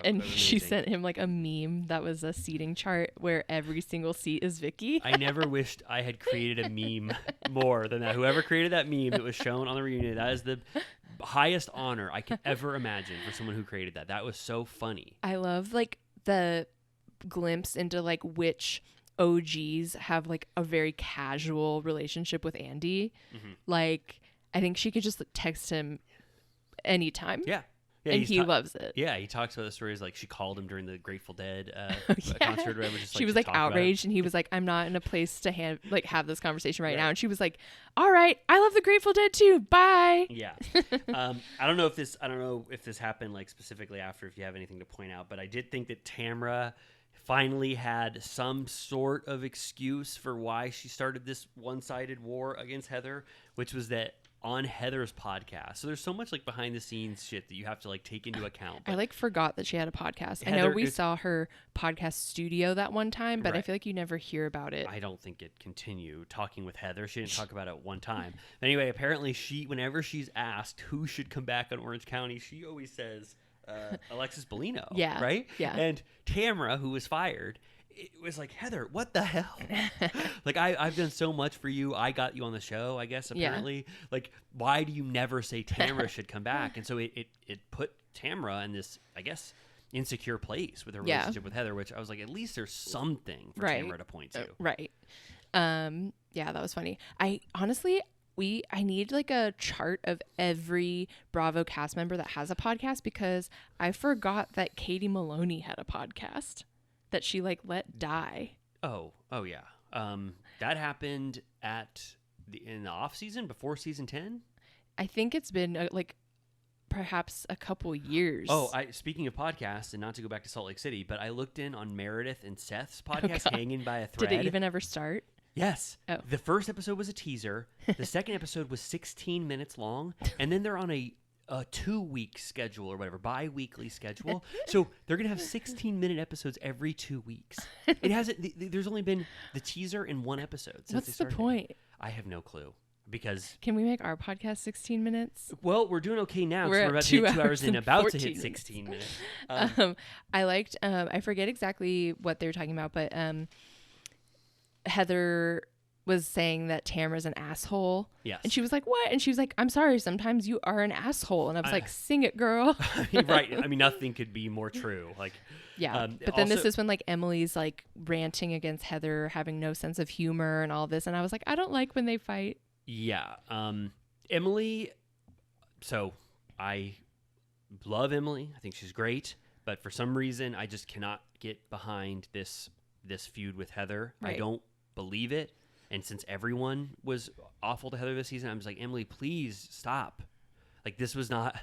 and she sent him like a meme that was a seating chart where every single seat is Vicky? I never wished I had created a meme more than that. Whoever created that meme that was shown on the reunion, that is the highest honor I could ever imagine for someone who created that. That was so funny. I love like the glimpse into like which OGs have like a very casual relationship with Andy. Mm-hmm. Like I think she could just text him anytime. Yeah. And he loves it. Yeah, he talks about the stories like she called him during the Grateful Dead concert or whatever. Just, she was like outraged and he was like, I'm not in a place to have this conversation right now. And she was like, all right, I love the Grateful Dead too. Bye. Yeah. I don't know if this happened like specifically after, if you have anything to point out, but I did think that Tamara finally had some sort of excuse for why she started this one-sided war against Heather, which was that on Heather's podcast. So there's so much like behind the scenes shit that you have to like take into account. I like forgot that she had a podcast. I know we saw her podcast studio that one time, but I feel like you never hear about it. I don't think it continued talking with Heather. She didn't talk about it one time. Anyway, apparently whenever she's asked who should come back on Orange County, she always says Alexis Bellino. Yeah. Right? Yeah. And Tamara, who was fired, it was like, Heather, what the hell? Like, I've done so much for you. I got you on the show, I guess, apparently. Yeah. Like, why do you never say Tamara should come back? And so it put Tamara in this, I guess, insecure place with her relationship with Heather, which I was like, at least there's something for Tamara to point to. Right. Yeah, that was funny. I honestly, I need like a chart of every Bravo cast member that has a podcast, because I forgot that Katie Maloney had a podcast that she like let die. Oh yeah. That happened in the off season before season 10. I think it's been like perhaps a couple years. Oh, speaking of podcasts, and not to go back to Salt Lake City, but I looked in on Meredith and Seth's podcast, Hanging by a Thread. Did it even ever start? Yes. Oh. The first episode was a teaser. The second episode was 16 minutes long, and then they're on a 2-week schedule or whatever, bi-weekly schedule. So they're gonna have 16-minute episodes every 2 weeks. It hasn't. There's only been the teaser in one episode since What's they the started. point? I have no clue. Because Can we make our podcast 16 minutes? well, we're doing okay now. We're We're about at to hit 2 2 hours and and about to 14 hit minutes. 16 minutes. I liked. I forget exactly what they were talking about, but Heather was saying that Tamara's an asshole. Yes. And she was like, "What?" And she was like, "I'm sorry. Sometimes you are an asshole." And I was like, "Sing it, girl." Right. I mean, nothing could be more true. Like, Yeah. But then this also- is when like Emily's like ranting against Heather, having no sense of humor and all this, and I was like, I don't like when they fight. yeah. Emily. So I love Emily. I think she's great. But for some reason, I just cannot get behind this feud with Heather. I Right. don't believe it. And since everyone was awful to Heather this season, I'm just like, Emily, please stop. Like, this was not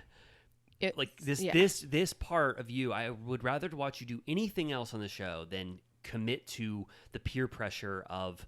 like this. yeah. This part of you. I would rather watch you do anything else on the show than commit to the peer pressure of,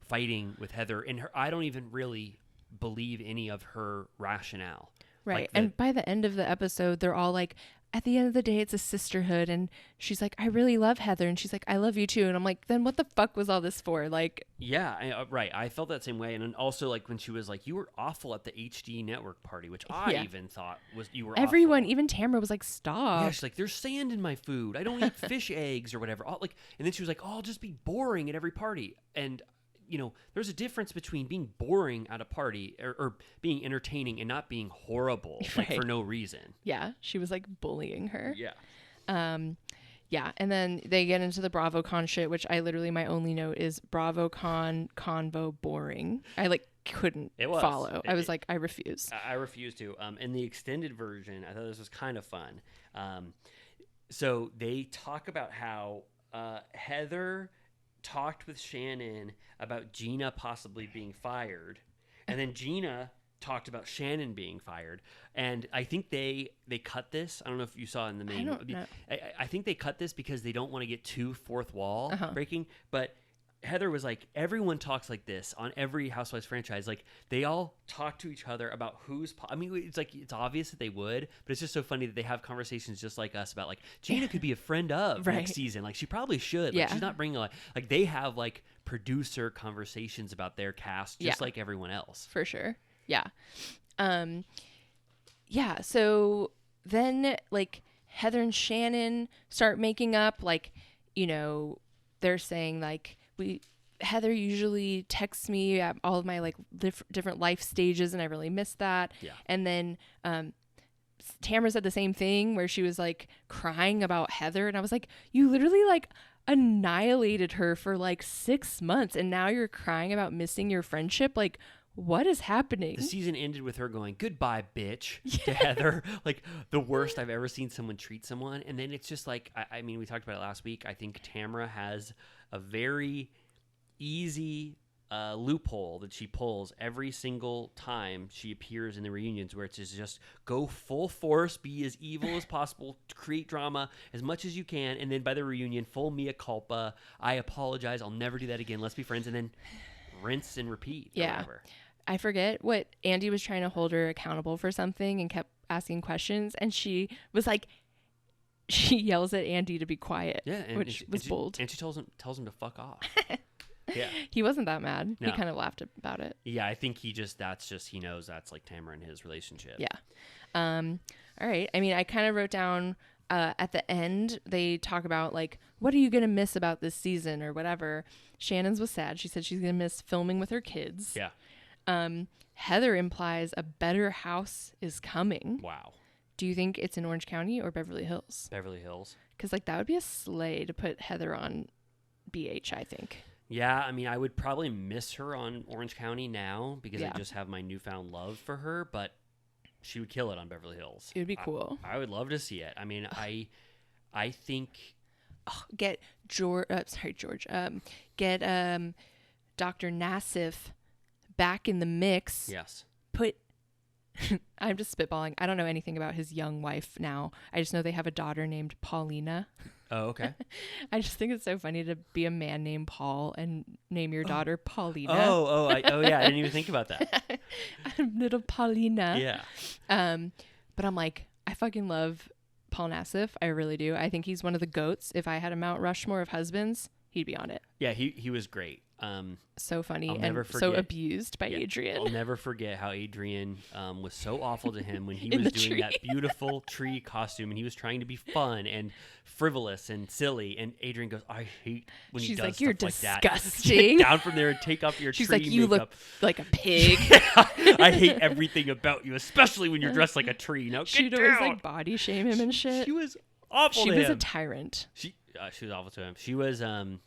fighting with Heather. And her, I don't even really believe any of her rationale. Right. Like And by the end of the episode, they're all like, at the end of the day, it's a sisterhood. And she's like, I really love Heather. And she's like, I love you too. And I'm like, then what the fuck was all this for? Like, Yeah, right. I felt that same way. And then also, like, when she was like, you were awful at the HD network party, which I Yeah. even thought was, you were everyone, awful. even Tamara was like, stop. Yeah, she's like, there's sand in my food. I don't eat fish eggs or whatever. And then she was like, oh, I'll just be boring at every party. And, there's a difference between being boring at a party or being entertaining and not being horrible, like, Right. for no reason. Yeah. She was like bullying her. Yeah. Yeah. And then they get into the BravoCon shit, which I literally, my only note is BravoCon convo boring. I like couldn't It was. follow. I was like, I refuse. I refuse to. In the extended version, I thought this was kind of fun. So they talk about how Heather talked with Shannon about Gina possibly being fired, and then Gina talked about Shannon being fired. And I think they cut this. I don't know if you saw in the main. don't know. I think they cut this because they don't want to get too fourth wall breaking. But Heather was like, everyone talks like this on every Housewives franchise. Like, they all talk to each other about it's like, it's obvious that they would, but it's just so funny that they have conversations just like us about, like, Gina could be a friend of Right. next season. Like, she probably should. Like, Yeah. she's not bringing, like, they have, like, producer conversations about their cast just Yeah. like everyone else. For sure. Yeah. Yeah. So then, like, Heather and Shannon start making up, like, they're saying, like, Heather usually texts me at all of my like different life stages, and I really miss that. Yeah. And then Tamara said the same thing, where she was like crying about Heather, and I was like, you literally like annihilated her for like 6 months, and now you're crying about missing your friendship. Like, what is happening? The season ended with her going, goodbye, bitch, to Heather. Like, the worst I've ever seen someone treat someone. And then it's just like, I mean, we talked about it last week. I think Tamara has a very easy loophole that she pulls every single time she appears in the reunions, where it's just go full force, be as evil as possible, create drama as much as you can, and then by the reunion, full mea culpa, I apologize, I'll never do that again, let's be friends, and then rinse and repeat. Or Yeah. whatever. I forget what Andy was trying to hold her accountable for something and kept asking questions, and she was like, she yells at Andy to be quiet, Yeah, and which was bold. And she tells him to fuck off. Yeah. He wasn't that mad. No. He kind of laughed about it. Yeah, I think he knows that's like Tamara and his relationship. Yeah. All right. I mean, I kind of wrote down at the end, they talk about like, what are you going to miss about this season or whatever. Shannon's was sad. She said she's going to miss filming with her kids. Yeah. Heather implies a better house is coming. Wow. Do you think it's in Orange County or Beverly Hills? Beverly Hills. Because like that would be a sleigh to put Heather on BH, I think. Yeah, I mean, I would probably miss her on Orange County now because Yeah. I just have my newfound love for her, but she would kill it on Beverly Hills. It would be cool. I would love to see it. I mean, I think Get George. George. Get Dr. Nassif back in the mix. yes. Put. I'm just spitballing. I don't know anything about his young wife now. I just know they have a daughter named Paulina. Oh, okay. I just think it's so funny to be a man named Paul and name your daughter Paulina. Oh, yeah. I didn't even think about that. Little Paulina. Yeah. But I'm like, I fucking love Paul Nassif. I really do. I think he's one of the GOATs. If I had a Mount Rushmore of husbands, he'd be on it. Yeah, he was great. So funny I'll and never so forget- abused by Yeah, Adrian. I'll never forget how Adrian was so awful to him when he In was the doing tree. that beautiful tree costume and he was trying to be fun and frivolous and silly. And Adrian goes, "I hate when he She's does like, "You're stuff like that. disgusting." Get down from there and take off your She's tree like, you makeup." look like a pig. I hate everything about you, especially when you're dressed like a tree. Now get She'd down. always like body shame him and shit. She was awful. She to was a him. tyrant. She was awful to him. She was an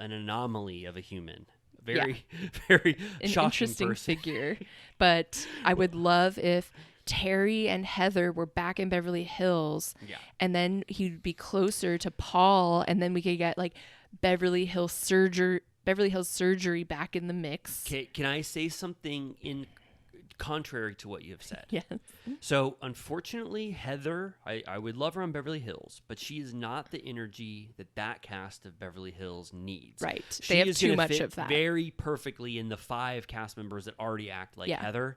anomaly of a human. Very An shocking interesting person. figure. But I would love if Terry and Heather were back in Beverly Hills. Yeah. And then he'd be closer to Paul, and then we could get like Beverly Hills surgery back in the mix. Can I say something in contrary to what you have said? Yes. So, unfortunately, Heather, I would love her on Beverly Hills, but she is not the energy that cast of Beverly Hills needs. Right. She They have is too gonna much fit of that. very perfectly in the 5 cast members that already act like Yeah. Heather.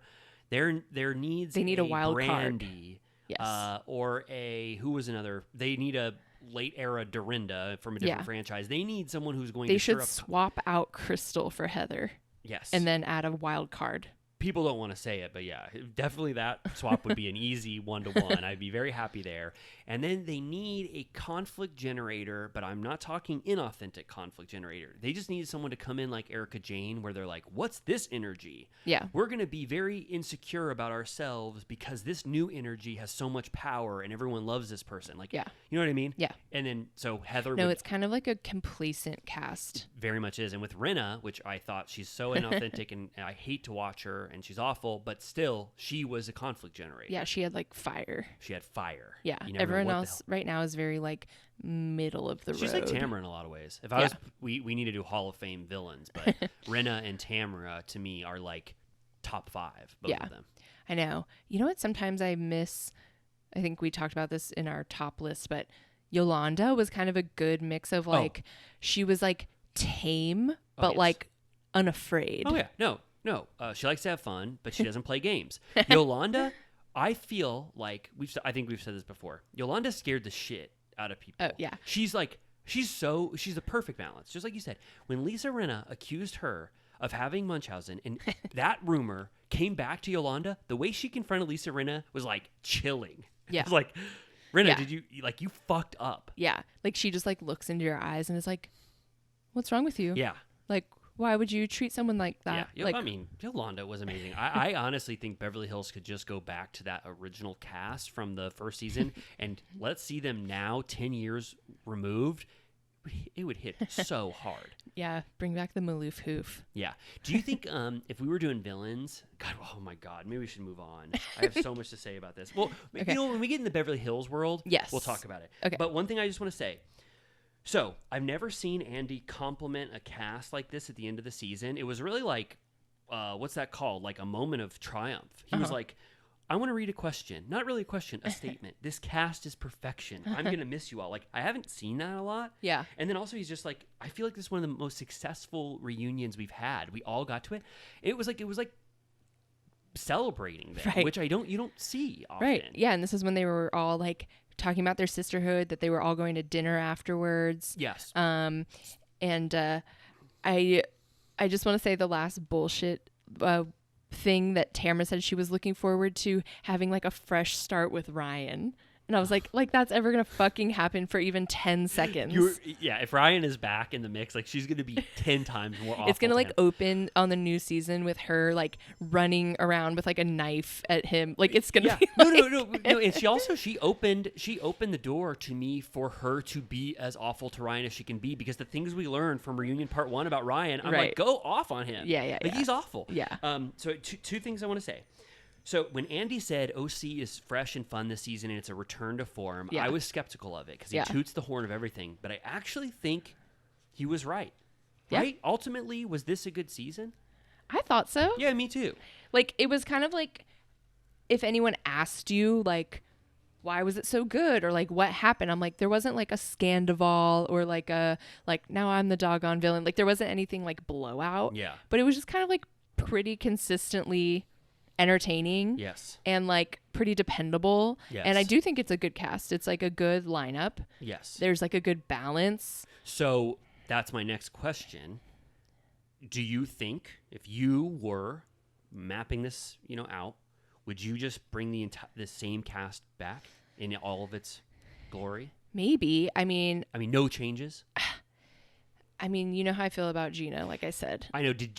There needs They need a wild card. Brandy, Yes. or who was another? They need a late era Dorinda from a different Yeah. franchise. They need someone who's going They to stir should up. swap out Crystal for Heather Yes. and then add a wild card. People don't want to say it, but yeah, definitely that swap would be an easy 1-to-1. I'd be very happy there. And then they need a conflict generator, but I'm not talking inauthentic conflict generator. They just need someone to come in like Erica Jane, where they're like, "What's this energy? Yeah. We're going to be very insecure about ourselves because this new energy has so much power and everyone loves this person." Like, Yeah. you know what I mean? Yeah. And then so Heather No, would it's kind of like a complacent cast. very much is. And with Rinna, which I thought she's so inauthentic and I hate to watch her and she's awful, but still she was a conflict generator. Yeah, she had like fire. She had fire. Yeah. You never know Everyone what the else right now is very like middle of the hell- She's road. like Tamara in a lot of ways. If I was, we need to do Hall of Fame villains, but Rinna and Tamara to me are like top 5, both Yeah. of them. I know. You know what? Sometimes I miss, I think we talked about this in our top list, but Yolanda was kind of a good mix of like, she was like tame, but yes. like unafraid. Oh yeah, no. She likes to have fun, but she doesn't play games. Yolanda, I feel like I think we've said this before. Yolanda scared the shit out of people. Oh, yeah. She's the perfect balance. Just like you said, when Lisa Rinna accused her of having Munchausen, and that rumor came back to Yolanda, the way she confronted Lisa Rinna was like chilling. Yeah. It was like, Rinna, Yeah. did you fucked up? Yeah. Like she just like looks into your eyes and is like, what's wrong with you? Yeah. Like, why would you treat someone like that? Yeah, Like, I mean, Yolanda was amazing. I honestly think Beverly Hills could just go back to that original cast from the first season and let's see them now, 10 years removed. It would hit so hard. yeah, bring back the Maloof hoof. Yeah. Do you think if we were doing villains, God, oh my God, maybe we should move on. I have so much to say about this. Well, Okay. you know, when we get in the Beverly Hills world, Yes. we'll talk about it. Okay. But one thing I just want to say. So, I've never seen Andy compliment a cast like this at the end of the season. It was really like, what's that called? Like a moment of triumph. He was like, I want to read a question. Not really a question, a statement. This cast is perfection. I'm going to miss you all. Like, I haven't seen that a lot. Yeah. And then also he's just like, I feel like this is one of the most successful reunions we've had. We all got to it. It was like celebrating them, Right. which you don't see often. Right. Yeah. And this is when they were all like talking about their sisterhood, that they were all going to dinner afterwards. Yes. And I just want to say the last bullshit thing that Tamara said she was looking forward to, having like a fresh start with Ryan. And I was like that's ever gonna fucking happen for even 10 seconds. If Ryan is back in the mix, like she's gonna be 10 times more awful. It's gonna to like him. open on the new season with her like running around with like a knife at him. Like it's gonna be No. And she opened the door to me for her to be as awful to Ryan as she can be, because the things we learned from reunion part 1 about Ryan, I'm Right. like, go off on him. Yeah. He's awful. Yeah. So two things I want to say. So when Andy said OC is fresh and fun this season and it's a return to form, Yeah. I was skeptical of it because he Yeah. toots the horn of everything. But I actually think he was right. Yeah. Right? Ultimately, was this a good season? I thought so. Yeah, me too. Like it was kind of like if anyone asked you like why was it so good or like what happened, I'm like there wasn't like a Scandoval or like a like now I'm the doggone villain. Like there wasn't anything like blowout. Yeah. But it was just kind of like pretty consistently entertaining. Yes. And like pretty dependable. Yes. And I do think it's a good cast. It's like a good lineup. Yes. There's like a good balance. So that's my next question. Do you think if you were mapping this, out, would you just bring the same cast back in all of its glory? Maybe. I mean, no changes. you know how I feel about Gina, like I said. I know. Did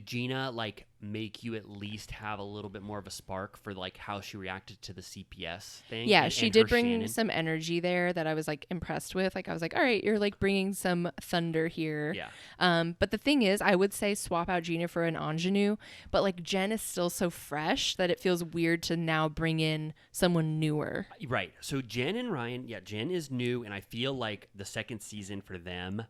Gina like make you at least have a little bit more of a spark for like how she reacted to the CPS thing? Yeah, and she her did bring Shannon? some energy there that I was like impressed with. Like I was like, all right, you're like bringing some thunder here. Yeah. But the thing is, I would say swap out Gina for an ingenue, but like Jen is still so fresh that it feels weird to now bring in someone newer. Right. So Jen and Ryan, Jen is new, and I feel like the second season for them,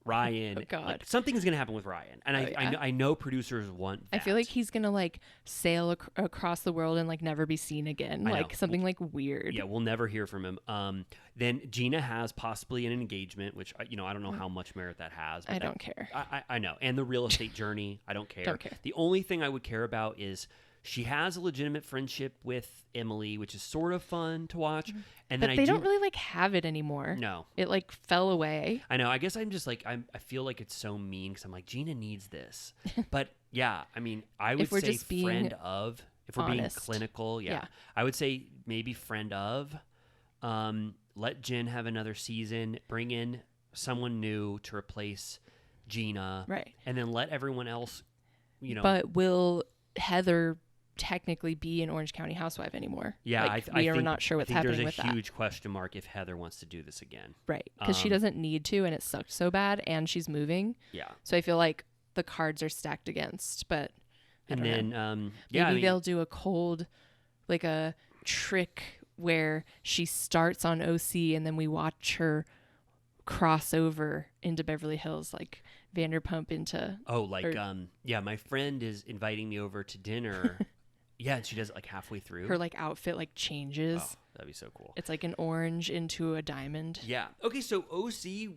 Ryan, Oh, God. like, something's going to happen with Ryan. And I know producers want that. I feel like he's gonna like sail across the world and like never be seen again, I like know. something like weird. Yeah, we'll never hear from him. Then Gina has possibly an engagement, which, I don't know how much merit that has. But I don't care. I know. And the real estate journey, I don't care. Don't care. The only thing I would care about is she has a legitimate friendship with Emily, which is sort of fun to watch. And But then they don't really like have it anymore. No. It like fell away. I know. I guess I'm just like, I feel like it's so mean because I'm like, Gina needs this. But yeah, I would If we're say just being friend of, if we're being honest. clinical, Yeah. I would say maybe friend of. Let Jen have another season, bring in someone new to replace Gina. Right. And then let everyone else, But will Heather technically be an Orange County housewife anymore? Yeah, Like, I we are think, not sure what's I think happening there's with a that. huge question mark if Heather wants to do this again. Right, because she doesn't need to, and it sucked so bad, and she's moving. Yeah. So I feel like the cards are stacked against. But I And don't know. then, Maybe they'll do a cold, like a trick where she starts on OC, and then we watch her cross over into Beverly Hills, like Vanderpump into. Oh, like, or- my friend is inviting me over to dinner. Yeah, and she does it like halfway through. Her like outfit like changes. Oh, that'd be so cool. It's like an orange into a diamond. Yeah. Okay, so OC,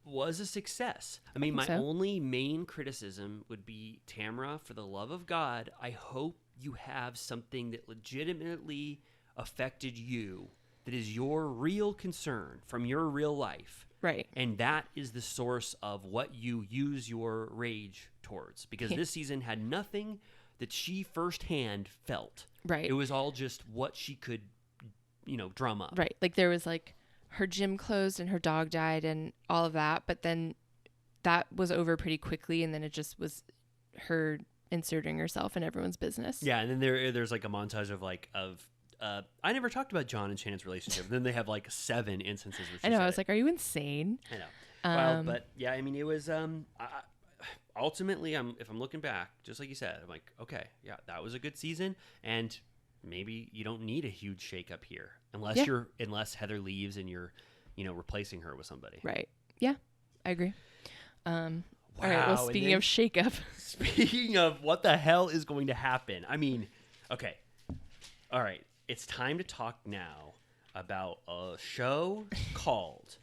was a success. My so. only main criticism would be, Tamara, for the love of God, I hope you have something that legitimately affected you, that is your real concern from your real life. Right. And that is the source of what you use your rage towards. Because this season had nothing that she firsthand felt. Right. It was all just what she could, drum up. Right. Like there was like her gym closed and her dog died and all of that, but then that was over pretty quickly, and then it just was her inserting herself in everyone's business. Yeah, and then there's like a montage of I never talked about John and Shannon's relationship. Then they have like 7 instances where she I know. said I was it. like, are you insane? I know. Well, but yeah, it was ultimately, if I'm looking back, just like you said, I'm like, okay, yeah, that was a good season, and maybe you don't need a huge shakeup here unless Heather leaves and you're, replacing her with somebody. Right. Yeah, I agree. All right. Well, Wow, and speaking then- of shakeup, Speaking of what the hell is going to happen, okay, all right, it's time to talk now about a show called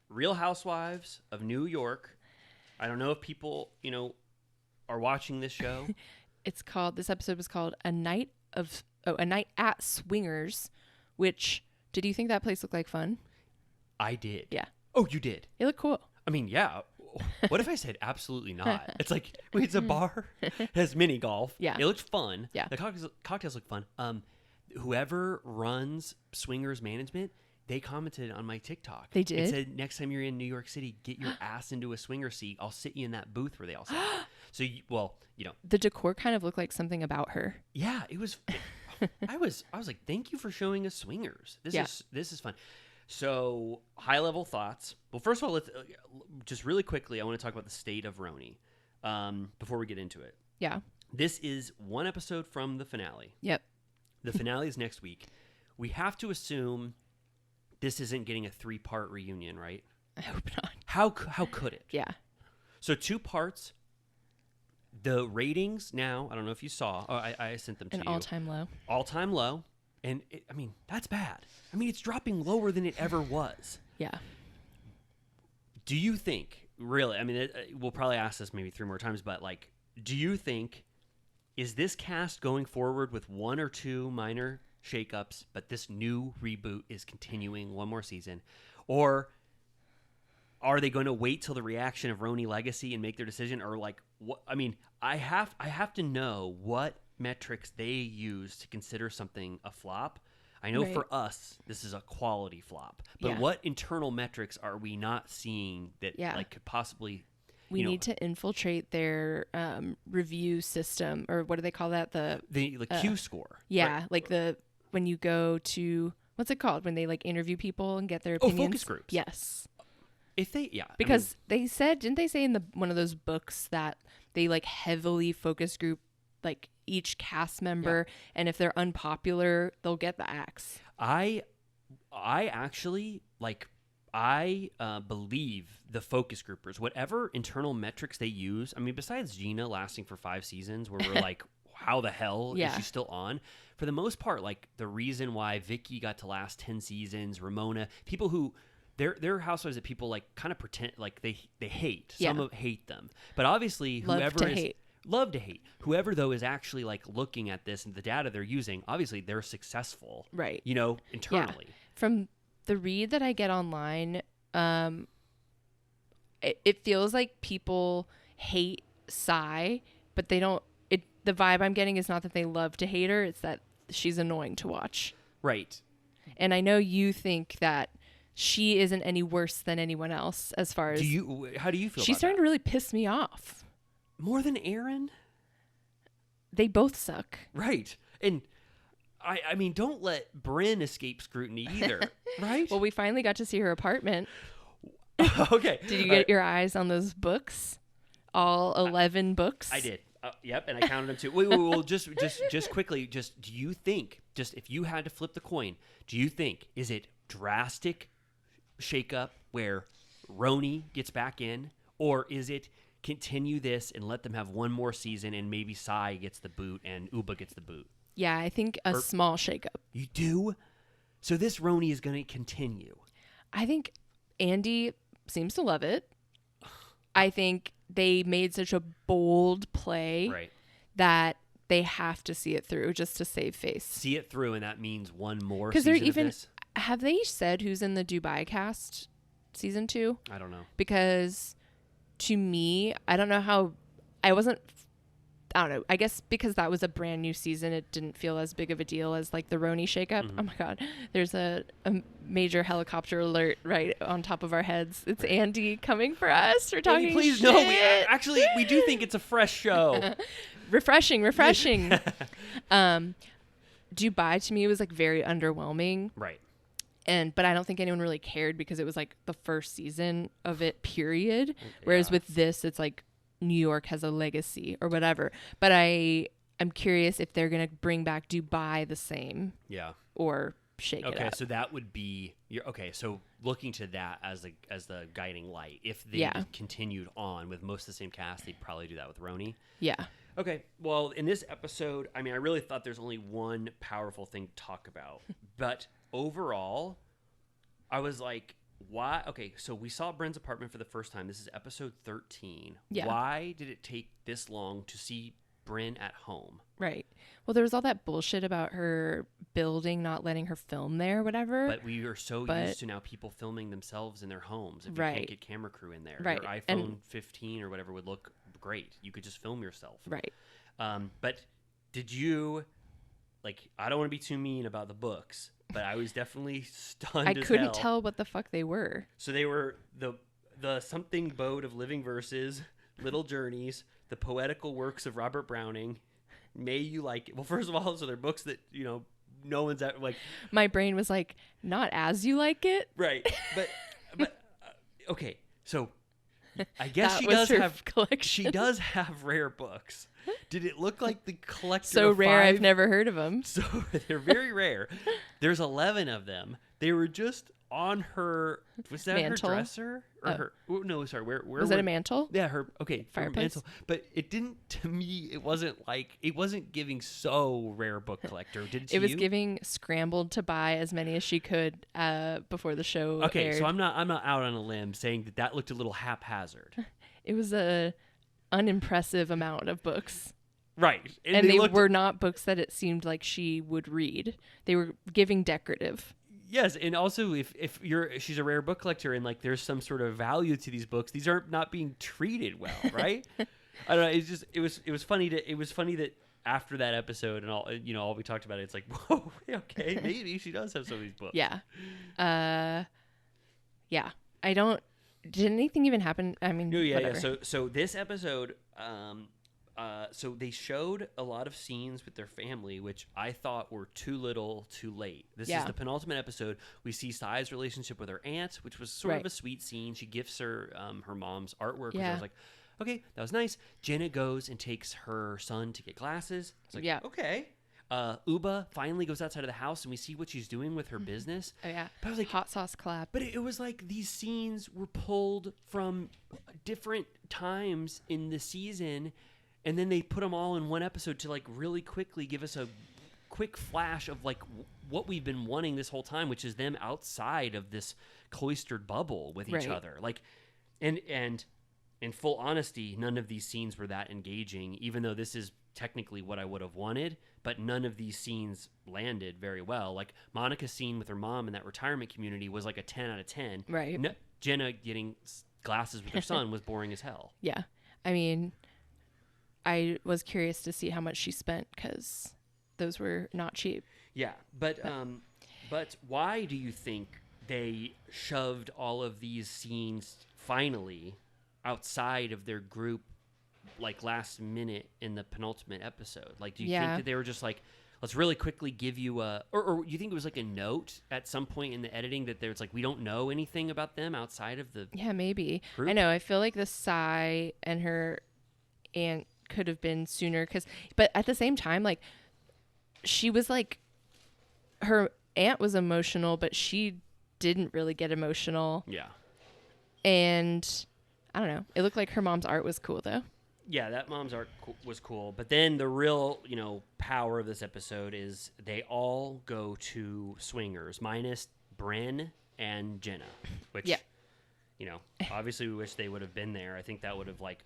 Real Housewives of New York. I don't know if people, are watching this show. this episode was called A Night at Swingers, which, did you think that place looked like fun? I did. Yeah. Oh, you did? It looked cool. Yeah. What if I said absolutely not? It's like, wait, it's a bar. It has mini golf. Yeah. It looked fun. Yeah. The cocktails look fun. whoever runs swingers management, they commented on my TikTok. They did? It said, next time you're in New York City, get your ass into a swinger seat. I'll sit you in that booth where they all sit. So, The decor kind of looked like something about her. yeah, it was. I was like, thank you for showing us swingers. This is fun. So, high level thoughts. Well, first of all, let's just really quickly, I want to talk about the state of RHONY before we get into it. Yeah. This is one episode from the finale. Yep. The finale is next week. We have to assume this isn't getting a 3-part reunion, right? I hope not. How could it? Yeah. So 2 parts. The ratings now, I don't know if you saw. Oh, I sent them to An you. all-time low. All-time low. And, that's bad. It's dropping lower than it ever was. Yeah. Do you think, really, we'll probably ask this maybe 3 more times, but, like, do you think, is this cast going forward with 1 or 2 minor shakeups, but this new reboot is continuing one more season? Or are they going to wait till the reaction of RHONY Legacy and make their decision? Or, like, what? I have to know what metrics they use to consider something a flop. I know for us, this is a quality flop. But what internal metrics are we not seeing that like could possibly... We need to infiltrate their review system, or what do they call that? The Q score. Yeah, right? like when you go to, what's it called? When they like interview people and get their opinions. Focus groups. Yes. If they, because they said, didn't they say in one of those books that they like heavily focus group like each cast member, and if they're unpopular, they'll get the axe. I actually like. I believe the focus groupers, whatever internal metrics they use. Besides Gina lasting for 5 seasons, where we're like, how the hell is she still on? For the most part, like the reason why Vicky got to last 10 seasons, Ramona, people who they're housewives that people like kind of pretend like they hate. Some hate them, but obviously love to hate. Whoever though is actually like looking at this and the data they're using, obviously they're successful, right? Internally. From the read that I get online, it feels like people hate Sai, but they don't. The vibe I'm getting is not that they love to hate her; it's that she's annoying to watch. Right. And I know you think that she isn't any worse than anyone else as far as. How do you feel? She's starting to really piss me off. More than Aaron? They both suck. Right. And don't let Brynn escape scrutiny either, right? Well, we finally got to see her apartment. Okay. Did you get your eyes on those books? All 11 books? I did. Yep, and I counted them too. Wait, just quickly, do you think, if you had to flip the coin, do you think, is it drastic shakeup where RHONY gets back in, or is it continue this and let them have one more season and maybe Sai gets the boot and Uba gets the boot? Yeah, I think a small shakeup. You do? So this RHONY is going to continue. I think Andy seems to love it. I think they made such a bold play that they have to see it through just to save face. See it through, and that means one more season of this? Have they said who's in the Dubai cast season 2? I don't know. Because to me, I don't know. I guess because that was a brand new season, it didn't feel as big of a deal as like the RHONY shakeup. Mm-hmm. Oh my God. There's a major helicopter alert right on top of our heads. It's Andy coming for us. We're talking please, shit. No, we do think it's a fresh show. refreshing. Dubai to me was like very underwhelming. Right. But I don't think anyone really cared because it was like the first season of it, period. Whereas with this, it's like New York has a legacy or whatever. But I'm curious if they're going to bring back Dubai the same. Yeah. Or shake it up. Okay, so that would be so looking to that as the guiding light. If they continued on with most of the same cast, they'd probably do that with RHONY. Yeah. Okay. Well, in this episode, I really thought there's only one powerful thing to talk about. But overall, I was like, why? Okay, so we saw Brynn's apartment for the first time. This is episode 13. Yeah. Why did it take this long to see Brynn at home? Right. Well, there was all that bullshit about her building not letting her film there or whatever. But we are so used to now people filming themselves in their homes. If you can't get camera crew in there. Your iPhone 15 or whatever would look great. You could just film yourself. Right. But did you... like, I don't want to be too mean about the books, but I was definitely stunned I as couldn't hell. tell what the fuck they were. So they were the something boat of living verses, little journeys, the poetical works of Robert Browning. May you like it. Well, first of all, so they're books that, you know, no one's at, like. My brain was like, not as you like it. Right. But okay. So I guess That she was does her have collection. She does have rare books. Did it look like the collector So of rare, 5? I've never heard of them. So they're very rare. There's 11 of them. They were just on her. Was that Mantle? her dresser or her? Oh, no, sorry. Where Was it a mantle? Yeah, her. Okay, her Fireplace? mantle. But it didn't. To me, it wasn't giving so rare book collector. Did it? To It was you? giving scrambled to buy as many as she could before the show Okay, aired. so I'm not out on a limb saying that looked a little haphazard. It was a unimpressive amount of books. Right, And they looked, were not books that it seemed like she would read. They were giving decorative. Yes, and also if she's a rare book collector and like there's some sort of value to these books, these aren't not being treated well, right? I don't know. It's just it was funny that after that episode and all, you know, all we talked about, it's like, whoa, okay, maybe she does have some of these books. Yeah. Yeah. Did anything even happen? I mean, No, yeah, whatever. yeah. So this episode, so they showed a lot of scenes with their family, which I thought were too little, too late. This is the penultimate episode. We see Sai's relationship with her aunt, which was sort of a sweet scene. She gifts her her mom's artwork, which I was like, okay, that was nice. Jenna goes and takes her son to get glasses. It's like, okay. Uba finally goes outside of the house, and we see what she's doing with her business. Oh, yeah. But I was like, hot sauce clap. But it was like these scenes were pulled from different times in the season, and then they put them all in one episode to like really quickly give us a quick flash of like what we've been wanting this whole time, which is them outside of this cloistered bubble with each other. Like, and in full honesty, none of these scenes were that engaging, even though this is technically what I would have wanted, but none of these scenes landed very well. Like Monica's scene with her mom in that retirement community was like a 10 out of 10. Right. No, Jenna getting glasses with her son was boring as hell. Yeah. I mean, I was curious to see how much she spent because those were not cheap. Yeah, but why do you think they shoved all of these scenes finally outside of their group, like last minute in the penultimate episode? Like, do you think that they were just like, let's really quickly give you or you think it was like a note at some point in the editing that there's like, we don't know anything about them outside of the maybe group? I know. I feel like the Sai and her aunt could have been sooner but at the same time, like, she was like, her aunt was emotional, but she didn't really get emotional. Yeah. And I don't know. It looked like her mom's art was cool though. Yeah, that mom's art was cool. But then the real, you know, power of this episode is they all go to swingers, minus Brynn and Jenna, which, you know, obviously we wish they would have been there. I think that would have like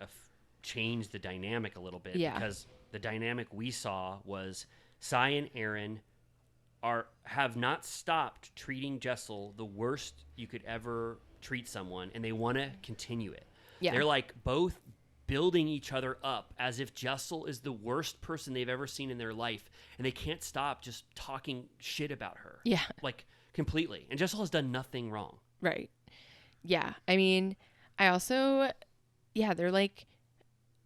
changed the dynamic a little bit, because the dynamic we saw was Sai and Aaron have not stopped treating Jessel the worst you could ever treat someone, and they want to continue it. Yeah. They're like both building each other up as if Jessel is the worst person they've ever seen in their life, and they can't stop just talking shit about her. Yeah. Like, completely. And Jessel has done nothing wrong. Right. Yeah. I mean, I also, they're like,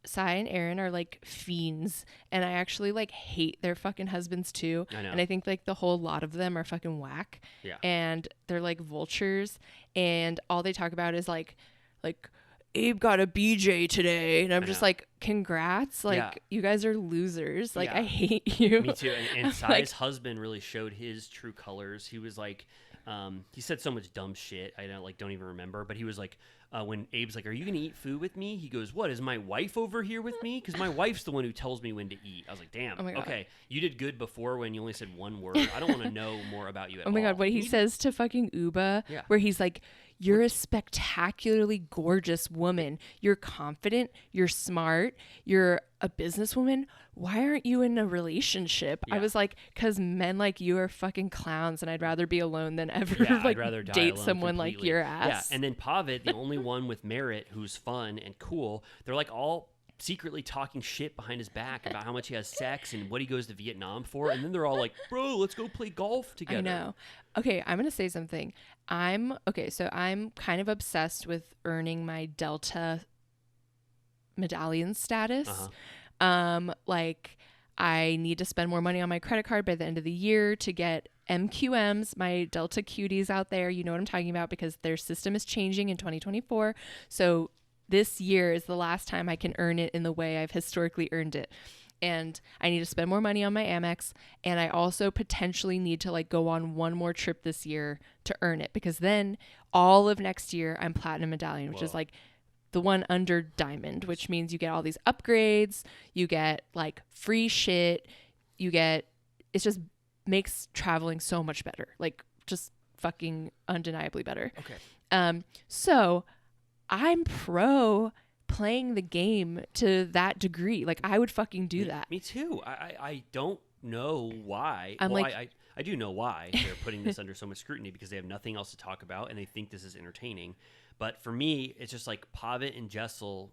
Sai and Aaron are like fiends, and I actually like hate their fucking husbands too. I know. And I think like the whole lot of them are fucking whack. Yeah. And they're like vultures, and all they talk about is like Abe got a BJ today, and I'm just like, congrats, like you guys are losers. Like I hate you. Me too. And Sai's husband really showed his true colors. He was like, he said so much dumb shit. I don't even remember, but he was like, when Abe's like, "Are you gonna eat food with me?" He goes, "What, is my wife over here with me? Because my wife's the one who tells me when to eat." I was like, "Damn, okay, you did good before when you only said one word. I don't want to know more about you at all." Oh my god, what he says to fucking Uba, where he's like, "You're a spectacularly gorgeous woman. You're confident. You're smart. You're a businesswoman. Why aren't you in a relationship?" I was like, "Cause men like you are fucking clowns, and I'd rather be alone than ever like I'd rather date someone completely. like your ass." Yeah, and then Pavitt, the only one with merit who's fun and cool, they're like all secretly talking shit behind his back about how much he has sex and what he goes to Vietnam for, and then they're all like, bro, let's go play golf together. I know. Okay, I'm gonna say something. So I'm kind of obsessed with earning my Delta medallion status. Like I need to spend more money on my credit card by the end of the year to get MQMs, my Delta cuties out there. You know what I'm talking about, because their system is changing in 2024. So this year is the last time I can earn it in the way I've historically earned it. And I need to spend more money on my Amex. And I also potentially need to like go on one more trip this year to earn it, because then all of next year I'm platinum medallion, which is like the one under diamond, which means you get all these upgrades, you get like free shit, it just makes traveling so much better, like just fucking undeniably better. Okay. So I'm pro playing the game to that degree. Like I would fucking do that. Me too. I don't know why. I do know why they're putting this under so much scrutiny, because they have nothing else to talk about and they think this is entertaining. But for me, it's just like Pavitt and Jessel,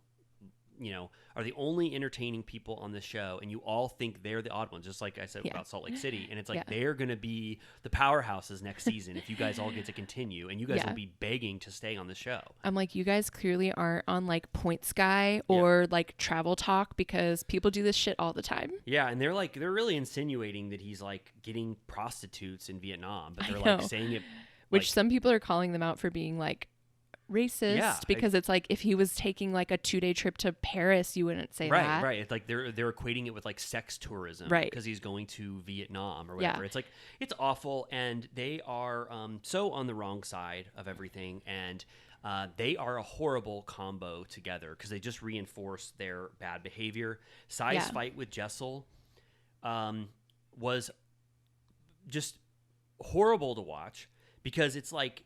are the only entertaining people on the show, and you all think they're the odd ones, just like I said about Salt Lake City. And it's like they're going to be the powerhouses next season if you guys all get to continue, and you guys will be begging to stay on the show. I'm like, you guys clearly aren't on like Point Sky or like Travel Talk, because people do this shit all the time. Yeah, and they're really insinuating that he's like getting prostitutes in Vietnam, but they're like saying it, which some people are calling them out for being like racist, because it's like if he was taking like a 2-day trip to Paris, you wouldn't say that. Right. It's like they're equating it with like sex tourism, right? Because he's going to Vietnam or whatever. It's like, it's awful, and they are so on the wrong side of everything, and they are a horrible combo together, because they just reinforce their bad behavior. Sai's fight with Jessel was just horrible to watch, because it's like,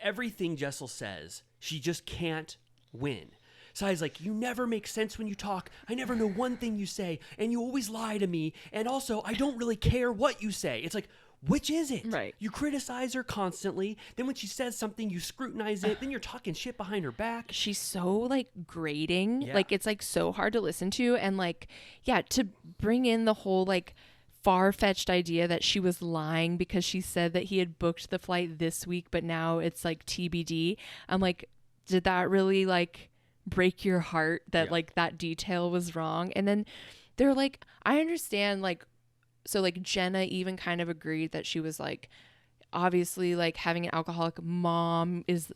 everything Jessel says, she just can't win. Sai's like, you never make sense when you talk. I never know one thing you say, and you always lie to me. And also, I don't really care what you say. It's like, which is it? Right. You criticize her constantly. Then when she says something, you scrutinize it. Then you're talking shit behind her back. She's so like grating. Yeah. Like it's like so hard to listen to. And like, to bring in the whole like far-fetched idea that she was lying because she said that he had booked the flight this week, but now it's like TBD. I'm like, did that really like break your heart that like that detail was wrong? And then they're like, I understand, like, so like Jenna even kind of agreed that she was like, obviously like having an alcoholic mom is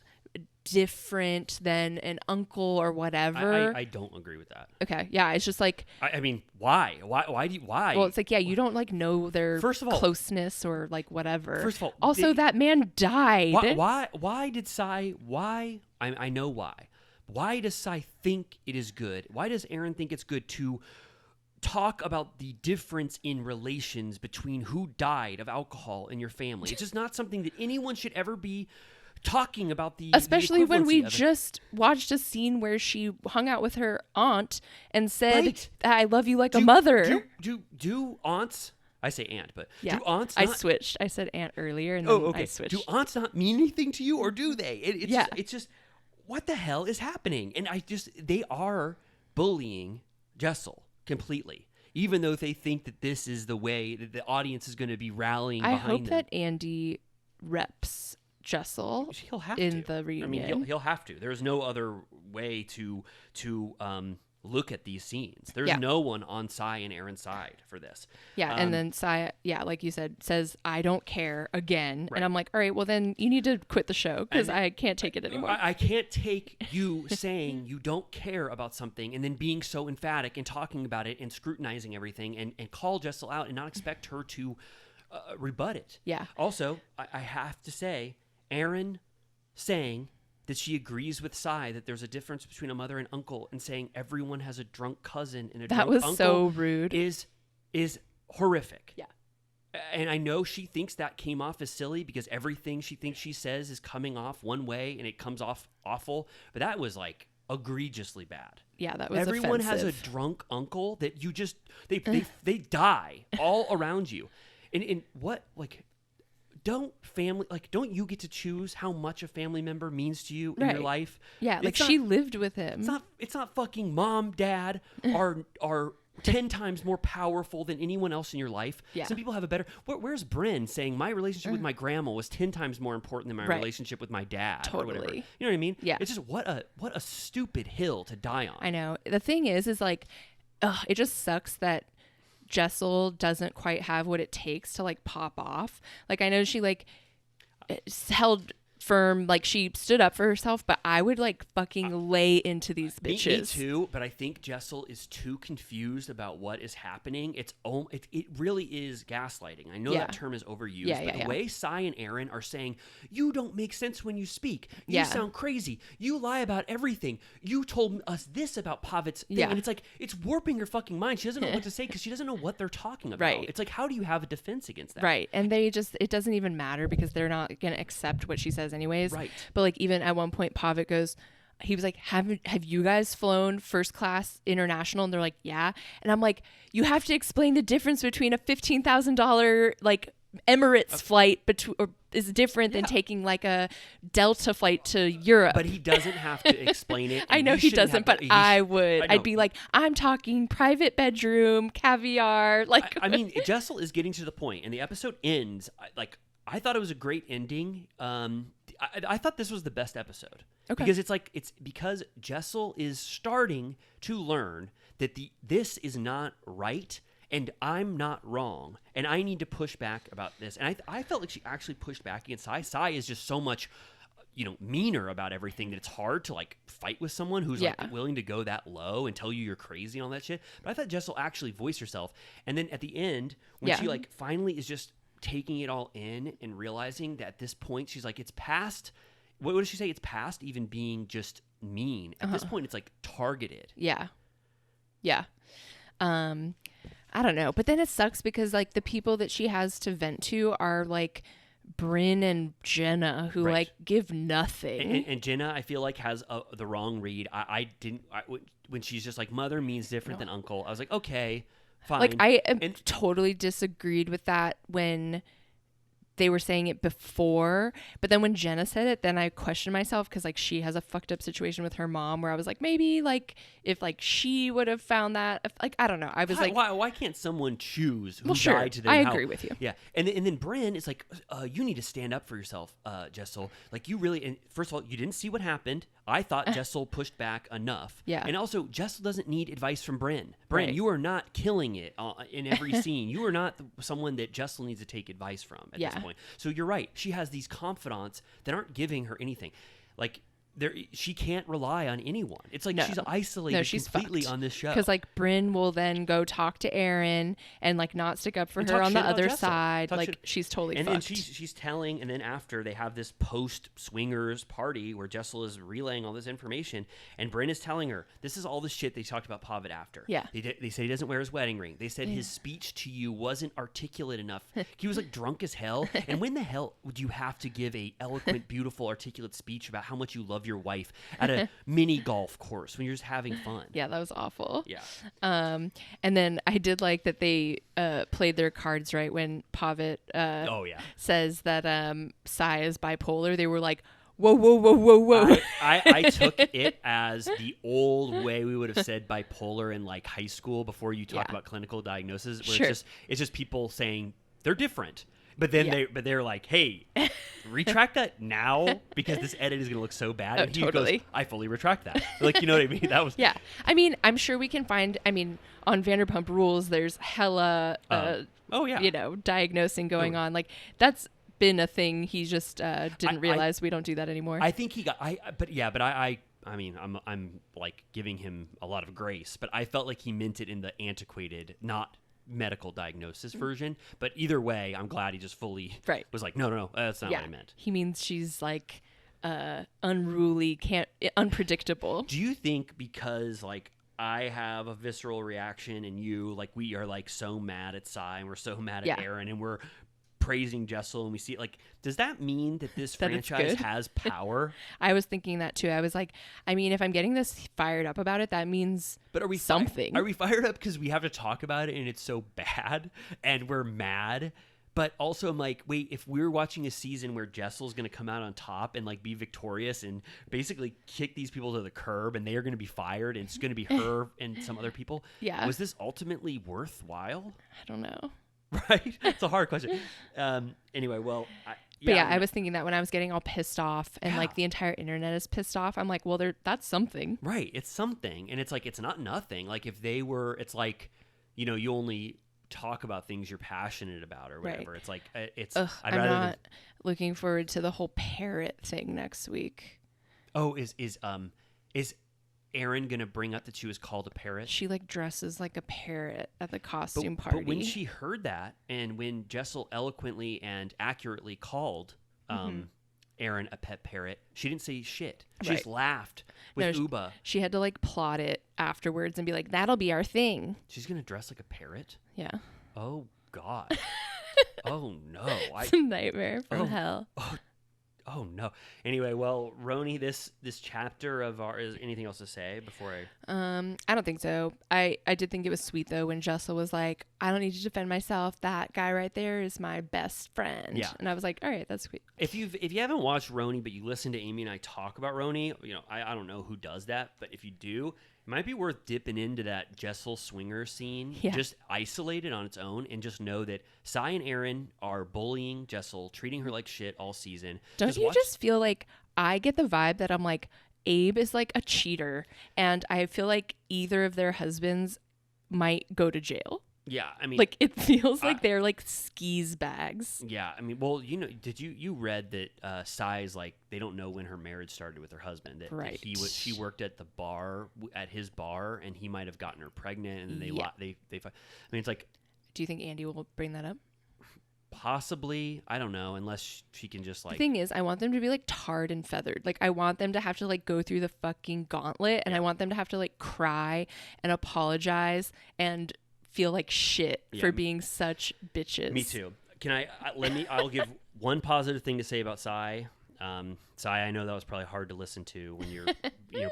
different than an uncle or whatever. I don't agree with that. Okay. Yeah. It's just like, I mean, why? Why? Well, it's like, you don't like know their closeness or like whatever. First of all, also that man died. Why did Sai, I know why. Why does Sai think it is good? Why does Aaron think it's good to talk about the difference in relations between who died of alcohol in your family? It's just not something that anyone should ever be talking about, especially when we just watched a scene where she hung out with her aunt and said, I love you like a mother. Do aunts, I say aunt, but do aunts not, I switched. I said aunt earlier and then I switched. Do aunts not mean anything to you, or do they? It's just, what the hell is happening? And they are bullying Jessel completely, even though they think that this is the way that the audience is going to be rallying behind them. I hope that Andy reps Jessel in the reunion. I mean, he'll have to. There's no other way to look at these scenes. There's no one on Sai and Aaron's side for this. Yeah, and then Sai, like you said, says, I don't care again. Right. And I'm like, all right, well then you need to quit the show, because I can't take it anymore. I can't take you saying you don't care about something and then being so emphatic and talking about it and scrutinizing everything and call Jessel out and not expect her to rebut it. Yeah. Also, I have to say, Aaron saying that she agrees with Sai that there's a difference between a mother and uncle, and saying everyone has a drunk cousin and a drunk uncle. That was so rude. Is horrific. Yeah. And I know she thinks that came off as silly, because everything she thinks she says is coming off one way and it comes off awful. But that was like egregiously bad. Yeah, that was Everyone offensive. has a drunk uncle that you just, they die all around you. And what, like, don't you get to choose how much a family member means to you in your life? Yeah, like It's not- she lived with him. It's not fucking mom, dad are 10 times more powerful than anyone else in your life. Yeah. Some people have a better... Where's Brynn saying my relationship with my grandma was 10 times more important than my relationship with my dad or whatever? Totally. You know what I mean? Yeah. It's just what a stupid hill to die on. I know. The thing is like, it just sucks that Jessel doesn't quite have what it takes to like pop off. Like, I know she like held firm, like she stood up for herself, but I would like fucking lay into these bitches. Me too, but I think Jessel is too confused about what is happening. It really is gaslighting. I know that term is overused, but the way Sai and Aaron are saying, you don't make sense when you speak. You sound crazy. You lie about everything. You told us this about Pavit's thing. And it's like, it's warping her fucking mind. She doesn't know what to say because she doesn't know what they're talking about. Right. It's like, how do you have a defense against that? Right. And they just, it doesn't even matter because they're not going to accept what she says anyways. Right. But like even at one point Pavit goes, he was like, have you guys flown first class international? And they're like, yeah. And I'm like, you have to explain the difference between a $15,000 like Emirates flight is different than taking like a Delta flight to Europe. But he doesn't have to explain it. I know he doesn't, but I would. I'd be like, I'm talking private bedroom, caviar. Like, I mean, Jessel is getting to the point, and the episode ends. I thought it was a great ending. I thought this was the best episode because it's because Jessel is starting to learn that this is not right and I'm not wrong and I need to push back about this. And I felt like she actually pushed back against Sai. Sai is just so much, meaner about everything that it's hard to like fight with someone who's like willing to go that low and tell you you're crazy and all that shit. But I thought Jessel actually voiced herself. And then at the end, when she like finally is just taking it all in and realizing that at this point she's like, it's past, what does she say? It's past even being just mean. At this point, it's like targeted. Yeah. I don't know. But then it sucks because like the people that she has to vent to are like Brynn and Jenna who like give nothing. And Jenna, I feel like has the wrong read. When she's just like, mother means different than uncle. I was like, okay, fine. Like I totally disagreed with that when they were saying it before, but then when Jenna said it, then I questioned myself because like she has a fucked up situation with her mom where I was like, maybe like if like she would have found that, like I don't know. I was like, why can't someone choose who sure, died to them? I agree with you. Yeah, and then Brynn is like, you need to stand up for yourself, Jessel. Like you really. And first of all, you didn't see what happened. I thought Jessel pushed back enough. Yeah. And also, Jessel doesn't need advice from Brynn. Brynn, you are not killing it in every scene. You are not someone that Jessel needs to take advice from at this point. So you're right. She has these confidants that aren't giving her anything. Like, she can't rely on anyone. It's like she's isolated completely on this show. Because like Brynn will then go talk to Aaron and like not stick up for her on the other side. Like she's totally fucked. And she's telling, and then after they have this post swingers party where Jessel is relaying all this information, and Brynn is telling her this is all the shit they talked about Pavit after. Yeah. They said he doesn't wear his wedding ring. They said his speech to you wasn't articulate enough. He was like drunk as hell. And when the hell would you have to give a eloquent, beautiful, articulate speech about how much you love your wife at a mini golf course when you're just having fun? Yeah, that was awful. Yeah. And then I did like that they played their cards right when Pavit says that Sai is bipolar. They were like, whoa, whoa, whoa, whoa, whoa. I took it as the old way we would have said bipolar in like high school before you talk about clinical diagnosis, where it's just people saying they're different. But then they're like, hey, retract that now because this edit is going to look so bad. And he goes, I fully retract that. Like, you know what I mean? That was I mean, I'm sure we can find, on Vanderpump Rules, there's hella, diagnosing going on. Like, that's been a thing. He just didn't realize we don't do that anymore. I think he got, I'm like giving him a lot of grace, but I felt like he meant it in the antiquated, not medical diagnosis version. But either way, I'm glad he just fully was like, no, that's not what I meant. He means she's like unruly, unpredictable. Do you think because like I have a visceral reaction and you, like, we are like so mad at Sai and we're so mad at Aaron and we're praising Jessel and we see it, like, does that mean that this franchise has power? I was thinking that too. I was like, if I'm getting this fired up about it, that means something. Are we fired up because we have to talk about it and it's so bad and we're mad? But also, I'm like, wait, if we're watching a season where Jessel's going to come out on top and like be victorious and basically kick these people to the curb and they are going to be fired and it's going to be her and some other people, Yeah. was this ultimately worthwhile? I don't know. Right? It's a hard question. Anyway, well, But yeah, I was thinking that when I was getting all pissed off and like Yeah. the entire internet is pissed off, I'm like, well, that's something. Right. It's something. And it's like, it's not nothing. Like if they were, it's like, you know, you only talk about things you're passionate about or whatever. Right. It's like, it's, Ugh, I'd I'm rather not looking forward to the whole parrot thing next week. Oh, is Erin going to bring up that she was called a parrot? She like dresses like a parrot at the costume party. But when she heard that, and when Jessel eloquently and accurately called Erin a pet parrot, she didn't say shit. She just laughed with No, Uba. She had to like plot it afterwards and be like, that'll be our thing. She's going to dress like a parrot? Yeah. Oh, God. Oh, no. It's a nightmare from Oh. hell. Oh, no. Anyway, well, RHONY, this chapter of our, is anything else to say before I... I don't think so. I did think it was sweet though when Jessel was like, I don't need to defend myself. That guy right there is my best friend. Yeah. And I was like, all right, that's sweet. If you haven't watched RHONY, but you listen to Amy and I talk about RHONY, you know, I don't know who does that, but if you do, it might be worth dipping into that Jessel swinger scene, Yeah. just isolated on its own, and just know that Sai and Erin are bullying Jessel, treating her like shit all season. Don't you watch- just feel like I get the vibe that I'm like, Abe is like a cheater, and I feel like either of their husbands might go to jail. Yeah, I mean, Like it feels like they're like skis bags. yeah, I mean, well, you know, did you read that Sai's like they don't know when her marriage started with her husband, that Right. she worked at the bar at his bar, and he might have gotten her pregnant, and then they Yeah. I mean, it's like Do you think Andy will bring that up? possibly, I don't know, unless she can just The like thing is, I want them to be like tarred and feathered. Like I want them to have to like go through the fucking gauntlet, and I want them to have to like cry and apologize and feel like shit Yeah. for being such bitches. Me too. Can I'll give one positive thing to say about Sai. Sai, I know that was probably hard to listen to when you're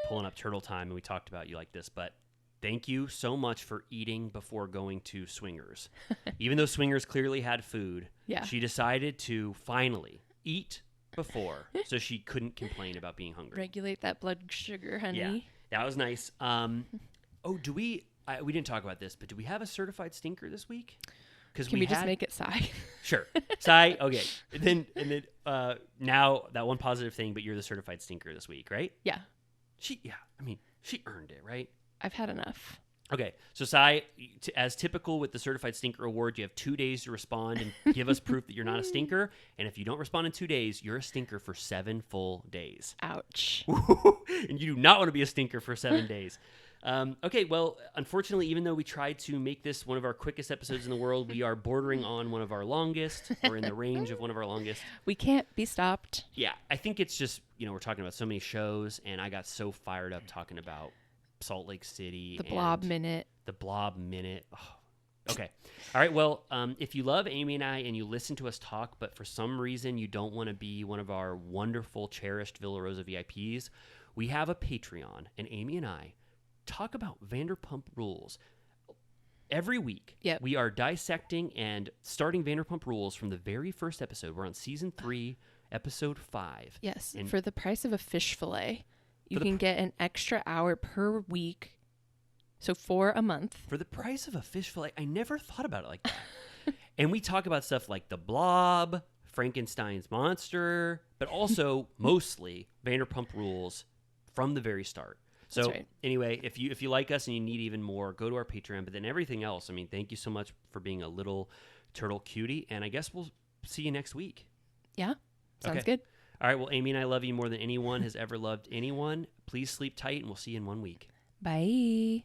pulling up Turtle Time and we talked about you like this, but thank you so much for eating before going to Swingers. Even though Swingers clearly had food, Yeah. she decided to finally eat before so she couldn't complain about being hungry. Regulate that blood sugar, honey. Yeah, that was nice. Do we didn't talk about this, but do we have a certified stinker this week? Because Can we just make it Sai? Sure. Sai, okay. And then now that one positive thing, but you're the certified stinker this week, right? Yeah. She earned it, right? I've had enough. Okay. So Sai, as typical with the certified stinker award, you have 2 days to respond and give us proof that you're not a stinker. And if you don't respond in 2 days, you're a stinker for 7 full days. Ouch. And you do not want to be a stinker for 7 days. Okay, well, unfortunately, even though we tried to make this one of our quickest episodes in the world, we are bordering on one of our longest, or in the range of one of our longest. We can't be stopped. Yeah, I think it's just, we're talking about so many shows, and I got so fired up talking about Salt Lake City. The Blob and Minute. The Blob Minute. Oh, okay. All right, well, if you love Amy and I and you listen to us talk, but for some reason you don't want to be one of our wonderful, cherished Villa Rosa VIPs, we have a Patreon, and Amy and I talk about Vanderpump Rules. Every week, Yep. we are dissecting and starting Vanderpump Rules from the very first episode. We're on season 3, episode 5. Yes. And For the price of a fish fillet, you For the can get an extra hour per week. So for a month. for the price of a fish fillet, I never thought about it like that. And we talk about stuff like the Blob, Frankenstein's monster, but also mostly Vanderpump Rules from the very start. So That's right. anyway, if you like us and you need even more, go to our Patreon. But then everything else, I mean, thank you so much for being a little turtle cutie. And I guess we'll see you next week. Yeah. Sounds Okay. good. All right. Well, Amy and I love you more than anyone has ever loved anyone. Please sleep tight, and we'll see you in 1 week. Bye.